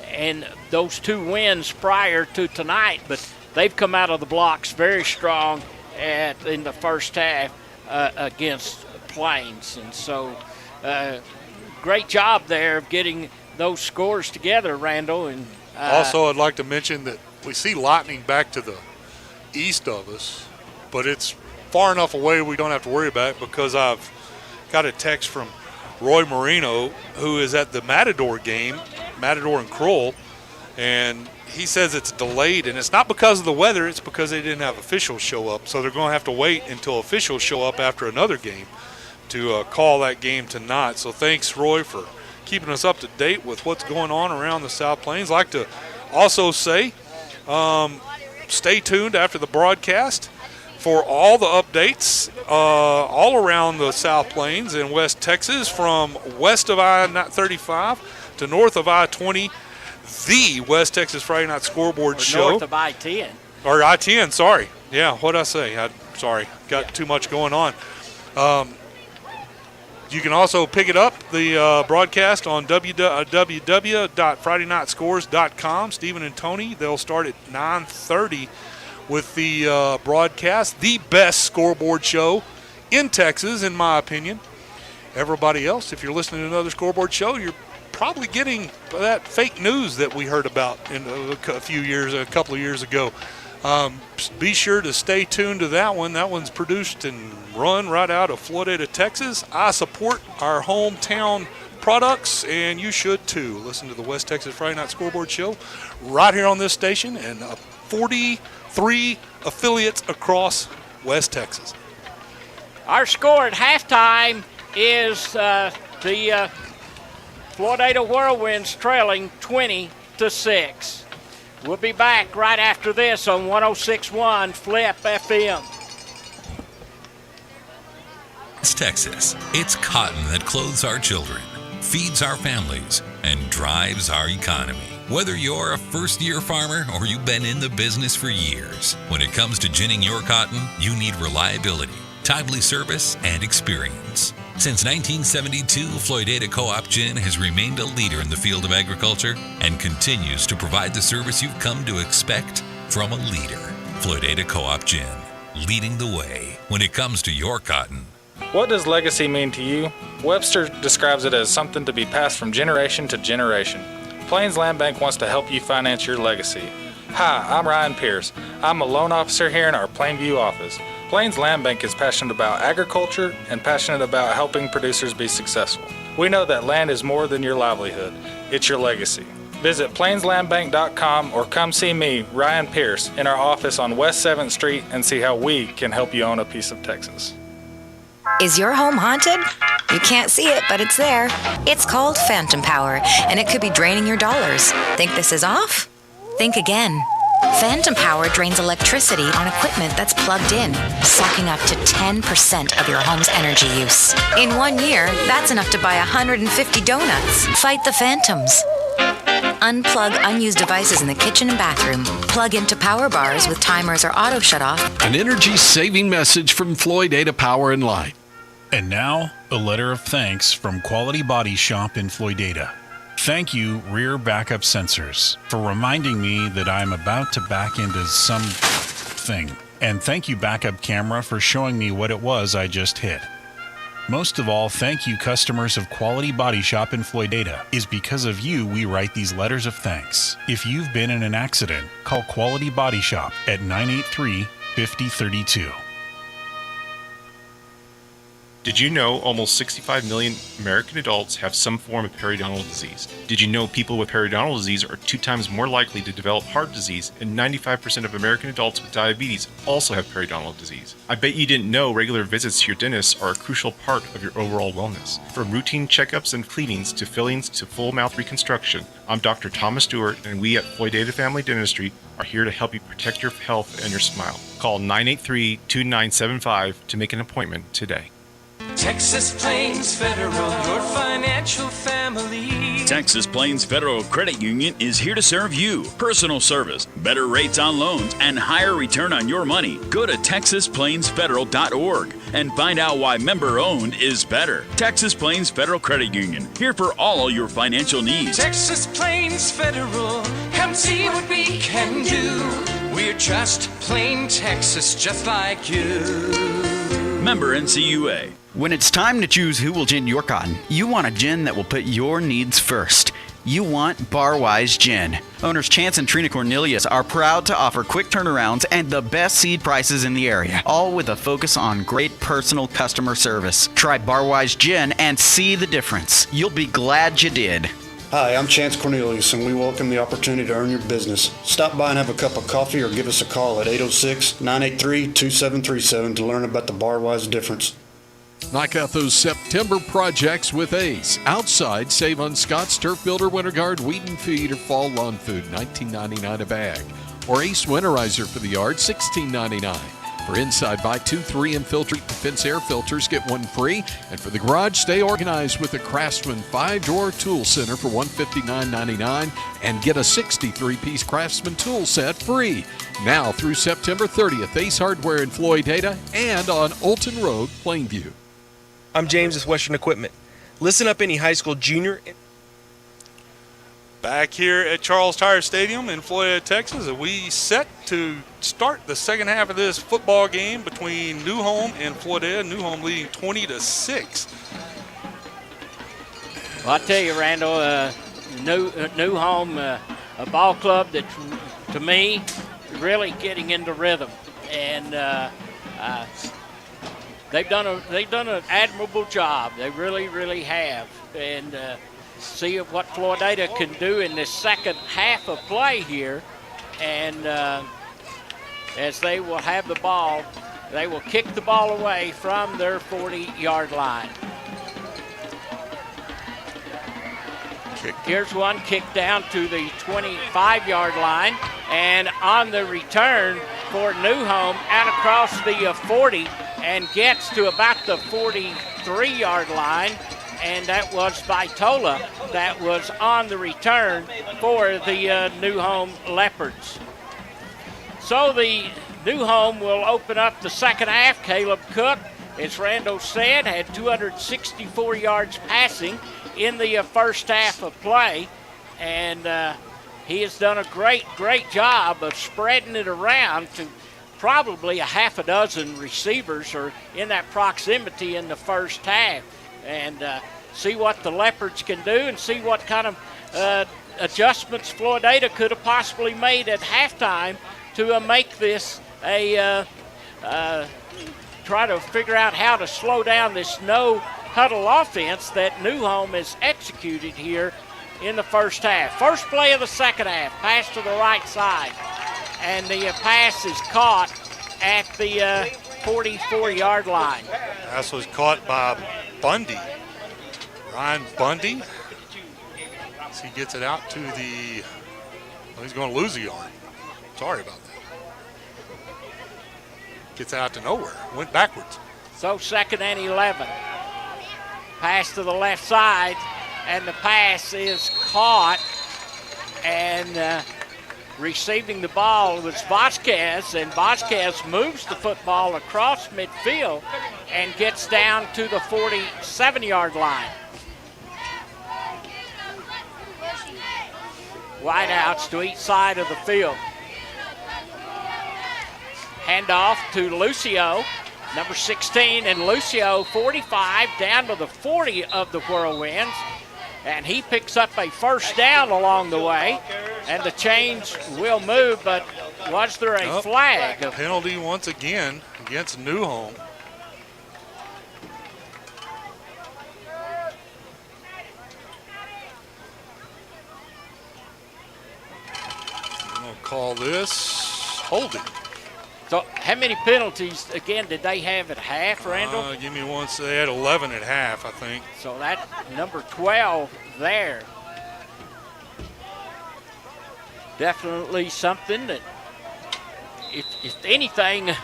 And those two wins prior to tonight, but they've come out of the blocks very strong in the first half against Plains. And so great job there of getting those scores together, Randall. And also, I'd like to mention that we see Lightning back to the east of us, but it's far enough away we don't have to worry about it, because I've got a text from Roy Marino, who is at the Matador game, Matador and Kroll, and he says it's delayed, and it's not because of the weather, it's because they didn't have officials show up. So they're going to have to wait until officials show up after another game to call that game tonight. So thanks, Roy, for keeping us up to date with what's going on around the South Plains. I'd like to also say stay tuned after the broadcast for all the updates all around the South Plains in West Texas, from west of I-35 to north of I-20, the West Texas Friday Night Scoreboard Show. North of I-10. Or I-10, sorry. Yeah, what'd I say? Sorry, got too much going on. You can also pick it up, the broadcast, on www.fridaynightscores.com. Stephen and Tony, they'll start at 9:30 with the broadcast. The best scoreboard show in Texas, in my opinion. Everybody else, if you're listening to another scoreboard show, you're probably getting that fake news that we heard about in a couple of years ago. Be sure to stay tuned to that one. That one's produced and run right out of Floydada, Texas. I support our hometown products, and you should too. Listen to the West Texas Friday Night Scoreboard Show right here on this station, and 43 affiliates across West Texas. Our score at halftime is the Floydada Whirlwinds trailing 20 8-6. We'll be back right after this on 106.1 Flip FM. It's Texas. It's cotton that clothes our children, feeds our families, and drives our economy. Whether you're a first-year farmer or you've been in the business for years, when it comes to ginning your cotton, you need reliability, timely service, and experience. Since 1972, Floydada Co-op Gin has remained a leader in the field of agriculture and continues to provide the service you've come to expect from a leader. Floydada Co-op Gin, leading the way when it comes to your cotton. What does legacy mean to you? Webster describes it as something to be passed from generation to generation. Plains Land Bank wants to help you finance your legacy. Hi, I'm Ryan Pierce. I'm a loan officer here in our Plainview office. Plains Land Bank is passionate about agriculture and passionate about helping producers be successful. We know that land is more than your livelihood. It's your legacy. Visit plainslandbank.com or come see me, Ryan Pierce, in our office on West 7th Street and see how we can help you own a piece of Texas. Is your home haunted? You can't see it, but it's there. It's called phantom power, and it could be draining your dollars. Think this is off? Think again. Phantom power drains electricity on equipment that's plugged in, sucking up to 10% of your home's energy use. In 1 year, that's enough to buy 150 donuts. Fight the phantoms. Unplug unused devices in the kitchen and bathroom. Plug into power bars with timers or auto shut-off. An energy-saving message from Floydada Power and Light. And now, a letter of thanks from Quality Body Shop in Floydada. Thank you, Rear Backup Sensors, for reminding me that I'm about to back into something. And thank you, Backup Camera, for showing me what it was I just hit. Most of all, thank you, customers of Quality Body Shop in Floydada. It's because of you we write these letters of thanks. If you've been in an accident, call Quality Body Shop at 983-5032. Did you know almost 65 million American adults have some form of periodontal disease? Did you know people with periodontal disease are 2 times more likely to develop heart disease, and 95% of American adults with diabetes also have periodontal disease? I bet you didn't know regular visits to your dentist are a crucial part of your overall wellness. From routine checkups and cleanings to fillings to full mouth reconstruction, I'm Dr. Thomas Stewart, and we at Floydada Family Dentistry are here to help you protect your health and your smile. Call 983-2975 to make an appointment today. Texas Plains Federal, your financial family. Texas Plains Federal Credit Union is here to serve you. Personal service, better rates on loans, and higher return on your money. Go to TexasPlainsFederal.org and find out why member-owned is better. Texas Plains Federal Credit Union, here for all your financial needs. Texas Plains Federal, come see what we can do. We're just plain Texas, just like you. Member NCUA. When it's time to choose who will gin your cotton, you want a gin that will put your needs first. You want Barwise Gin. Owners Chance and Trina Cornelius are proud to offer quick turnarounds and the best seed prices in the area, all with a focus on great personal customer service. Try Barwise Gin and see the difference. You'll be glad you did. Hi, I'm Chance Cornelius, and we welcome the opportunity to earn your business. Stop by and have a cup of coffee or give us a call at 806-983-2737 to learn about the Barwise difference. Knock out those September projects with Ace. Outside, save on Scott's Turf Builder Winter Guard Weed and Feed or Fall Lawn Food, $19.99 a bag. Or Ace Winterizer for the yard, $16.99. For inside, buy 2, 3 infiltrate defense air filters, get 1 free. And for the garage, stay organized with the Craftsman 5-drawer tool center for $159.99 and get a 63-piece Craftsman tool set free. Now through September 30th, Ace Hardware in Floydada and on Olton Road, Plainview. I'm James with Western Equipment. Listen up, any high school junior. Back here at Charles Tyer Stadium in Floydada, Texas, and we set to start the second half of this football game between New Home and Floydada. New Home leading 20-6. Well, I tell you, Randall, New Home, a ball club that, to me, really getting into rhythm, and they've done an admirable job. They really, really have, and see what Floydada can do in this second half of play here, and as they will have the ball, they will kick the ball away from their 40-yard line. kick. Here's one kick down to the 25-yard line, and on the return for New Home out across the 40 and gets to about the 43-yard line, and that was Vitola that was on the return for the New Home Leopards. So the New Home will open up the second half. Caleb Cook, as Randall said, had 264 yards passing in the first half of play, and he has done a great job of spreading it around to probably a half a dozen receivers are in that proximity in the first half, and see what the Leopards can do and see what kind of adjustments Floydada could have possibly made at halftime to make this a try to figure out how to slow down this no huddle offense that New Home has executed here in the first half. First play of the second half, pass to the right side, and the pass is caught at the 44-yard line. Pass was caught by Bundy. Ryan Bundy. As he gets it out to the, well, he's going to lose a yard. Sorry about that. Gets out to nowhere, went backwards. So 2nd and 11. Pass to the left side, and the pass is caught, and receiving the ball was Vasquez, and Vasquez moves the football across midfield and gets down to the 47-yard line. Wideouts to each side of the field. Handoff to Lucio, number 16, and Lucio 45 down to the 40 of the Whirlwinds, and he picks up a first down along the way, and the chains will move, but was there a flag? A penalty once again against New Home. I'm going to call this holding. So how many penalties, again, did they have at half, Randall? Give me one. So they had 11 at half, I think. So that number 12 there. Definitely something that, if anything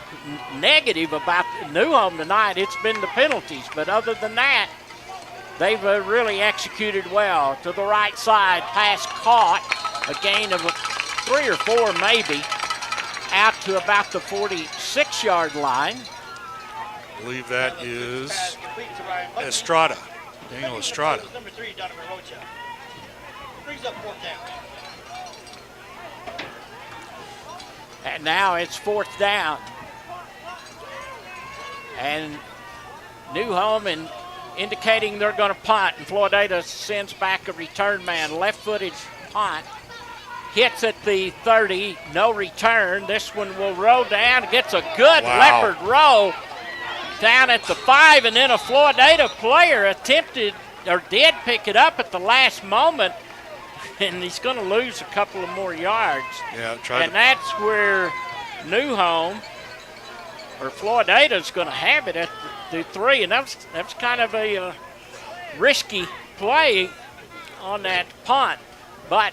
negative about New Home tonight, it's been the penalties. But other than that, they've really executed well. To the right side, pass caught, a gain of 3 or 4 maybe, out to about the 46-yard line. I believe that is Estrada, Daniel Estrada. Number 3, Donovan Rocha. Brings up 4th down. And now it's 4th down. And New Home indicating they're going to punt, and Floydada sends back a return man, left-footed punt. Hits at the 30, no return. This one will roll down, gets a good Leopard roll down at the 5, and then a Floydada player attempted or did pick it up at the last moment, and he's going to lose a couple of more yards. Yeah, and that's where New Home or Floydada's going to have it at the 3, and that's kind of a risky play on that punt, but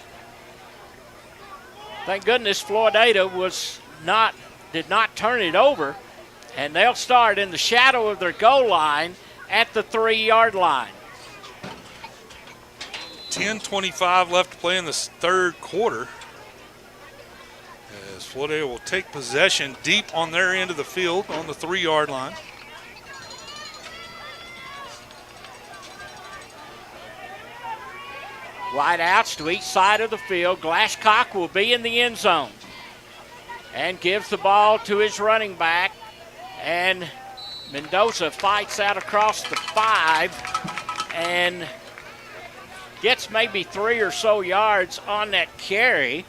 thank goodness Floydada did not turn it over, and they'll start in the shadow of their goal line at the 3-yard line. 10:25 left to play in the third quarter. As Floydada will take possession deep on their end of the field on the 3-yard line. Wide outs to each side of the field. Glasscock will be in the end zone and gives the ball to his running back. And Mendoza fights out across the 5 and gets maybe 3 or so yards on that carry.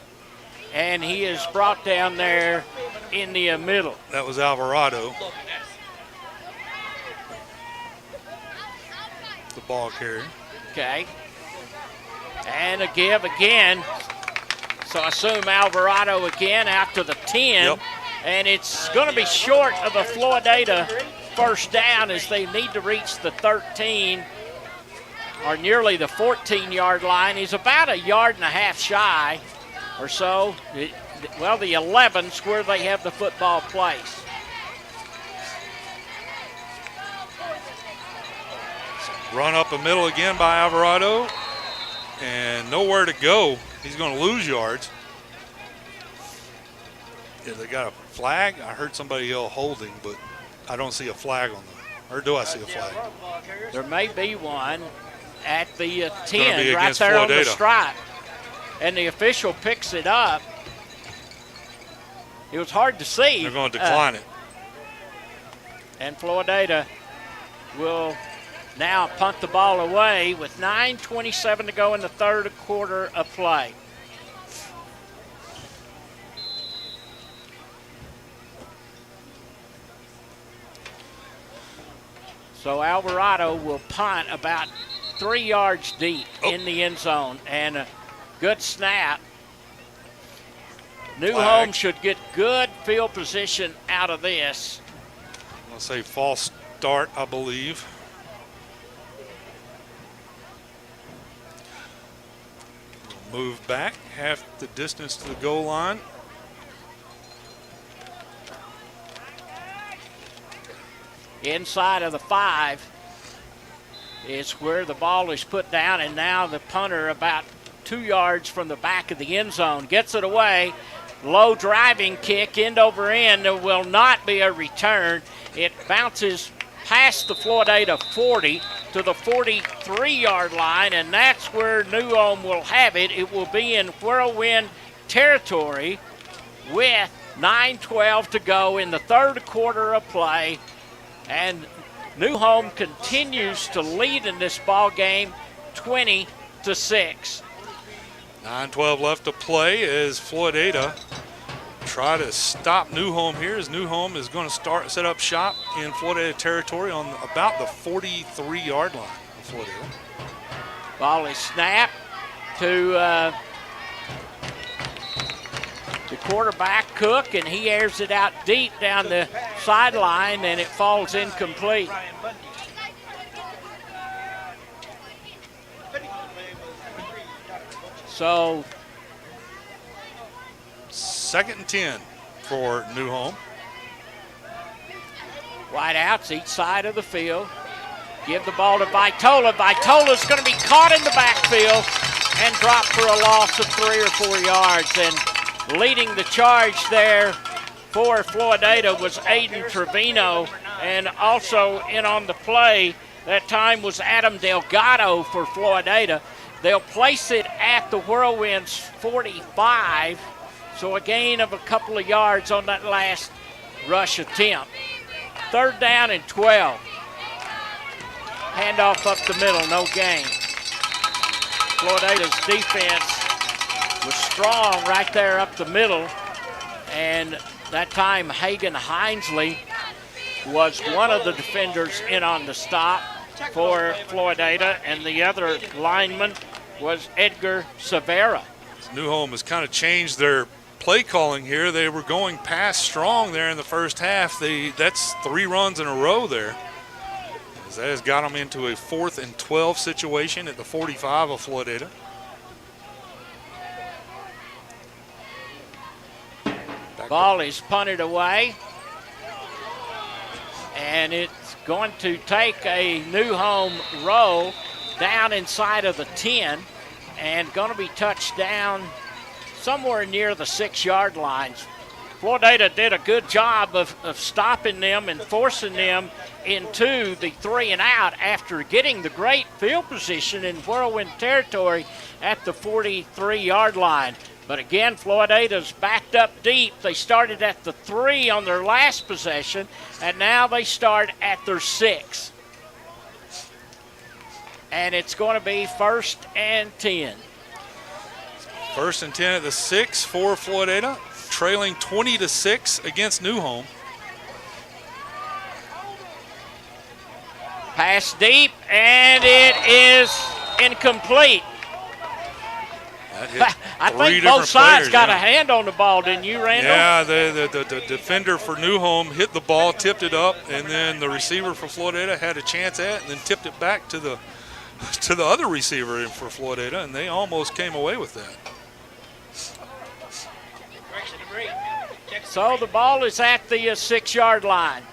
And he is brought down there in the middle. That was Alvarado, the ball carrier. Okay. And a give again. So I assume Alvarado again out to the 10. Yep. And it's going to be short of a Floydada first down as they need to reach the 13. or nearly the 14-yard line. He's about 1.5 yards shy or so. Well, the 11's where they have the football placed. Run up the middle again by Alvarado, and nowhere to go. He's going to lose yards. Yeah, they got a flag. I heard somebody yell holding, but I don't see a flag on them. Or do I see a flag? There may be one at the It's gonna be 10, right against there on the Floydada. stripe. And the official picks it up. It was hard to see. They're going to decline it. And Floydada will now punt the ball away with 9:27 to go in the third quarter of play. So Alvarado will punt about 3 yards deep in the end zone, and a good snap. New Home should get good field position out of this. I'll say false start, I believe. Move back half the distance to the goal line. Inside of the 5 is where the ball is put down, and now the punter about 2 yards from the back of the end zone gets it away. Low driving kick, end over end. There will not be a return. It bounces past the Floydada 40 to the 43-yard line, and that's where New Ulm will have it. It will be in Whirlwind territory with 9:12 to go in the third quarter of play. And New Home continues to lead in this ball game 20-6. 9:12 left to play as Floydada try to stop New Home here, as New Home is going to set up shop in Floydada territory on about the 43-yard line of Floydada. Ball is snapped to the quarterback, Cook, and he airs it out deep down the sideline, and it falls incomplete. So, 2nd and 10 for New Home. Wideouts each side of the field. Give the ball to Vitola. Vitola's going to be caught in the backfield and dropped for a loss of 3 or 4 yards. And leading the charge there for Floydada was Aiden Trevino, and also in on the play that time was Adam Delgado for Floydada. They'll place it at the Whirlwinds 45, so a gain of a couple of yards on that last rush attempt. 3rd down and 12. Handoff up the middle, no gain. Floydada's defense was strong right there up the middle, and that time Hagan Hinesley was one of the defenders in on the stop for Floydada, and the other lineman was Edgar Severa. New Home has kind of changed their play calling here. They were going past strong there in the first half. That's 3 runs in a row there. As that has got them into a 4th and 12 situation at the 45 of Floydada. Ball is punted away, and it's going to take a New Home roll down inside of the 10 and going to be touched down somewhere near the 6-yard lines. Floydada did a good job of stopping them and forcing them into the 3 and out after getting the great field position in Whirlwind territory at the 43-yard line. But again, Floydada's backed up deep. They started at the 3 on their last possession, and now they start at their 6. And it's going to be 1st and 10. 1st and 10 at the 6 for Floydada, trailing 20-6 against New Home. Pass deep, and it is incomplete. I think both sides got a hand on the ball, didn't you, Randall? Yeah, the defender for New Home hit the ball, tipped it up, and then the receiver for Floydada had a chance at it and then tipped it back to the to the other receiver for Floydada, and they almost came away with that. So the ball is at the 6-yard line.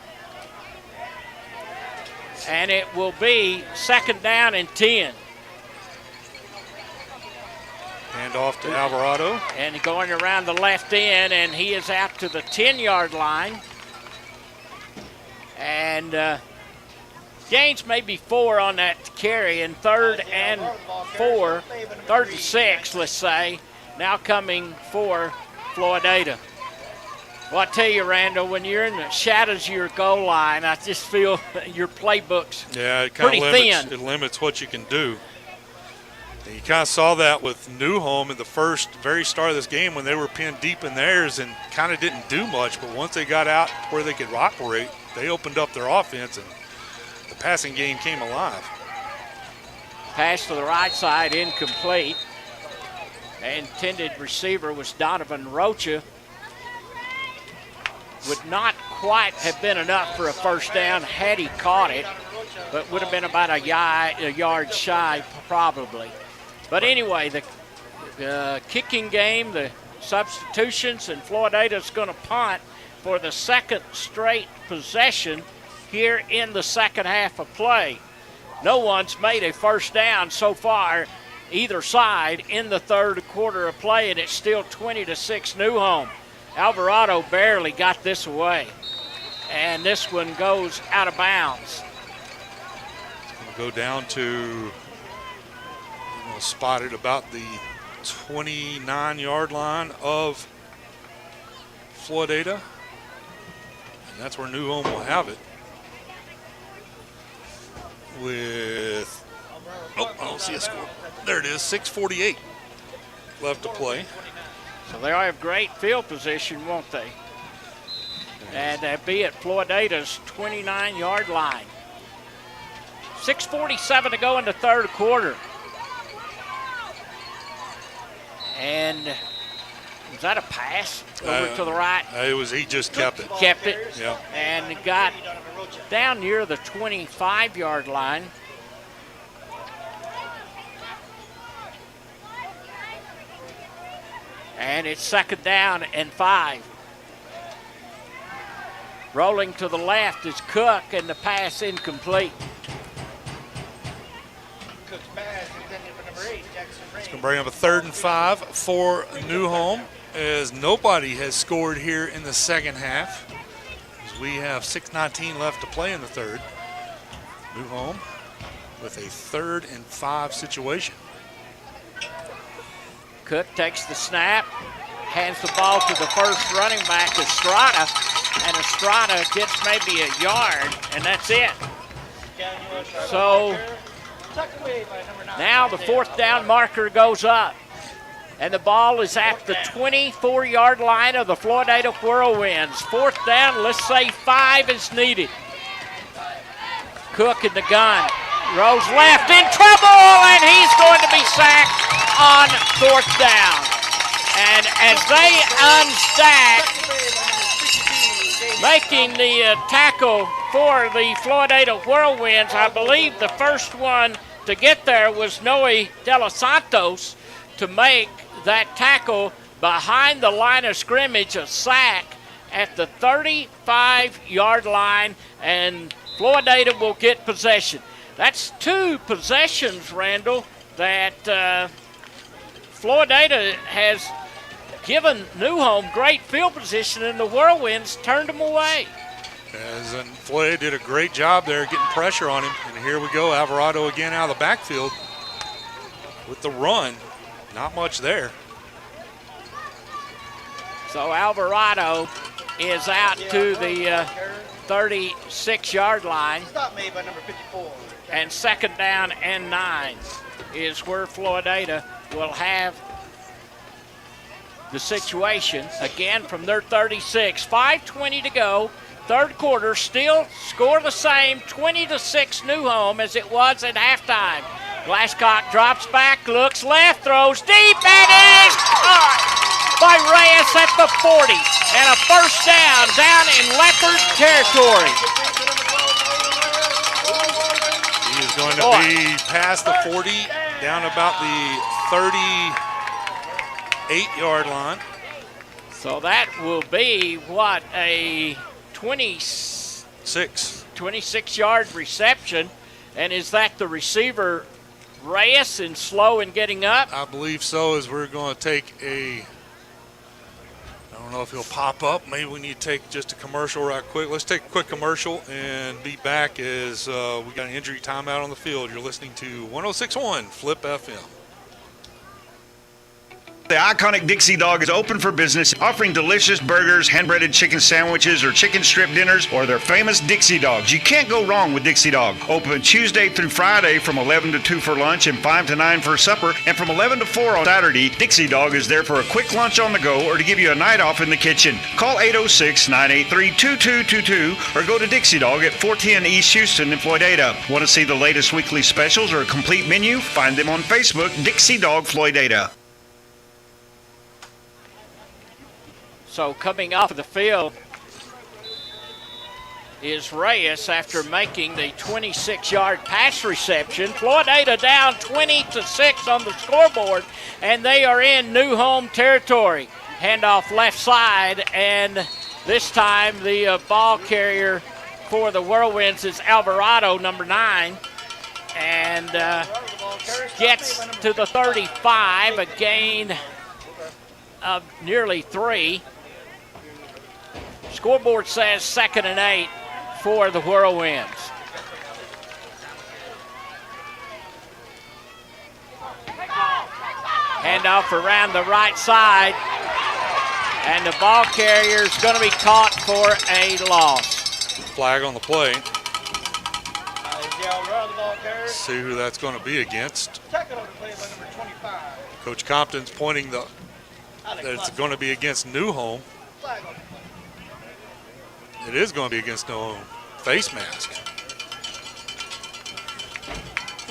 And it will be 2nd down and 10. Hand off to Alvarado. And going around the left end, and he is out to the 10-yard line. And gains maybe 4 on that carry, and 3rd and 4, 3rd and 6, let's say, now coming for Floydada. Well, I tell you, Randall, when you're in the shadows of your goal line, I just feel your playbook's it kind pretty of thin. It limits what you can do. And you kind of saw that with Newhome at the very start of this game when they were pinned deep in theirs and kind of didn't do much. But once they got out where they could operate, they opened up their offense, and the passing game came alive. Pass to the right side, incomplete. The intended receiver was Donovan Rocha. Would not quite have been enough for a 1st down had he caught it, but would have been about a yard shy probably. But anyway, the kicking game, the substitutions, and Floydada's going to punt for the 2nd straight possession here in the 2nd half of play. No one's made a 1st down so far either side in the 3rd quarter of play, and it's still 20-6 Newhome. Alvarado barely got this away, and this one goes out of bounds. We'll go down to, spotted about the 29-yard line of Floydada, and that's where Newhome will have it. With, I don't see a score. There it is, 6:48 left to play. So they'll have great field position, won't they? And they'll be at Floydada's 29-yard line. 6:47 to go in the 3rd quarter. And was that a pass over to the right? He just kept it. Kept it. Yeah. And got down near the 25-yard line. And it's 2nd down and 5. Rolling to the left is Cook, and the pass incomplete. It's going to bring up a 3rd and 5 for Newhome, as nobody has scored here in the 2nd half, as we have 6:19 left to play in the 3rd. Newhome with a 3rd and 5 situation. Cook takes the snap, hands the ball to the first running back, Estrada, and Estrada gets maybe a yard, and that's it. So now the 4th down marker goes up, and the ball is at the 24-yard line of the Floydada Whirlwinds. 4th down, let's say 5 is needed. Cook in the gun, rolls left, in trouble, and he's going to be sacked on 4th down. And as they unstack, making the tackle for the Floydada Whirlwinds, I believe the first one to get there was Noe De Los Santos to make that tackle behind the line of scrimmage, a sack at the 35-yard line, and Floydada will get possession. That's 2 possessions, Randall, that Floydada has given Newhome great field position, and the Whirlwinds turned them away. Floyd did a great job there getting pressure on him. And here we go, Alvarado again out of the backfield with the run. Not much there. So Alvarado is out to the 36-yard line. Stop made by number 54. And 2nd down and 9 is where Floydada will have the situation again from their 36. 5:20 to go. 3rd quarter, still score the same, 20-6 Newhome as it was at halftime. Glasscock drops back, looks left, throws deep, and it is caught by Reyes at the 40. And a 1st down in Leopard territory. He is going to be past the 40, down about the 38-yard line. So that will be, what, a 26-yard reception. And is that the receiver Reyes and slow in getting up? I believe so, as we're going to take I don't know if he'll pop up. Maybe we need to take just a commercial right quick. Let's take a quick commercial and be back as we got an injury timeout on the field. You're listening to 106.1 Flip FM. The iconic Dixie Dog is open for business, offering delicious burgers, hand-breaded chicken sandwiches, or chicken strip dinners, or their famous Dixie Dogs. You can't go wrong with Dixie Dog. Open Tuesday through Friday from 11 to 2 for lunch and 5 to 9 for supper, and from 11 to 4 on Saturday, Dixie Dog is there for a quick lunch on the go or to give you a night off in the kitchen. Call 806-983-2222 or go to Dixie Dog at 410 East Houston in Floydada. Want to see the latest weekly specials or a complete menu? Find them on Facebook, Dixie Dog Floydada. So coming off of the field is Reyes after making the 26-yard pass reception. Floydada down 20-6 on the scoreboard, and they are in new home territory. Handoff left side, and this time the ball carrier for the Whirlwinds is Alvarado, number 9, and gets to the 35, a gain of nearly 3. Scoreboard says 2nd and 8 for the Whirlwinds. Handoff around the right side, and the ball carrier is going to be caught for a loss. Flag on the play. Let's see who that's going to be against. Coach Compton's pointing that it's going to be against New Home. It is going to be against New Home. Face mask.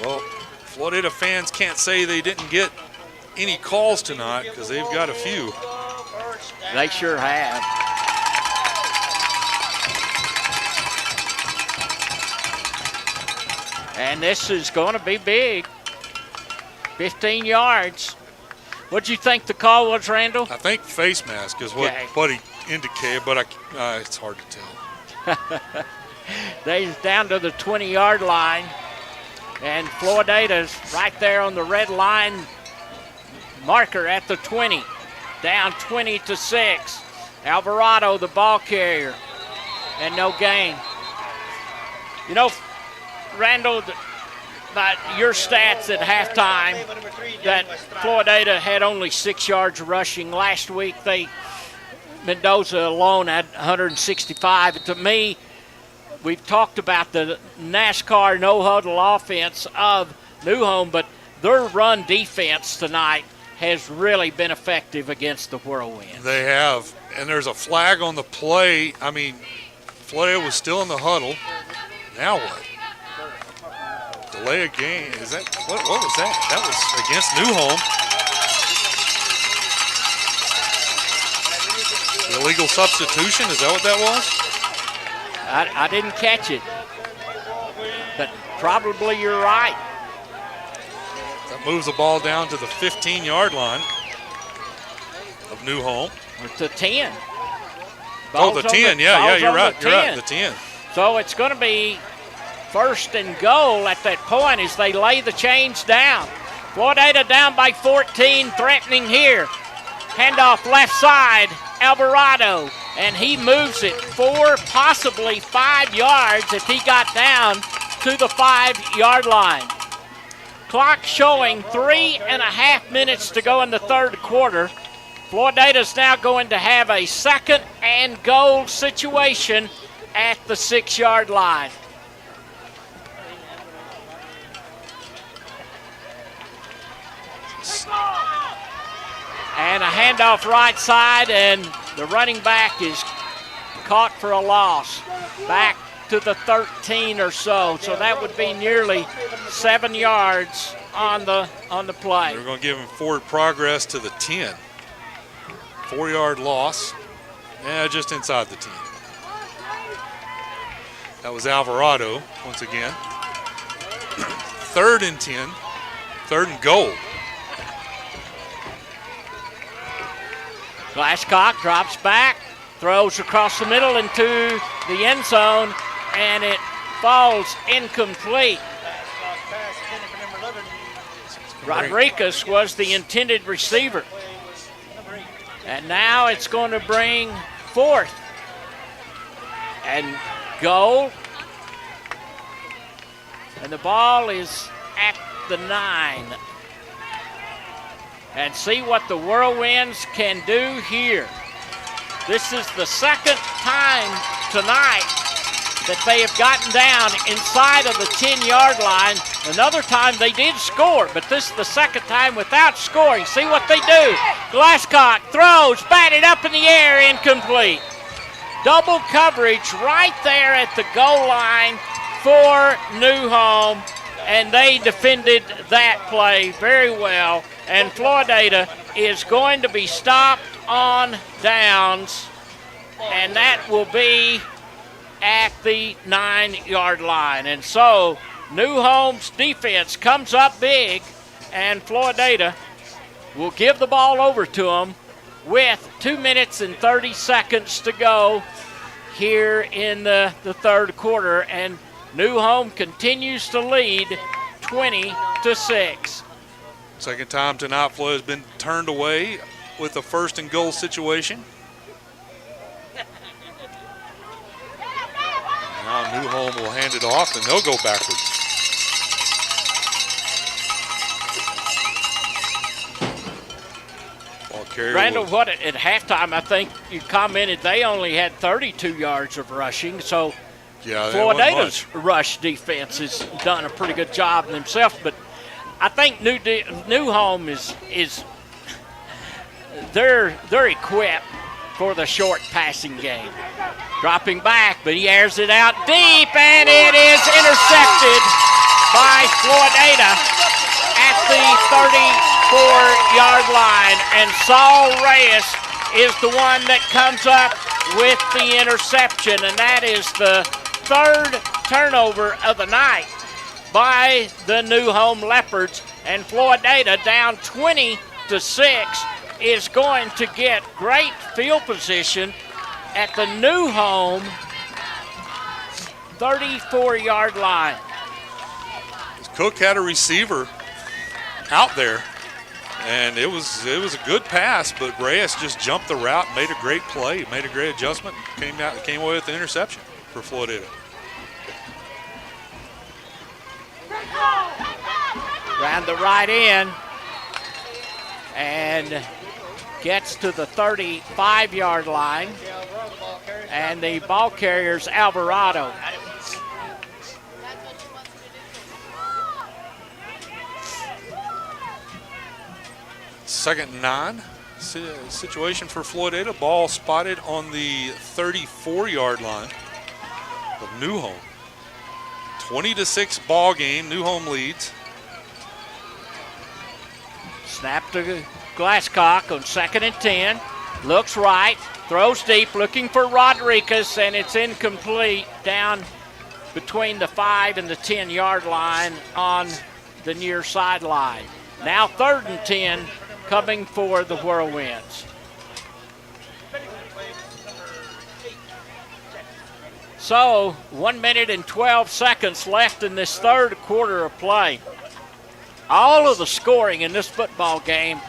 Well, Floydada fans can't say they didn't get any calls tonight because they've got a few. They sure have. And this is going to be big. 15 yards. What'd you think the call was, Randall? I think face mask is what he indicated, but it's hard to tell. They're down to the 20-yard line, and Floydada's right there on the red line marker at the 20. Down 20-6. Alvarado, the ball carrier, and no gain. You know, Randall, by your stats at halftime, that Floydada had only 6 yards rushing. Last week, Mendoza alone had 165. To me, we've talked about the NASCAR no-huddle offense of New Home, but their run defense tonight has really been effective against the Whirlwinds. They have, and there's a flag on the play. I mean, Floydada was still in the huddle. Now what? Delay a game. Is that what was that? That was against New Home. Illegal substitution. Is that what that was? I didn't catch it, but probably you're right. That moves the ball down to the 15-yard line of New Home. It's the 10. The 10. Yeah, you're right. You're right. The 10. So it's going to be 1st and goal at that point as they lay the chains down. Floydada down by 14, threatening here. Handoff left side, Alvarado, and he moves it 4, possibly 5 yards if he got down to the 5-yard line. Clock showing 3.5 minutes to go in the third quarter. Floydada's now going to have a 2nd and goal situation at the 6-yard line. And a handoff right side, and the running back is caught for a loss. Back to the 13 or so. So that would be nearly 7 yards on the play. They're going to give him forward progress to the 10. 4-yard loss. Yeah, just inside the 10. That was Alvarado once again. 3rd and 10, 3rd and goal. Glasscock drops back, throws across the middle into the end zone, and it falls incomplete. Rodriguez was the intended receiver. And now it's going to bring 4th and goal. And the ball is at the 9. And see what the Whirlwinds can do here. This is the 2nd time tonight that they have gotten down inside of the 10-yard line. Another time they did score, but this is the 2nd time without scoring. See what they do. Glasscock throws, batted up in the air, incomplete. Double coverage right there at the goal line for New Home, and they defended that play very well. And Floydada is going to be stopped on downs, and that will be at the 9-yard line. And so New Home's defense comes up big, and Floydada will give the ball over to them with 2 minutes and 30 seconds to go here in the 3rd quarter. And New Home continues to lead 20-6. Second time tonight, Floyd has been turned away with a 1st and goal situation. Now New Home will hand it off, and they'll go backwards. Ball carrier. Randall, what at halftime, I think you commented they only had 32 yards of rushing, so yeah, Floydada's rush defense has done a pretty good job themselves. But I think New Home is they're equipped for the short passing game. Dropping back, but he airs it out deep, and it is intercepted by Floydada at the 34-yard line. And Saul Reyes is the one that comes up with the interception, and that is the 3rd turnover of the night by the New Home Leopards. And Floydada, down 20-6, is going to get great field position at the New Home 34-yard line. Cook had a receiver out there, and it was a good pass, but Reyes just jumped the route, made a great play, made a great adjustment, came away with the interception for Floydada. Round the right end and gets to the 35-yard line, and the ball carrier's Alvarado. Second and 9 situation for Floydada. Ball spotted on the 34-yard line of New Home. 20-6 ball game. New Home leads. Snap to Glasscock on 2nd and 10. Looks right, throws deep, looking for Rodriguez, and it's incomplete down between the 5 and the 10-yard line on the near sideline. Now 3rd and 10 coming for the Whirlwinds. So 1 minute and 12 seconds left in this 3rd quarter of play. All of the scoring in this football game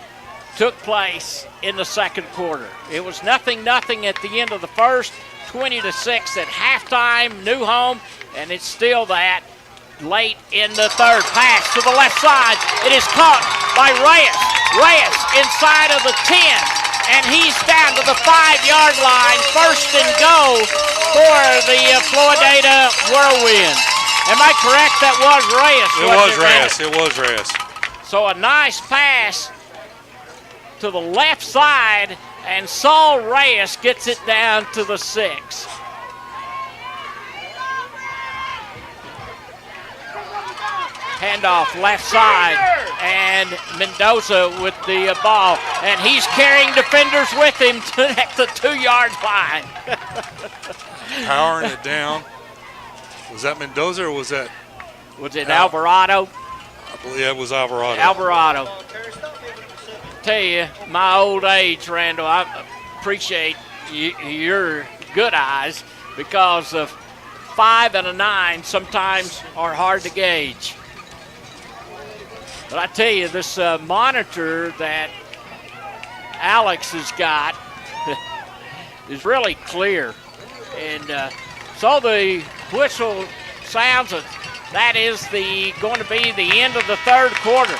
took place in the 2nd quarter. It was 0-0 at the end of the 1st, 20-6 at halftime, New Home, and it's still that late in the 3rd. Pass to the left side. It is caught by Reyes. Reyes inside of the 10, and he's down to the 5-yard line. 1st and goal for the Floydada Whirlwinds. Am I correct? That was Reyes. It was Reyes. So a nice pass to the left side, and Saul Reyes gets it down to the 6. Handoff left side, and Mendoza with the ball, and he's carrying defenders with him at the 2-yard line. Powering it down. Was that Mendoza or was that Was it Alvarado? I believe it was Alvarado. Alvarado. Tell you, my old age, Randall, I appreciate your good eyes because of 5 and a 9 sometimes are hard to gauge. But I tell you, this monitor that Alex has got is really clear. And so the whistle sounds, that is going to be the end of the third quarter.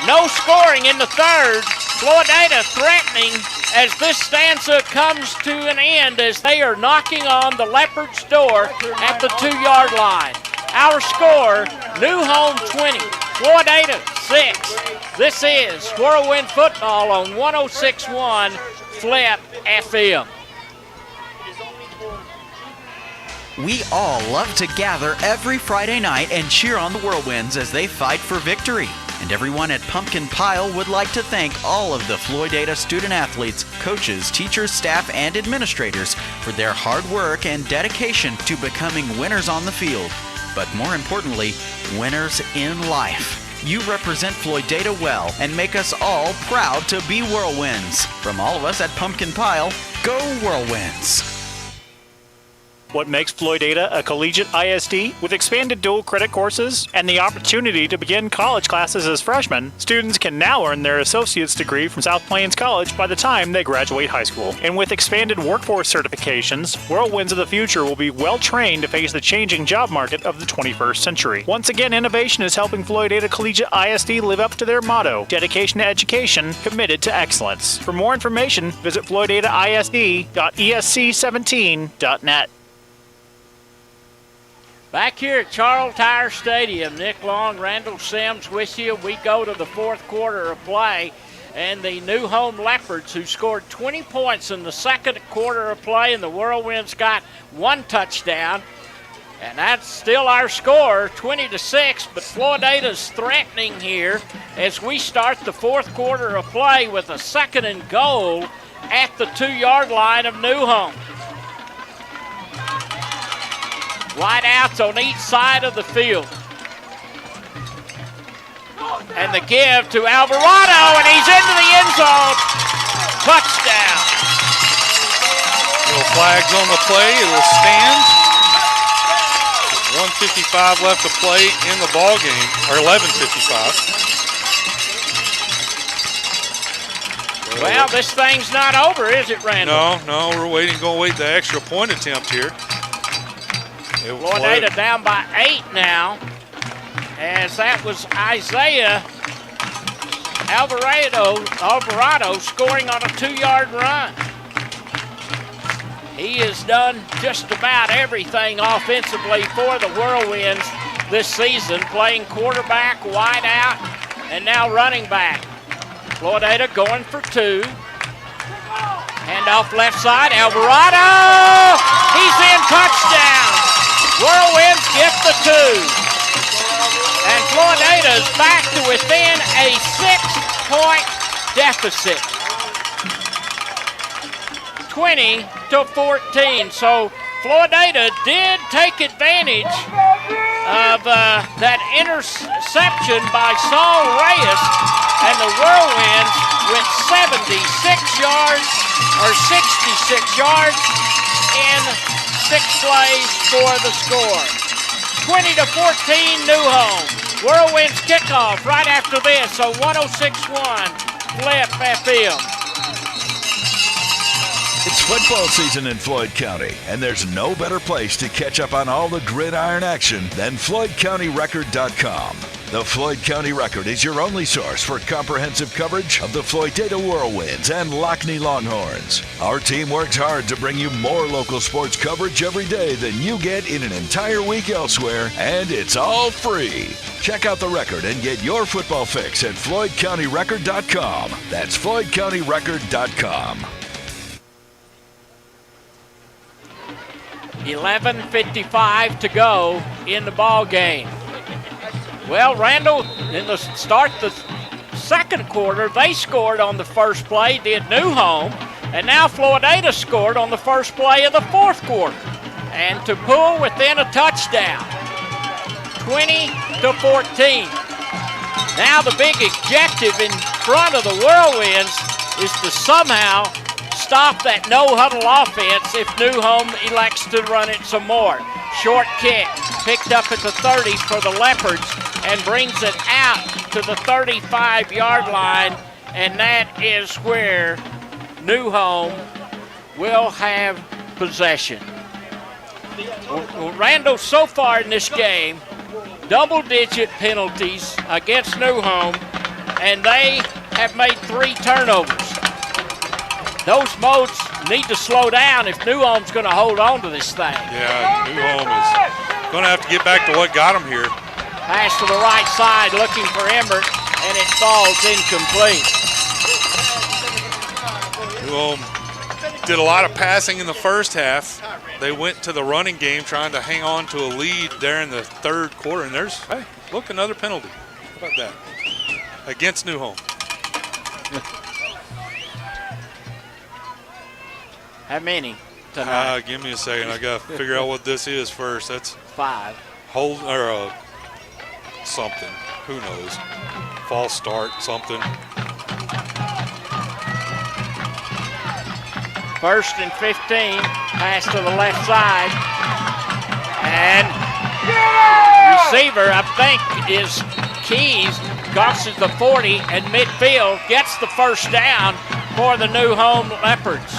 No scoring in the third. Floydada threatening as this stanza comes to an end as they are knocking on the Leopards' door at the 2-yard line. Our score, New Home 20, Floydada 6. This is Whirlwind Football on 106.1 Flip FM. We all love to gather every Friday night and cheer on the Whirlwinds as they fight for victory. And everyone at Pumpkin Pile would like to thank all of the Floydada student athletes, coaches, teachers, staff, and administrators for their hard work and dedication to becoming winners on the field. But more importantly, winners in life. You represent Floydada well and make us all proud to be Whirlwinds. From all of us at Pumpkin Pile, go Whirlwinds! What makes Floydada a collegiate ISD? With expanded dual credit courses and the opportunity to begin college classes as freshmen, students can now earn their associate's degree from South Plains College by the time they graduate high school. And with expanded workforce certifications, Whirlwinds of the future will be well trained to face the changing job market of the 21st century. Once again, innovation is helping Floydada Collegiate ISD live up to their motto, dedication to education, committed to excellence. For more information, visit floydadaisd.esc17.net. Back here at Charles Tyer Stadium, Nick Long, Randall Sims with you. We go to the fourth quarter of play, and the New Home Leopards, who scored 20 points in the second quarter of play, and the Whirlwinds got 1 touchdown. And that's still our score, 20-6, but Floydada's threatening here as we start the fourth quarter of play with a 2nd and goal at the 2-yard line of New Home. Wideouts on each side of the field. And the give to Alvarado, and he's into the end zone. Touchdown. No flags on the play. It will stand. 1:55 left to play in the ball game, or 11:55. Well, this thing's not over, is it, Randall? No, we're waiting. Going to wait the extra point attempt here. Floydada down by 8 now, as that was Isaiah Alvarado scoring on a 2-yard run. He has done just about everything offensively for the Whirlwinds this season, playing quarterback, wide out, and now running back. Floydada going for 2. Hand off left side, Alvarado! He's in, touchdown! Whirlwinds get the 2. And Floydada's back to within a 6-point deficit. 20-14. So Floydada did take advantage of that interception by Saul Reyes, and the Whirlwinds went 76 yards or 66 yards in 6 plays for the score. 20-14 New Home. Whirlwinds kickoff right after this on 106.1 Flip FM. It's football season in Floyd County, and there's no better place to catch up on all the gridiron action than FloydCountyRecord.com. The Floyd County Record is your only source for comprehensive coverage of the Floydada Whirlwinds and Lockney Longhorns. Our team works hard to bring you more local sports coverage every day than you get in an entire week elsewhere, and it's all free. Check out the record and get your football fix at FloydCountyRecord.com. That's FloydCountyRecord.com. 11:55 to go in the ball game. Well, Randall, in the start the second quarter, they scored on the first play, did New Home, and now Floydada scored on the first play of the fourth quarter, and to pull within a touchdown. 20-14. Now the big objective in front of the Whirlwinds is to somehow stop that no-huddle offense if New Home elects to run it some more. Short kick, picked up at the 30 for the Leopards and brings it out to the 35-yard line, and that is where New Home will have possession. Well, Randall, so far in this game, double-digit penalties against New Home, and they have made 3 turnovers. Those modes need to slow down if New Home's going to hold on to this thing. Yeah, New Home is going to have to get back to what got them here. Pass to the right side, looking for Emmert, and it falls incomplete. New Home did a lot of passing in the first half. They went to the running game trying to hang on to a lead there in the third quarter, and there's, hey, look, another penalty. How about that? Against New Home. How many tonight? Give me a second. I got to figure out what this is first. That's 5. Hold or something. Who knows? False start, something. 1st and 15. Pass to the left side. And receiver, I think, is Keys. Crosses the 40 and midfield. Gets the first down for the New Home Leopards.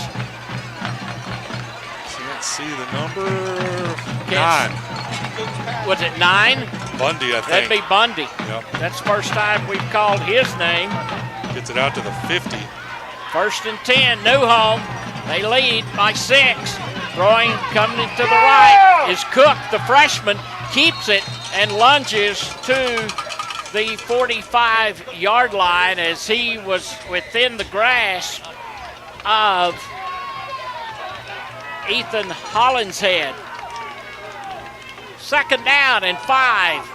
Can't see the number. 9. Was it 9? Bundy, I think. That'd be Bundy. Yep. That's the first time we've called his name. Gets it out to the 50. 1st and 10, New Home. They lead by 6. Throwing, coming to the right is Cook, the freshman, keeps it and lunges to the 45-yard line as he was within the grasp of Ethan Hollinshead. 2nd down and 5.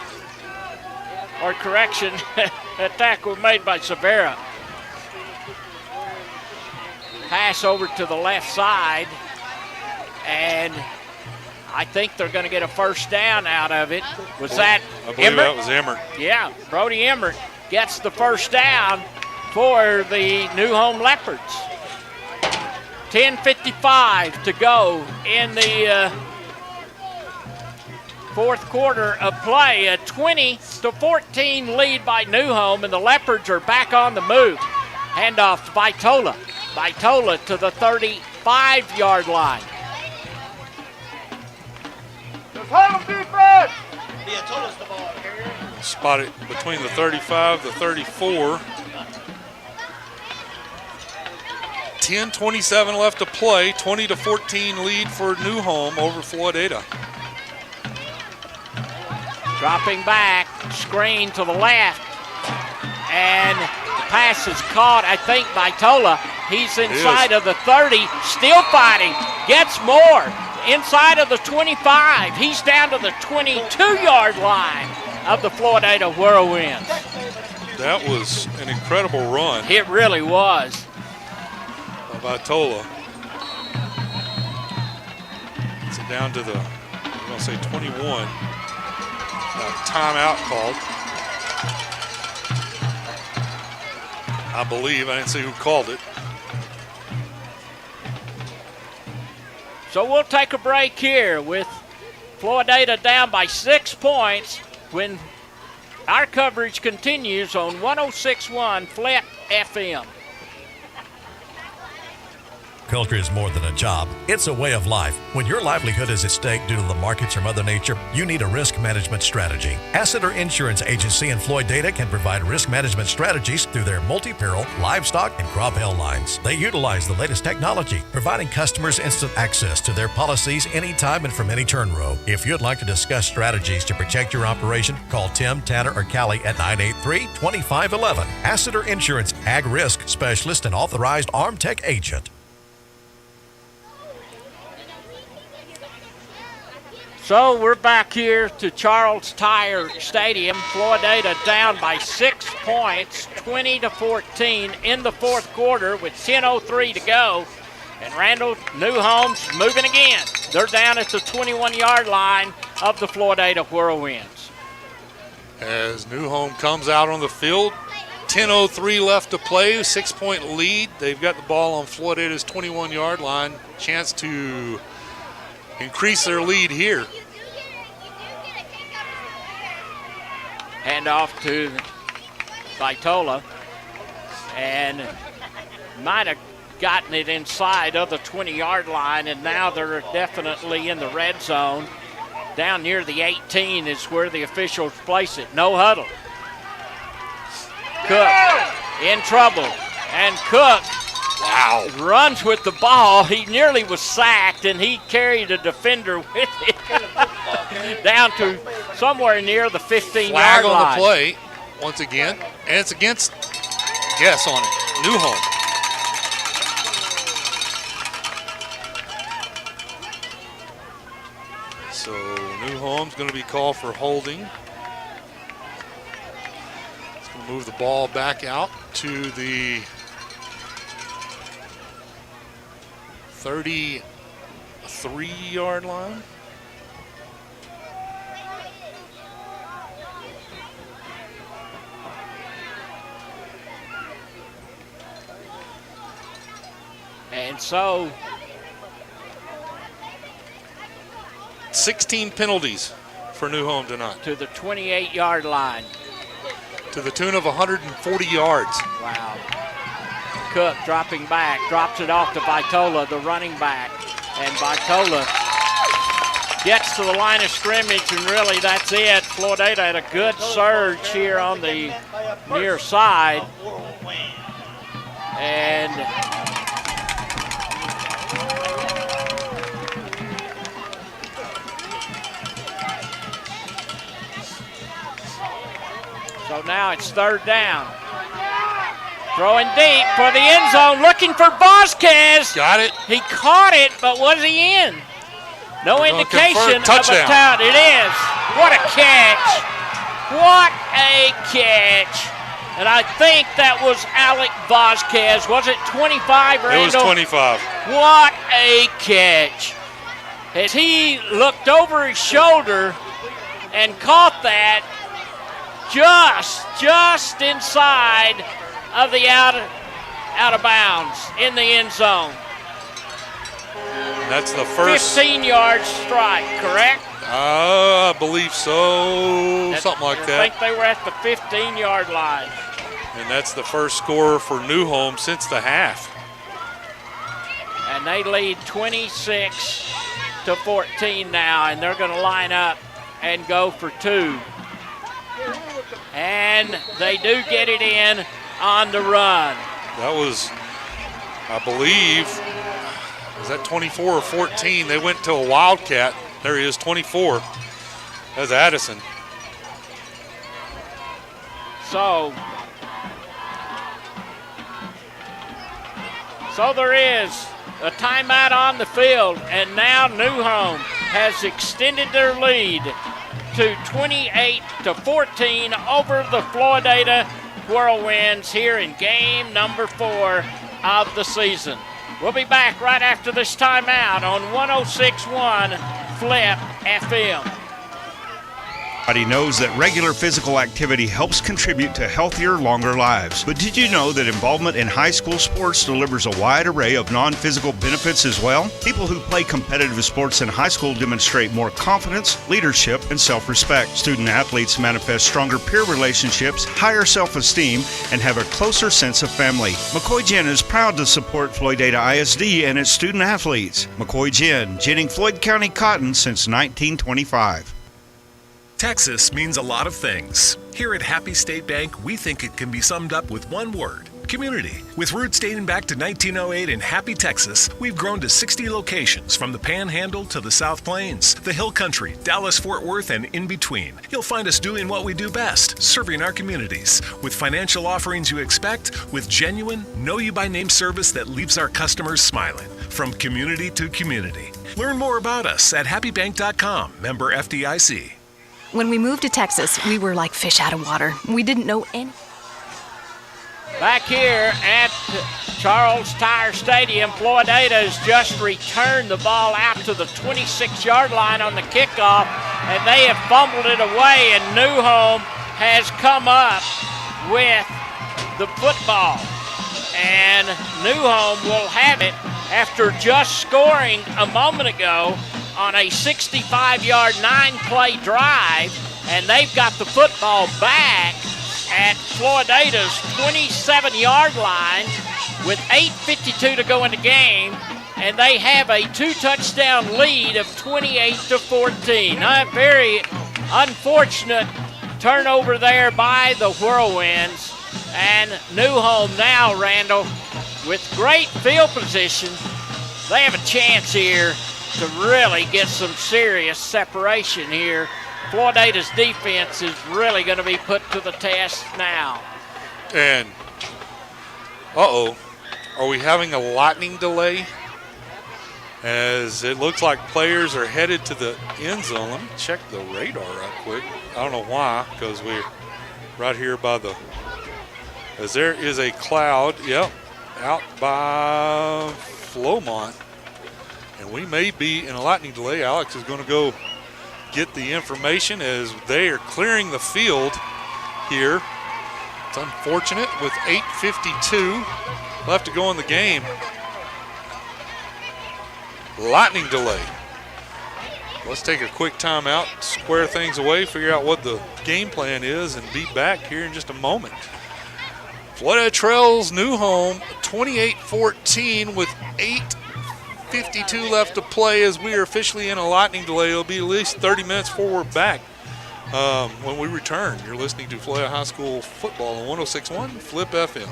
Or correction, that tackle made by Severa. Pass over to the left side, and I think they're going to get a first down out of it. Was that I believe Emmert? that was Emmert. Yeah, Brody Emmert gets the first down for the New Home Leopards. 10:55 to go in the fourth quarter of play. A 20-14 lead by New Home, and the Leopards are back on the move. Handoff to Vitola. Vitola to the 35-yard line. Spot it between the 35, the 34. 10:27 left to play. 20-14 lead for New Home over Floydada. Dropping back, screen to the left, and the pass is caught, I think, by Tola. He's inside of the 30, still fighting, gets more, inside of the 25. He's down to the 22-yard line of the Floydada Whirlwinds. That was an incredible run. It really was. By Tola. It's down to the, I'm going to say 21. Timeout called. I believe. I didn't see who called it. So we'll take a break here with Floydada down by 6 points when our coverage continues on 106.1 Flat FM. Agriculture is more than a job. It's a way of life. When your livelihood is at stake due to the markets or Mother Nature, you need a risk management strategy. Asseter Insurance Agency and Floydada can provide risk management strategies through their multi-peril, livestock, and crop hail lines. They utilize the latest technology, providing customers instant access to their policies anytime and from any turn row. If you'd like to discuss strategies to protect your operation, call Tim, Tanner, or Callie at 983-2511. Asseter Insurance, Ag Risk Specialist and Authorized Armtech Agent. So we're back here to Charles Tyer Stadium. Floydada down by 6 points, 20-14 in the fourth quarter with 10:03 to go. And Randall New Home's moving again. They're down at the 21-yard line of the Floydada Whirlwinds. As Newhome comes out on the field. 10:03 left to play, 6-point lead. They've got the ball on Floydada's 21-yard line. Chance to increase their lead here. Hand off to Vitola, and might have gotten it inside of the 20-yard line, and now they're definitely in the red zone. Down near the 18 is where the officials place it. No huddle. Cook in trouble, and Cook runs with the ball. He nearly was sacked, and he carried a defender with it down to somewhere near the 15-yard line. Flag on the play once again, and it's against Guess on it, Newhome. So Newhome's going to be called for holding. Move the ball back out to the 33-yard line. And so 16 penalties for Newhome tonight. To the 28-yard line. To the tune of 140 yards. Wow. Cook dropping back, drops it off to Vitola, the running back. And Vitola gets to the line of scrimmage, and really that's it. Floydada had a good surge here on the near side. And so now it's third down. Throwing deep for the end zone, looking for Vasquez. Got it. He caught it, but was he in? No indication of a touchdown. It is. What a catch. What a catch. And I think that was Alec Vasquez. Was it 25, Randall? It was 25. What a catch. As he looked over his shoulder and caught that just inside of the out of bounds in the end zone. That's the first 15-yard strike, correct? I believe so. Something like that. I think they were at the 15-yard line. And that's the first score for Newhome since the half. And they lead 26-14 now, and they're going to line up and go for two. And they do get it in on the run. That was, I believe, was that 24 or 14? They went to a Wildcat. There he is, 24. That's Addison. So there is a timeout on the field, and now Newhome has extended their lead to 28-14 over the Floydada Whirlwinds here in game number 4 of the season. We'll be back right after this timeout on 106.1 Flip FM. Everybody knows that regular physical activity helps contribute to healthier, longer lives. But did you know that involvement in high school sports delivers a wide array of non-physical benefits as well? People who play competitive sports in high school demonstrate more confidence, leadership, and self-respect. Student athletes manifest stronger peer relationships, higher self-esteem, and have a closer sense of family. McCoy Gin is proud to support Floydada ISD and its student athletes. McCoy Gin, ginning Floyd County cotton since 1925. Texas means a lot of things. Here at Happy State Bank, we think it can be summed up with one word: community. With roots dating back to 1908 in Happy, Texas, we've grown to 60 locations from the Panhandle to the South Plains, the Hill Country, Dallas-Fort Worth, and in between. You'll find us doing what we do best, serving our communities, with financial offerings you expect, with genuine, know-you-by-name service that leaves our customers smiling, from community to community. Learn more about us at happybank.com, member FDIC. When we moved to Texas, we were like fish out of water. We didn't know any. Back here at Charles Tyer Stadium, Floydada has just returned the ball out to the 26-yard line on the kickoff, and they have fumbled it away, and Newhome has come up with the football. And Newhome will have it after just scoring a moment ago on a 65-yard, 9-play drive. And they've got the football back at Floydada's 27-yard line with 8:52 to go in the game. And they have a 2-touchdown lead of 28-14. A very unfortunate turnover there by the Whirlwinds. And Newhome now, Randall, with great field position, they have a chance here to really get some serious separation here. Floydada's defense is really going to be put to the test now. And, are we having a lightning delay? As it looks like players are headed to the end zone. Let me check the radar right quick. I don't know why, because we're right here by the, as there is a cloud, out by Flomont. And we may be in a lightning delay. Alex is going to go get the information as they are clearing the field here. It's unfortunate with 8:52 left to go in the game. Lightning delay. Let's take a quick timeout, square things away, figure out what the game plan is, and be back here in just a moment. Floydada trails Newhome 28-14 with 8:52 left to play as we are officially in a lightning delay. It'll be at least 30 minutes before we're back when we return. You're listening to Floydada High School football on 106.1 Flip FM.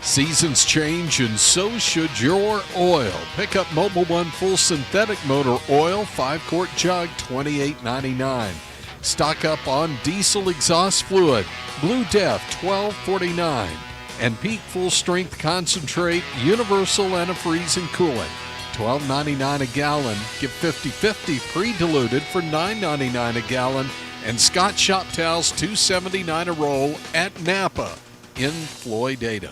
Seasons change and so should your oil. Pick up Mobil 1 full synthetic motor oil, 5-quart jug, $28.99. Stock up on diesel exhaust fluid, Blue Death, $12.49. And Peak full strength concentrate, universal antifreeze and coolant, $12.99 a gallon. Get 50/50 pre-diluted for $9.99 a gallon. And Scott Shop Towels, $2.79 a roll at Napa in Floydada.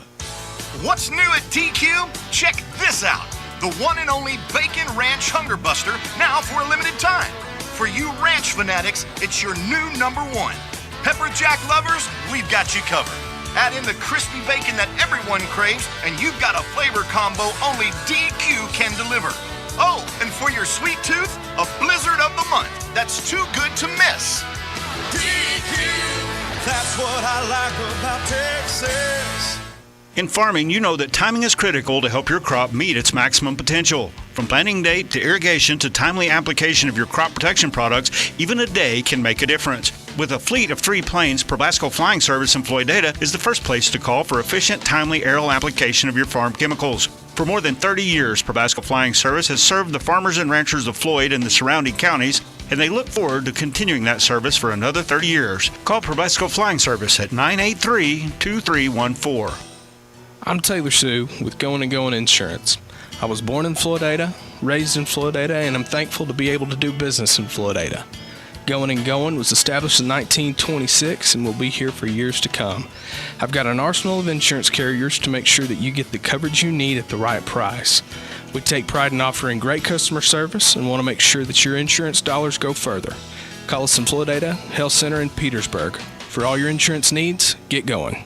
What's new at TQ? Check this out. The one and only Bacon Ranch Hunger Buster, now for a limited time. For you ranch fanatics, it's your new number one. Pepper Jack lovers, we've got you covered. Add in the crispy bacon that everyone craves, and you've got a flavor combo only DQ can deliver. Oh, and for your sweet tooth, a blizzard of the month that's too good to miss. DQ, that's what I like about Texas. In farming, you know that timing is critical to help your crop meet its maximum potential. From planting date to irrigation to timely application of your crop protection products, even a day can make a difference. With a fleet of 3 planes, Probasco Flying Service in Floydada is the first place to call for efficient, timely aerial application of your farm chemicals. For more than 30 years, Probasco Flying Service has served the farmers and ranchers of Floyd and the surrounding counties, and they look forward to continuing that service for another 30 years. Call Probasco Flying Service at 983-2314. I'm Taylor Sue with Going and Going Insurance. I was born in Floydada, raised in Floydada, and I'm thankful to be able to do business in Floydada. Going and Going was established in 1926 and will be here for years to come. I've got an arsenal of insurance carriers to make sure that you get the coverage you need at the right price. We take pride in offering great customer service and want to make sure that your insurance dollars go further. Call us in Floydada, Health Center, and Petersburg. For all your insurance needs, get going.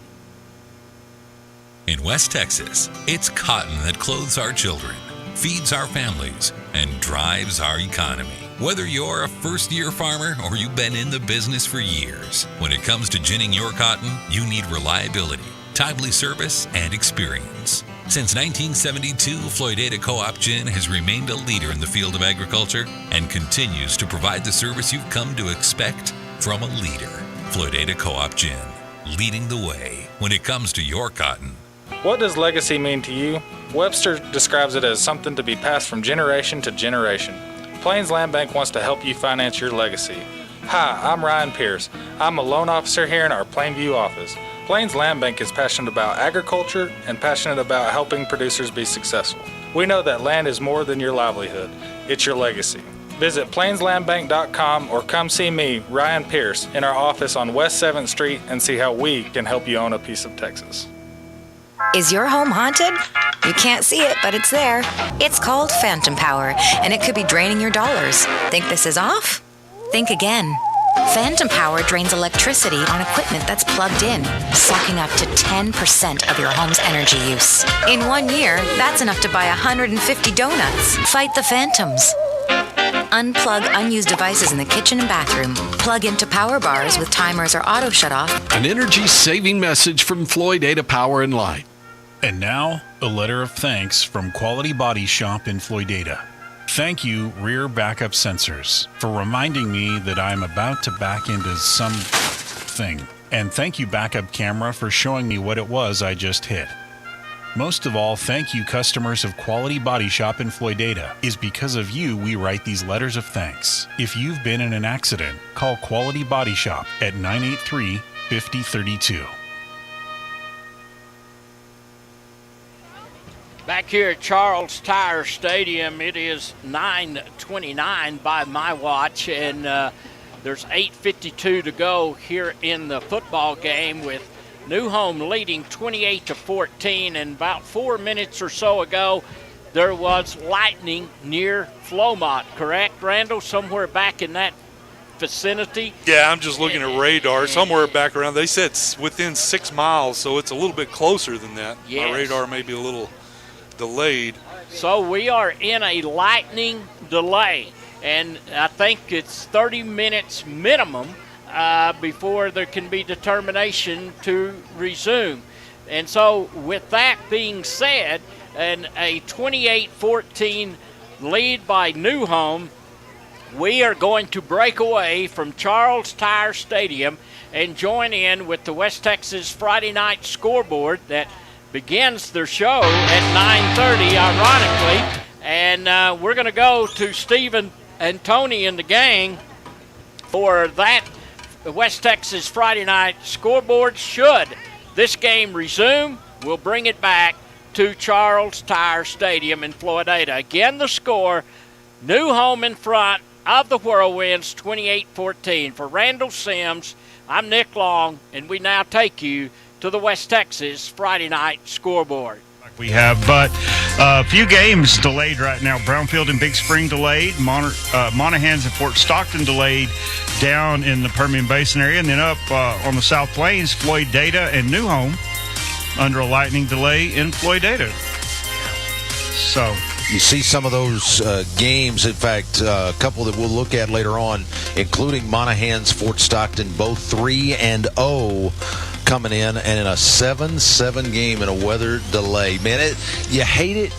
In West Texas, it's cotton that clothes our children, feeds our families, and drives our economy. Whether you're a first-year farmer or you've been in the business for years, when it comes to ginning your cotton, you need reliability, timely service, and experience. Since 1972, Floydada Co-op Gin has remained a leader in the field of agriculture and continues to provide the service you've come to expect from a leader. Floydada Co-op Gin, leading the way when it comes to your cotton. What does legacy mean to you? Webster describes it as something to be passed from generation to generation. Plains Land Bank wants to help you finance your legacy. Hi, I'm Ryan Pierce. I'm a loan officer here in our Plainview office. Plains Land Bank is passionate about agriculture and passionate about helping producers be successful. We know that land is more than your livelihood. It's your legacy. Visit plainslandbank.com or come see me, Ryan Pierce, in our office on West 7th Street and see how we can help you own a piece of Texas. Is your home haunted? You can't see it, but it's there. It's called Phantom Power, and it could be draining your dollars. Think this is off? Think again. Phantom Power drains electricity on equipment that's plugged in, sucking up to 10% of your home's energy use. In 1 year, that's enough to buy 150 donuts. Fight the phantoms. Unplug unused devices in the kitchen and bathroom. Plug into power bars with timers or auto shut-off. An energy-saving message from Floydada Power and Light. And now, a letter of thanks from Quality Body Shop in Floydada. Thank you, Rear Backup Sensors, for reminding me that I'm about to back into something. And thank you, Backup Camera, for showing me what it was I just hit. Most of all, thank you, customers of Quality Body Shop in Floydada. It's because of you we write these letters of thanks. If you've been in an accident, call Quality Body Shop at 983-5032. Back here at Charles Tyer Stadium, it is 9:29 by my watch, and there's 8:52 to go here in the football game with New Home leading 28-14, and about 4 minutes or so ago, there was lightning near Flomont, correct, Randall? Somewhere back in that vicinity? Yeah, I'm just looking at radar. Somewhere back around, they said within 6 miles, so it's a little bit closer than that. Yes. My radar may be a little delayed. So we are in a lightning delay, and I think it's 30 minutes minimum before there can be determination to resume. And so with that being said, and a 28-14 lead by New Home, we are going to break away from Charles Tyer Stadium and join in with the West Texas Friday Night Scoreboard that begins their show at 9:30, ironically. And we're going to go to Stephen and Tony and the gang for that West Texas Friday Night Scoreboard. Should this game resume, we'll bring it back to Charles Tyer Stadium in Floydada. Again, the score, New Home in front of the Whirlwinds, 28-14. For Randall Sims, I'm Nick Long, and we now take you to the West Texas Friday Night Scoreboard. We have, but a few games delayed right now. Brownfield and Big Spring delayed. Monahans and Fort Stockton delayed down in the Permian Basin area. And then up on the South Plains, Floydada and New Home under a lightning delay in Floydada. So you see some of those games, in fact, a couple that we'll look at later on, including Monahans, Fort Stockton, both 3-0 coming in, and in a 7-7 game in a weather delay. Man, you hate it